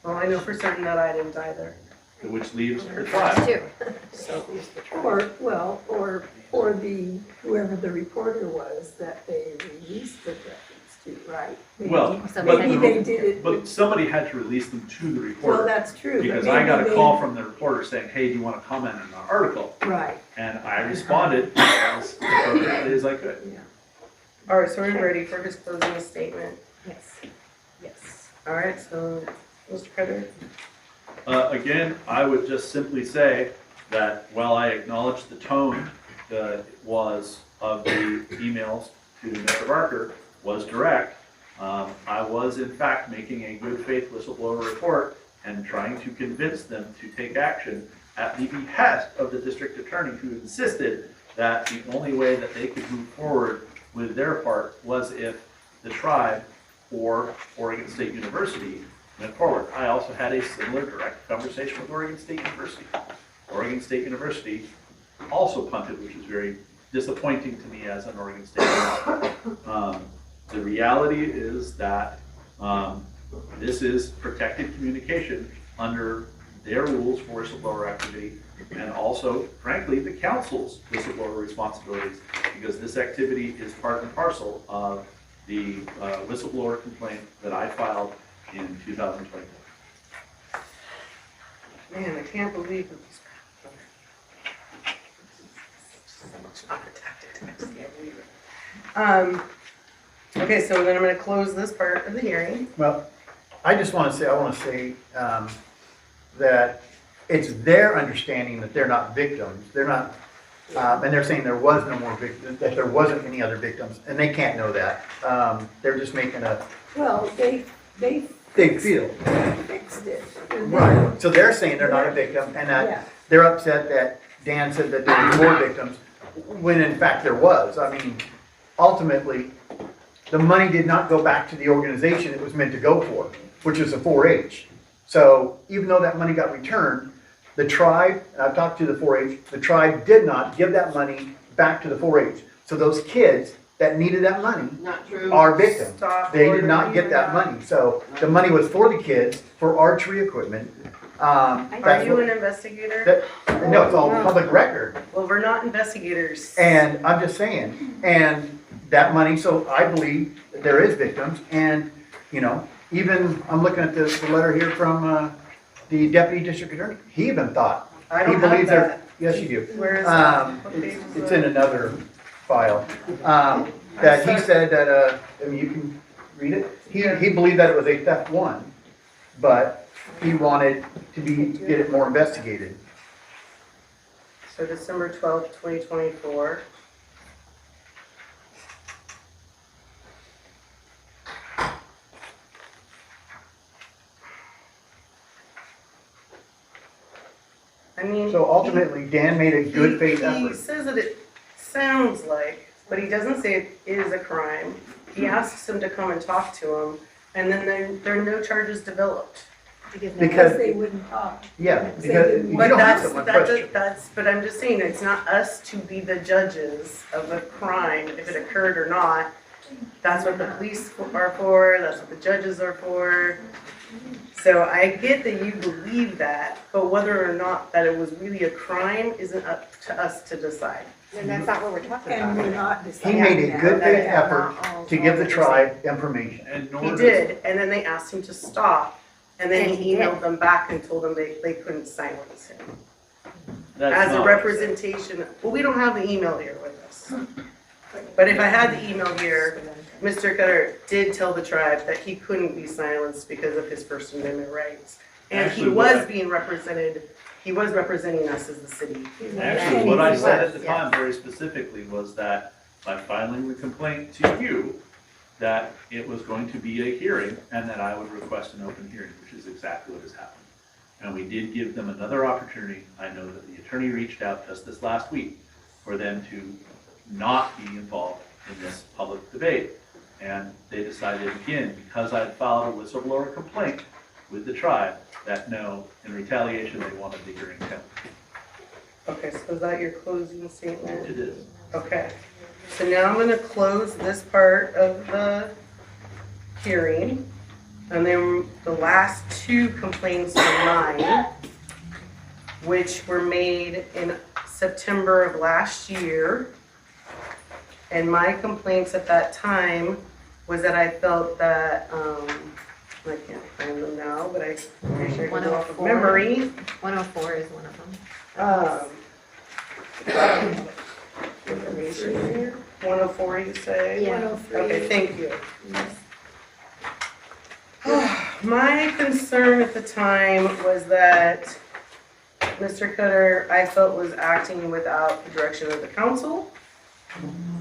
Well, I know for certain that I didn't either.
which leaves the tribe.
Too.
So,
Or, well, or the, whoever the reporter was that they released the records to, right? Maybe-
Well,
Maybe they did it.
but somebody had to release them to the reporter.
Well, that's true. but
Because I got a
maybe
call from the reporter saying, hey, do you want to comment on our article?
Right.
And I responded as appropriately as I could.
all right, so we're ready for his closing statement.
Yes. Yes.
All right, so Mr. Carter?
Again, I would just simply say that while I acknowledge the tone was of the emails to Mr. Barker was direct, I was in fact making a good faith whistleblower report and trying to convince them to take action at the behest of the district attorney, who insisted that the only way that they could move forward with their part was if the tribe or Oregon State University went forward. I also had a similar direct conversation with Oregon State University. Oregon State University also punted, which is very disappointing to me as an Oregon State University. The reality is that this is protected communication under their rules for whistleblower activity, and also, frankly, the council's whistleblower responsibilities, because this activity is part and parcel of the whistleblower complaint that I filed in 2024.
Man, I can't believe it. Okay, so then I'm gonna close this part of the hearing.
Well, I just want to say, that it's their understanding that they're not victims. They're not, and they're saying there was no more victims, that there wasn't any other victims, and they can't know that. They're just making a,
Well, they
feel.
fixed it. and
Right. So they're saying they're not a victim, and
Yeah.
that they're upset that Dan said that there were more victims, when in fact there was. I mean, ultimately, the money did not go back to the organization it was meant to go for, which is the 4-H. So even though that money got returned, the tribe, and I've talked to the 4-H, the tribe did not give that money back to the 4-H. So those kids that needed that money
Not true.
are victims.
Stop
They did not
ordering
get that money. So the money was for the kids, for archery equipment.
Are
That's
you
what-
an investigator?
No, it's all public record.
Well, we're not investigators.
And I'm just saying, and that money, so I believe that there is victims, and, you know, even, I'm looking at the letter here from, the deputy district attorney, he even thought.
I
he
don't have
believes there-
that.
Yes, you do.
Where is that? What page is
It's
that?
in another file, that he said that, I mean, you can read it. He believed that it was a theft one, but he wanted to get it more investigated.
So December 12th, 2024. I mean.
So ultimately, Dan made a good faith
He
effort.
says that it sounds like, but he doesn't say it is a crime. He asks him to come and talk to him, and then there are no charges developed.
Because,
they wouldn't talk.
yeah,
They
because
didn't
you
But
don't have
that's,
someone
that's,
question.
but I'm just saying, it's not us to be the judges of a crime, if it occurred or not. That's what the police are for, that's what the judges are for. So I get that you believe that, but whether or not that it was really a crime isn't up to us to decide.
And that's not what we're talking
And
about.
we're not
He
deciding.
made a good faith
Yeah,
effort
not all-
to
all
give the
that
tribe information.
And nor
He
does-
did, and then they asked him to stop, and then
And
he
he did.
emailed them back and told them they couldn't silence him.
That's
As a
not-
representation, well, we don't have the email here with us. But if I had the email here, Mr. Cutter did tell the tribe that he couldn't be silenced because of his First Amendment rights. And he
Actually, what
was
I-
being represented, he was representing us as the city.
Actually, what I said at the
Yes.
time very specifically was that by filing the complaint to you, that it was going to be a hearing and that I would request an open hearing, which is exactly what has happened. And we did give them another opportunity. I know that the attorney reached out just this last week for them to not be involved in this public debate. And they decided again, because I had filed a whistleblower complaint with the tribe, that no, in retaliation, they wanted the hearing held.
Okay, so is that your closing statement?
It is.
Okay, so now I'm gonna close this part of the hearing. And then the last two complaints are mine, which were made in September of last year. And my complaints at that time was that I felt that, I can't find them now, but I'm pretty sure I can go off of
104.
memory.
104 is one of them.
Information here, 104 you say?
Yeah.
103.
Okay, thank you. My concern at the time was that Mr. Cutter, I felt, was acting without the direction of the council.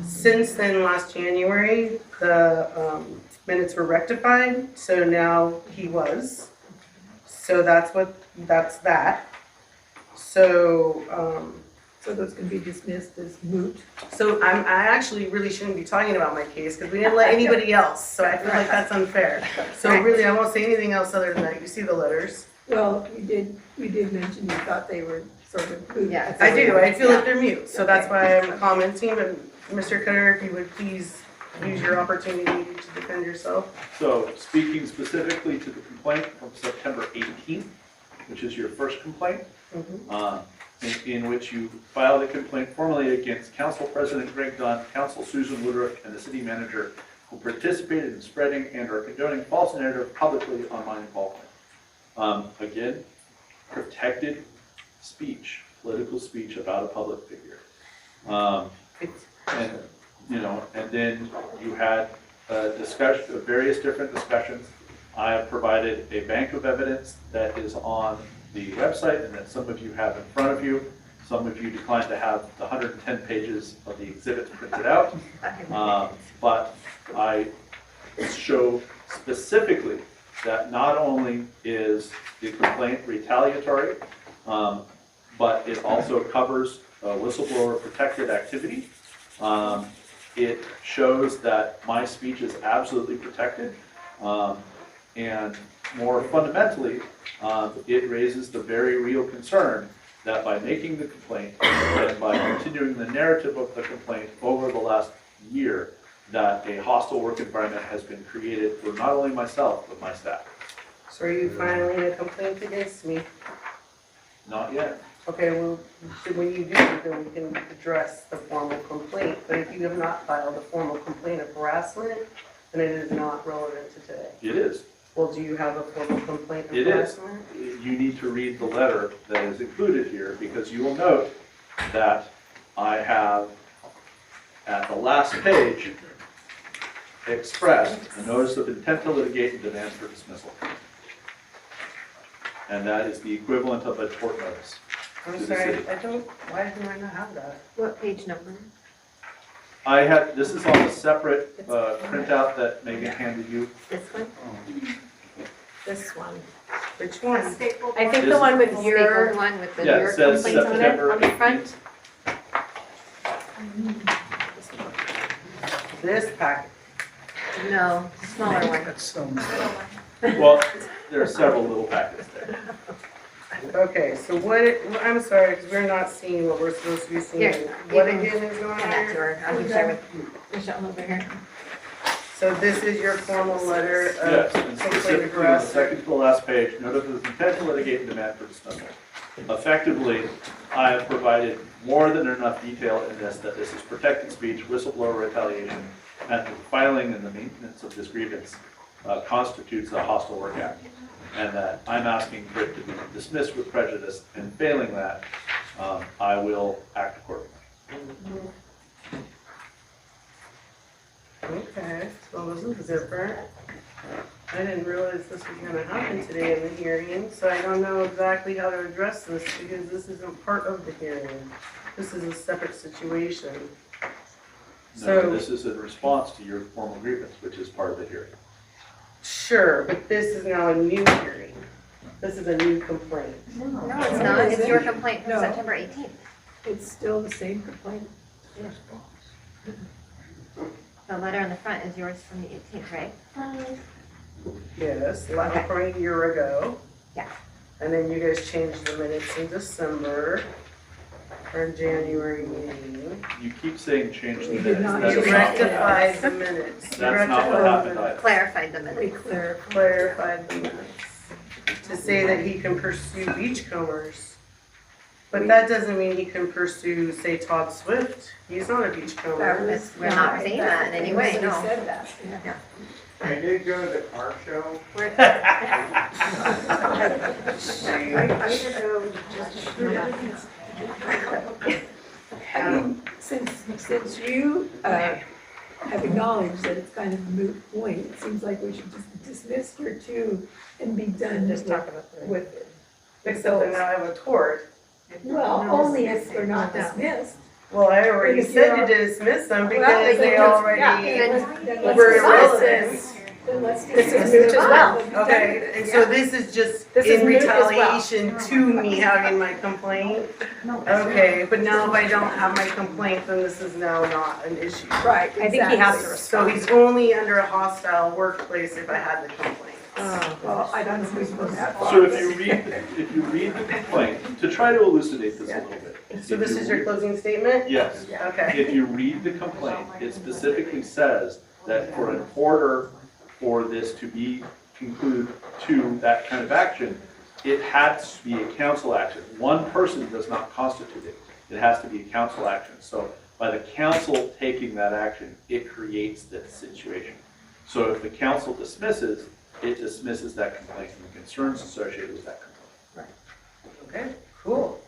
Since then, last January, the minutes were rectified, so now he was. So that's that. So,
So those can be dismissed as moot.
so I actually really shouldn't be talking about my case because we didn't let anybody else, so I feel like that's unfair. So really, I won't say anything else other than that. You see the letters.
Well, you did mention you thought they were sort of moot.
Yeah.
I do, I feel like they're mute, so that's why I'm commenting, but Mr. Cutter, if you would please use your opportunity to defend yourself.
So speaking specifically to the complaint from September 18th, which is your first complaint, in which you filed a complaint formally against Council President Greg Dunn, Council Susan Woodruff, and the city manager who participated in spreading and or condoning false narrative publicly on my involvement. Again, protected speech, political speech about a public figure. And, you know, and then you had a discussion of various different discussions. I have provided a bank of evidence that is on the website and that some of you have in front of you. Some of you declined to have the 110 pages of the exhibits printed out. But I show specifically that not only is the complaint retaliatory, but it also covers whistleblower protected activity. It shows that my speech is absolutely protected. And more fundamentally, it raises the very real concern that by making the complaint and by continuing the narrative of the complaint over the last year, that a hostile work environment has been created for not only myself, but my staff.
So are you filing a complaint against me?
Not yet.
Okay, well, when you do, then we can address the formal complaint. But if you have not filed a formal complaint of harassment, then it is not relevant to today.
It is.
Well, do you have a formal complaint of
It is.
harassment?
You need to read the letter that is included here, because you will note that I have, at the last page, expressed a notice of intent to litigate and demand for dismissal. And that is the equivalent of a tort notice.
I'm
to the
sorry,
city.
I don't, why do I not have that?
What page number?
I had, this is on a separate printout that Megan handed you.
This one?
This one.
Which one?
I think the one with your,
Stapled one with the
Yeah, it
your
says
complaint on it,
September
on the front.
This packet.
No, smaller one.
That's so
Well, there are several little packets there.
Okay, so what, I'm sorry, because we're not seeing what we're supposed to be seeing.
Here,
What
you can
again is going
hand
on
that to
here?
her. I can share with Michelle over here.
So this is your formal letter
Yes,
of
and
complaint
specifically
of
on the
harassment?
second to the last page, notice of intent to litigate and demand for dismissal. Effectively, I have provided more than enough detail in this that this is protected speech, whistleblower retaliation, and the filing and the maintenance of this grievance constitutes a hostile work act. And that I'm asking for it to be dismissed with prejudice, and failing that, I will act accordingly.
Okay, so this is different. I didn't realize this was gonna happen today in the hearing, so I don't know exactly how to address this because this isn't part of the hearing. This is a separate situation.
No,
So,
this is in response to your formal grievance, which is part of the hearing.
sure, but this is now a new hearing. This is a new complaint.
No, it's not. It's your complaint from
No.
September 18th.
It's still the same complaint.
The letter on the front is yours from the 18th, right?
Yes, like from a year ago.
Yeah.
And then you guys changed the minutes in December for January meeting.
You keep saying change the
We did
minutes.
not
That's
You
change
not-
rectified the minutes. You
That's not what
rectified
happened
the-
either.
Clarified the
We
minutes.
Clarified the minutes. To say that he can pursue beachcombers. But that doesn't mean he can pursue, say, Todd Swift. He's not a beachcomber.
We're not saying that in any way, no.
Nobody said that, yeah.
I did go to the car show.
We're-
I mean, since you have acknowledged that it's kind of a moot point, it seems like we should just dismiss your two and be done
Just talk about
with it.
Except that now I have a tort.
Well, only if they're not dismissed.
Well, I already
If
said
you're-
to dismiss them
Well,
because
then
they
let's-
already
Then let's
were
dismiss
irrelevant.
Then let's
This is
dismiss
moot as
them.
well.
Okay, and so this is just
This is
in
moot as well.
retaliation to me having my complaint? Okay, but now if I don't have my complaint, then this is now not an issue.
Right,
I think he has to
exactly.
So
respond.
he's only under a hostile workplace if I had the complaint.
Well, I don't think we're that far.
So if you read the complaint, to try to elucidate this a little bit.
So
if
this
you
is your closing statement?
Yes.
Okay.
If you read the complaint, it specifically says that for an order for this to be concluded to that kind of action, it has to be a council action. One person does not constitute it. It has to be a council action. So by the council taking that action, it creates this situation. So if the council dismisses, it dismisses that complaint and the concerns associated with that complaint.
Okay, cool.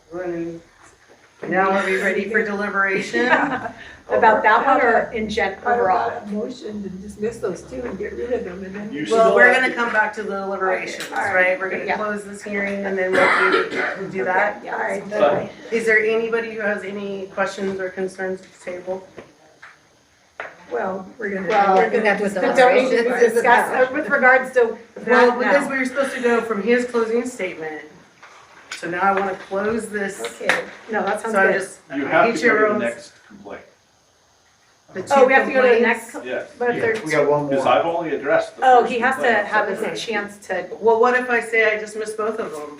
Now are we ready for deliberation?
About that one or in
How
overall?
about a motion to dismiss those two and get rid of them and then?
You
Well,
still
we're
have
gonna come back to the deliberations,
Okay, all right.
right? We're gonna
Yeah.
close this hearing and then we'll do that.
All right.
But-
Is there anybody who has any questions or concerns at the table?
Well, we're gonna.
Well,
we're
I think
gonna
that's what the
But don't we
deliberations-
discuss with regards to
Well,
that
because
now?
we were supposed to go from his closing statement. So now I wanna close this.
Okay, no, that sounds
So I
good.
just,
You have
each
to go to the
arrow's-
next complaint.
the two
Oh, we have to go to the
complaints.
next,
Yes.
but if there's,
We got one
Because
more.
I've only addressed the
oh,
first
he has to
complaint.
have a chance to,
Well, what if I say I dismiss both of them?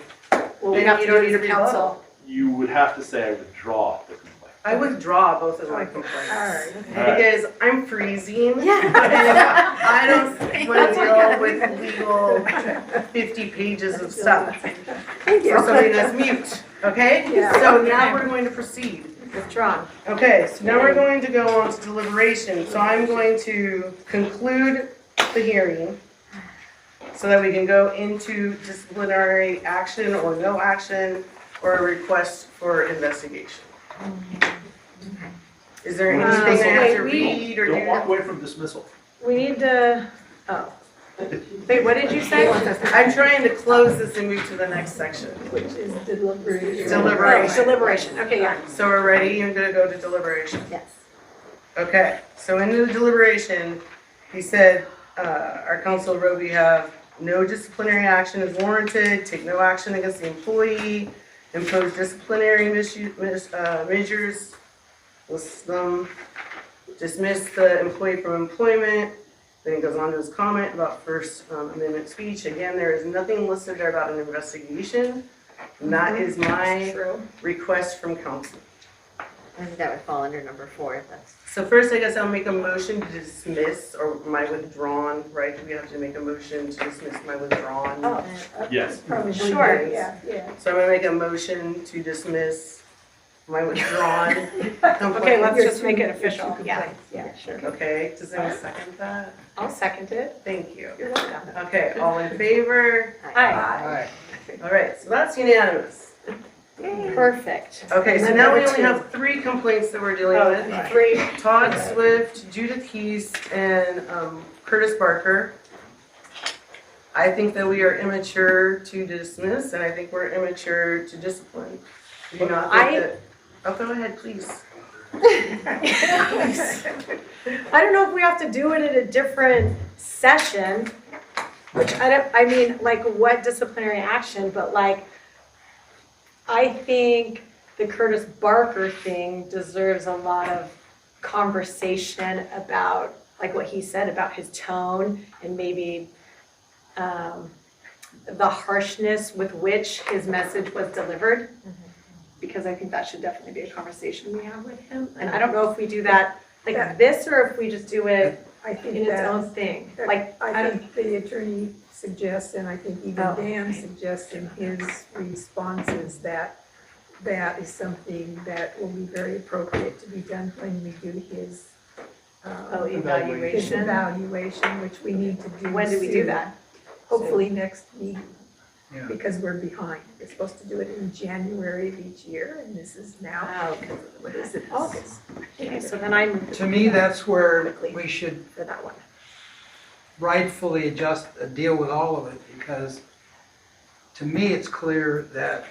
well, we
Then
have to
you
do
don't
it
need
as
to
a
rebut.
council.
You would have to say I withdraw the complaint.
I withdraw both of my complaints.
All right.
All right.
Because I'm freezing.
Yeah.
And I don't want to deal with legal 50 pages of stuff
Thank
for somebody that's mute, okay?
Yeah.
So now we're going to proceed.
Withdrawn.
Okay, so now we're going to go on to deliberation. So I'm going to conclude the hearing so that we can go into disciplinary action or no action or a request for investigation. Is there anything I have
wait,
to
we-
read or
Don't walk
do?
away from dismissal.
We need to, oh. Wait, what did you say?
I'm trying to close this and move to the next section.
Which is deliberation.
Deliberation.
Oh, deliberation, okay, yeah.
So we're ready, I'm gonna go to deliberation.
Yes.
Okay, so in the deliberation, he said, our council wrote, we have no disciplinary action is warranted, take no action against the employee, impose disciplinary measures, list them, dismiss the employee from employment. Then he goes on to his comment about First Amendment speech. Again, there is nothing listed there about an investigation. And that is my
True.
request from council.
I think that would fall under number 4 if that's.
So first, I guess I'll make a motion to dismiss, or my withdrawn, right? Do we have to make a motion to dismiss my withdrawn?
Oh.
Yes.
Probably.
Sure.
Yeah, yeah.
So I'm gonna make a motion to dismiss my withdrawn
Okay,
complaint.
let's just make it official, yeah.
Yeah, sure.
Okay, does anyone second that?
I'll second it.
Thank you.
You're welcome.
Okay, all in favor?
Aye.
All right, so that's unanimous.
Perfect.
Okay, so
And then
now we
number
only
2.
have 3 complaints that we're dealing
Oh,
with.
3.
Todd Swift, Judith Heese, and Curtis Barker. I think that we are immature to dismiss, and I think we're immature to discipline. Do you not think that? Oh, go ahead, please.
I don't know if we have to do it at a different session, which I mean, like what disciplinary action, but like, I think the Curtis Barker thing deserves a lot of conversation about, like what he said about his tone and maybe the harshness with which his message was delivered. Because I think that should definitely be a conversation we have with him. And I don't know if we do that like this or if we just do it
I think
in its
that-
own thing. Like,
I think the attorney suggests, and I think even
Oh.
Dan suggests in his responses that that is something that will be very appropriate to be done when we do his his
evaluation.
evaluation, which we need to do
When do we do
soon.
that?
Hopefully next meeting,
Yeah.
because we're behind. We're supposed to do it in January of each year, and this is now,
Oh,
what is it, August?
okay, so then I'm
To me, that's where we should
for that one.
rightfully deal with all of it, because to me, it's clear that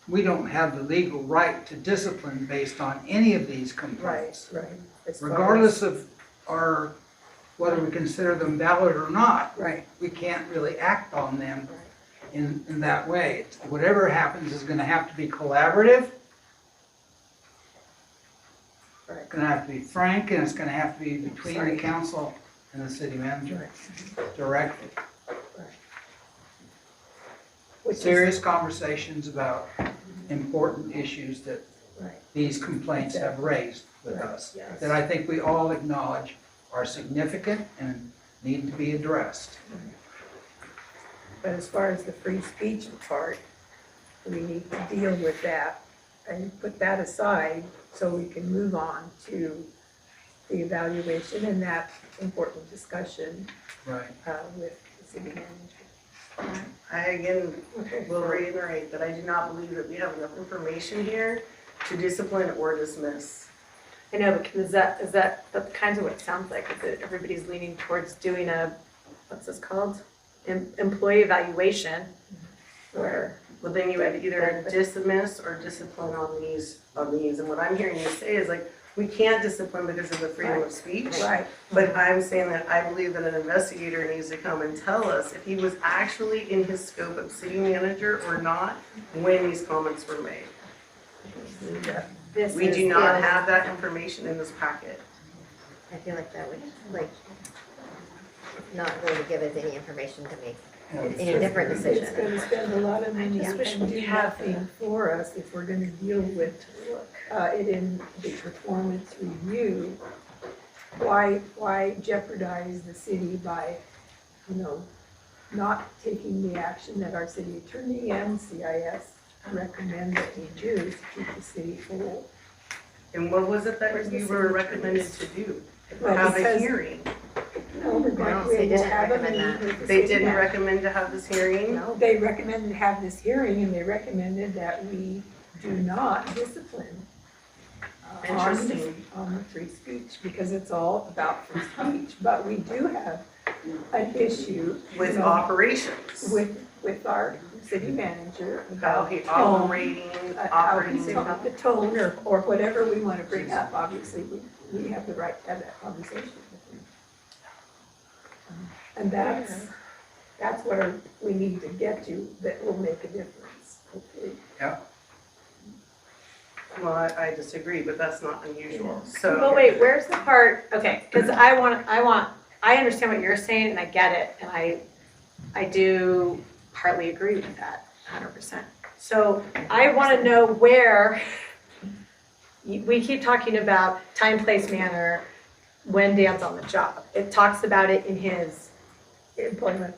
we don't have the legal right to discipline based on any of these complaints.
Right. As far
Regardless of whether we consider them valid or not.
Right.
We can't really act on them in that way. Whatever happens is gonna have to be collaborative.
Right.
It's gonna have to be frank, and it's gonna have to be between the
Sorry.
council and the city manager directly.
Which is-
Serious conversations about important issues that
Right.
these complaints have raised with us,
Yes.
that I think we all acknowledge are significant and need to be addressed.
But as far as the free speech part, we need to deal with that and put that aside so we can move on to the evaluation and that important discussion
Right.
with the city manager.
I again will reiterate that I do not believe that we have enough information here to discipline or dismiss.
I know, but is that kind of what it sounds like, is that everybody's leaning towards doing a, what's this called? Employee evaluation, where,
Well, then you would either dismiss or discipline on these, and what I'm hearing you say is like, we can't discipline because of the freedom of speech.
Right.
But I'm saying that I believe that an investigator needs to come and tell us if he was actually in his scope of city manager or not when these comments were made.
this
We
is
do not
the-
have that information in this packet.
I feel like that would, like, not really give us any information to make any different
It's
decision.
gonna spend a lot of money
I wish
and
we
do
had
nothing for us if we're gonna deal with it in the performance review. Why jeopardize the city by, not taking the action that our city attorney and CIS recommend that we do to keep the city whole?
And what was it that
Where's the
you were
city
recommended to do?
Well,
Have a
because-
hearing.
No, we're
No,
going,
they
we will
didn't
have a
recommend
meeting
that.
with the
They
city
didn't
manager.
recommend to have this hearing?
No, they recommended to have this hearing, and they recommended that we do not discipline
Interesting.
on the free speech, because it's all about free speech. But we do have an issue
With operations.
with our city manager
How
about
he
tone,
operating,
how he's
operating.
about the tone, or whatever we want to bring up. Obviously, we have the right to have that conversation with him. And that's where we need to get to, that will make a difference, hopefully.
Well, I disagree, but that's not unusual, so.
but wait, where's the part, okay, because I understand what you're saying, and I get it, and I do partly agree with that, 100%. So I want to know where, we keep talking about time, place, manner, when Dan's on the job. It talks about it in his
Employment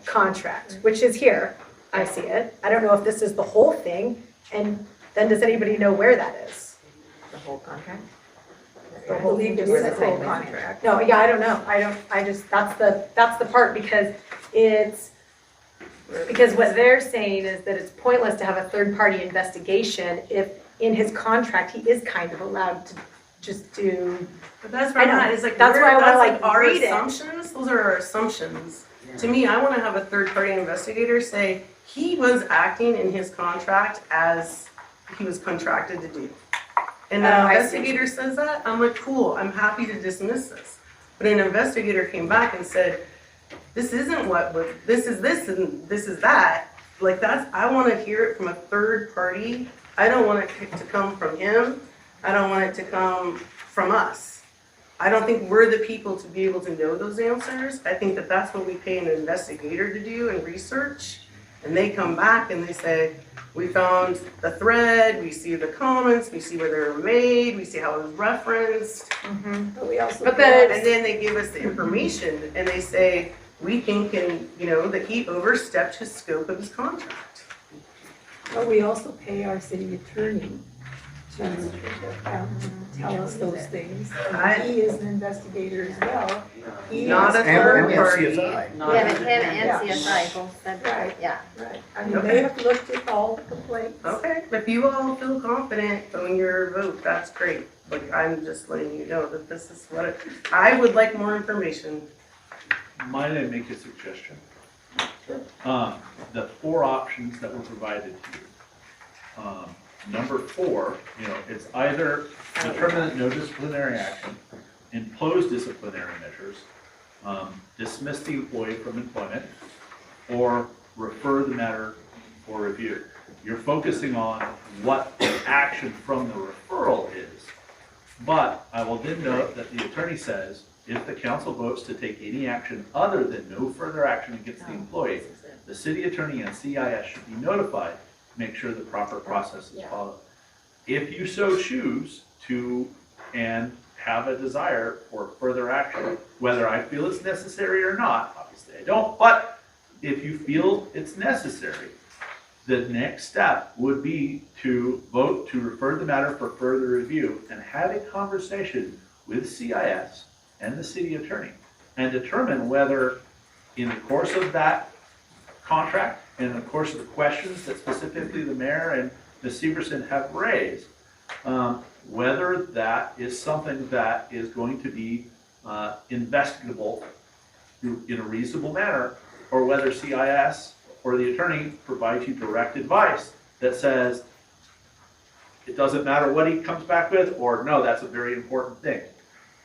contract, which is here, I see it. I don't know if this is the whole thing, and then does anybody know where that is?
The whole contract?
I believe it's
Where
the
the
full
time
contract.
No, yeah, I don't know. I just, that's the part, because what they're saying is that it's pointless to have a third-party investigation if in his contract, he is kind of allowed to just do.
But that's
I
right,
know.
not, it's like,
That's why I wanna,
that's
like,
our
read it.
assumptions, those are our assumptions. To me, I wanna have a third-party investigator say, he was acting in his contract as he was contracted to do. And
Oh,
the
I see.
investigator says that, I'm like, cool, I'm happy to dismiss this. But an investigator came back and said, this isn't this is this and this is that. Like I wanna hear it from a third party. I don't want it to come from him. I don't want it to come from us. I don't think we're the people to be able to know those answers. I think that that's what we pay an investigator to do and research. And they come back and they say, we found the thread, we see the comments, we see where they were made, we see how it was referenced.
But we also.
But
And then they give us the information and they say, we think, that he overstepped his scope of his contract.
But we also pay our city attorney to tell us those things. And he is an investigator as well. He
Not
has
a
heard-
third party.
Yeah, but him
Yeah.
and CSI both said that,
Right.
yeah.
Right, I mean, they have looked at all the complaints.
Okay, if you all feel confident on your vote, that's great.
Like, I'm just letting you know that this is what I would like more information.
Might I make a suggestion? The 4 options that were provided to you. Number 4, it's either determine that no disciplinary action, impose disciplinary measures, dismiss the employee from employment, or refer the matter for review. You're focusing on what the action from the referral is. But I will then note that the attorney says, if the council votes to take any action other than no further action against the employee, the city attorney and CIS should be notified to make sure the proper process is followed. If you so choose to and have a desire for further action, whether I feel it's necessary or not, obviously I don't, but if you feel it's necessary, the next step would be to vote to refer the matter for further review and have a conversation with CIS and the city attorney and determine whether in the course of that contract and in the course of the questions that specifically the mayor and Ms. Severson have raised, whether that is something that is going to be investigable in a reasonable manner, or whether CIS or the attorney provides you direct advice that says, it doesn't matter what he comes back with, or no, that's a very important thing.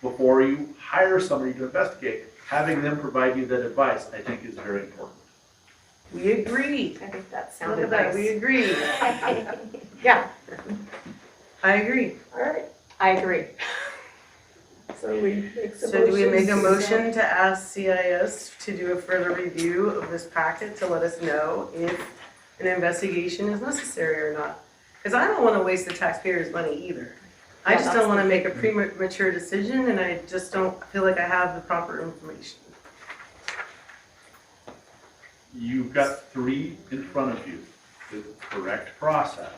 Before you hire somebody to investigate, having them provide you that advice, I think is very important.
We agree.
I think that's
Look
sound
at that,
advice.
we agree.
Yeah,
I agree.
All right,
I agree.
so we make the
So do we make a
motions.
motion to ask CIS to do a further review of this packet to let us know if an investigation is necessary or not? Because I don't want to waste the taxpayers' money either. I
Yeah,
just
that's
don't want to make a premature decision, and I just don't feel like I have the proper information.
You've got 3 in front of you. The correct process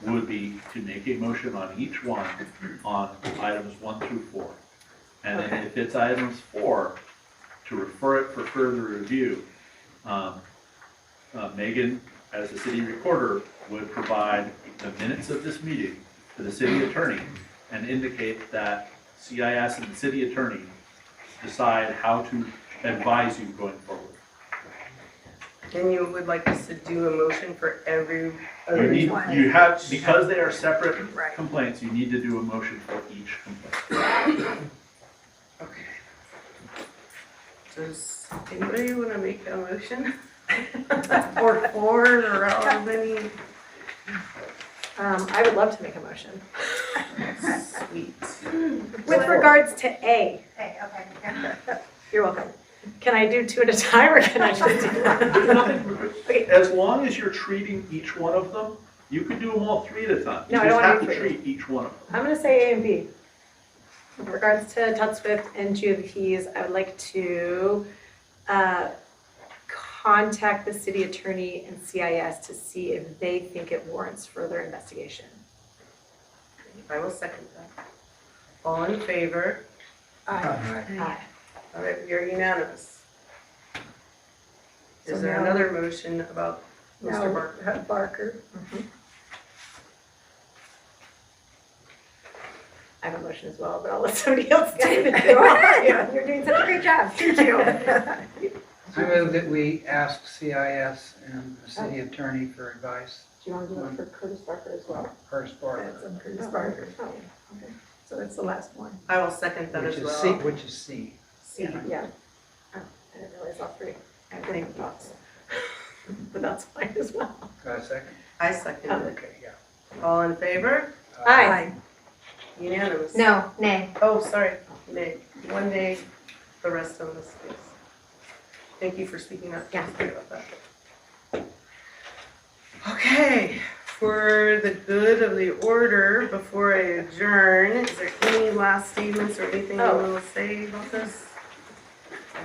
would be to make a motion on each one on items 1 through 4. And then
Okay.
if it's items 4, to refer it for further review, Megan, as the city recorder, would provide the minutes of this meeting to the city attorney and indicate that CIS and the city attorney decide how to advise you going forward.
And you would like us to do a motion for every
You
other
need,
one?
you have, because they are separate
Right.
complaints, you need to do a motion for each complaint.
Okay. Does anybody want to make a motion? Or 4, or however many?
I would love to make a motion.
Sweet.
With regards to A,
Okay, okay.
you're welcome. Can I do 2 at a time, or can I just do one? Okay.
As long as you're treating each one of them, you can do them all 3 at a time. You
No, I don't
just
wanna
have
do
to
3.
treat each one of them.
I'm gonna say A and B. With regards to Todd Swift and GOPs, I would like to contact the city attorney and CIS to see if they think it warrants further investigation.
I will second that. All in favor?
Aye.
All right, we are unanimous.
So
Is there
now-
another motion about
Now,
Mr. Barker?
Barker.
I have a motion as well, but I'll let somebody else do it.
Yeah, you're doing such a great job.
Thank you.
I move that we ask CIS and the city attorney for advice.
Do you want to do it for Curtis Barker as well?
First part,
That's on Curtis Barker. Oh, okay. So that's the last one.
I will second that
which
as
is C,
well.
which is C.
C.
Yeah.
I didn't realize all 3. I had
Thank
different
you.
thoughts. But that's fine as well.
Got a second?
I second it.
Okay, yeah.
All in favor?
Aye.
Unanimous.
No, nay.
Oh, sorry, nay. 1 nay, the rest of us is. Thank you for speaking up.
Yeah.
Sorry about that. Okay, for the good of the order, before I adjourn, is there any last statements or anything you want to say about this?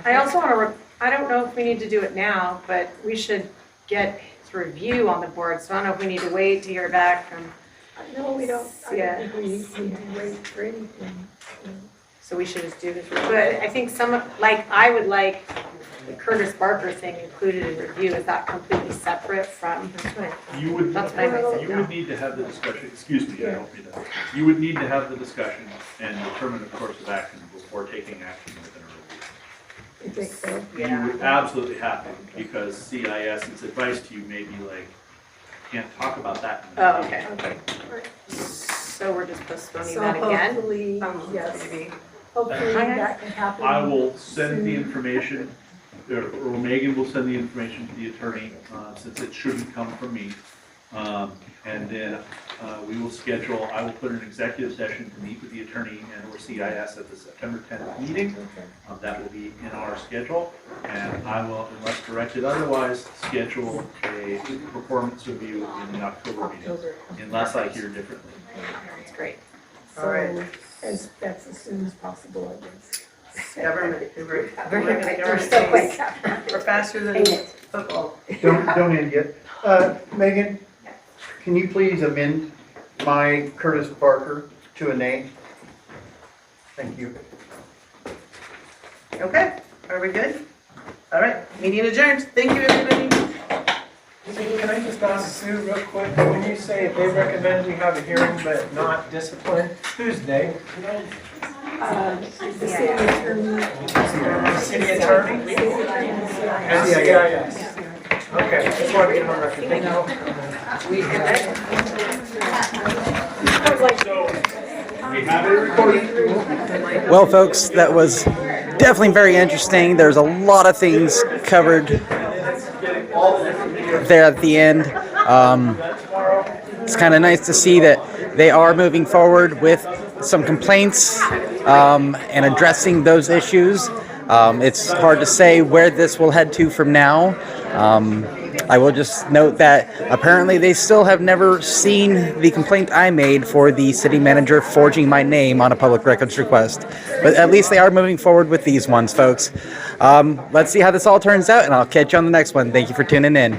I also want to, I don't know if we need to do it now, but we should get his review on the board. So I don't know if we need to wait to hear back from,
No, we don't, I
Yeah.
don't think we need to wait for anything.
so we should just do this. But I think some, like, I would like the Curtis Barker thing included in review, is that completely separate from?
You would,
That's what I wrote
you
down.
would need to have the discussion, excuse me, I don't mean that. You would need to have the discussion and determine the course of action before taking action within a review.
You think so?
You would absolutely have to, because CIS's advice to you may be like, can't talk about that in the
Oh,
meeting.
okay. So we're just postponing
So
that again?
hopefully, yes,
Maybe.
hopefully that can happen.
I will send the
soon.
information, or Megan will send the information to the attorney, since it shouldn't come from me. And then we will schedule, I will put an executive session to meet with the attorney and or CIS at the September 10th meeting. That will be in our schedule. And I will, unless directed otherwise, schedule a performance review in the October meeting, unless I hear differently.
That's great.
So, that's as soon as possible, I guess.
Government, we're gonna
We're so quick.
We're faster than football.
Don't end yet. Megan, can you please amend my Curtis Barker to a name? Thank you.
Okay, are we good? All right, meeting adjourned. Thank you, everybody.
Can I just ask Sue real quick, when you say they recommend we have a hearing but not discipline, who's they?
The city attorney.
City attorney? And CIS. Okay, just wanted to get it on record, thank you.
We have it recorded.
Well, folks, that was definitely very interesting. There's a lot of things covered there at the end. It's kind of nice to see that they are moving forward with some complaints and addressing those issues. It's hard to say where this will head to from now. I will just note that apparently they still have never seen the complaint I made for the city manager forging my name on a public records request. But at least they are moving forward with these ones, folks. Let's see how this all turns out, and I'll catch you on the next one. Thank you for tuning in.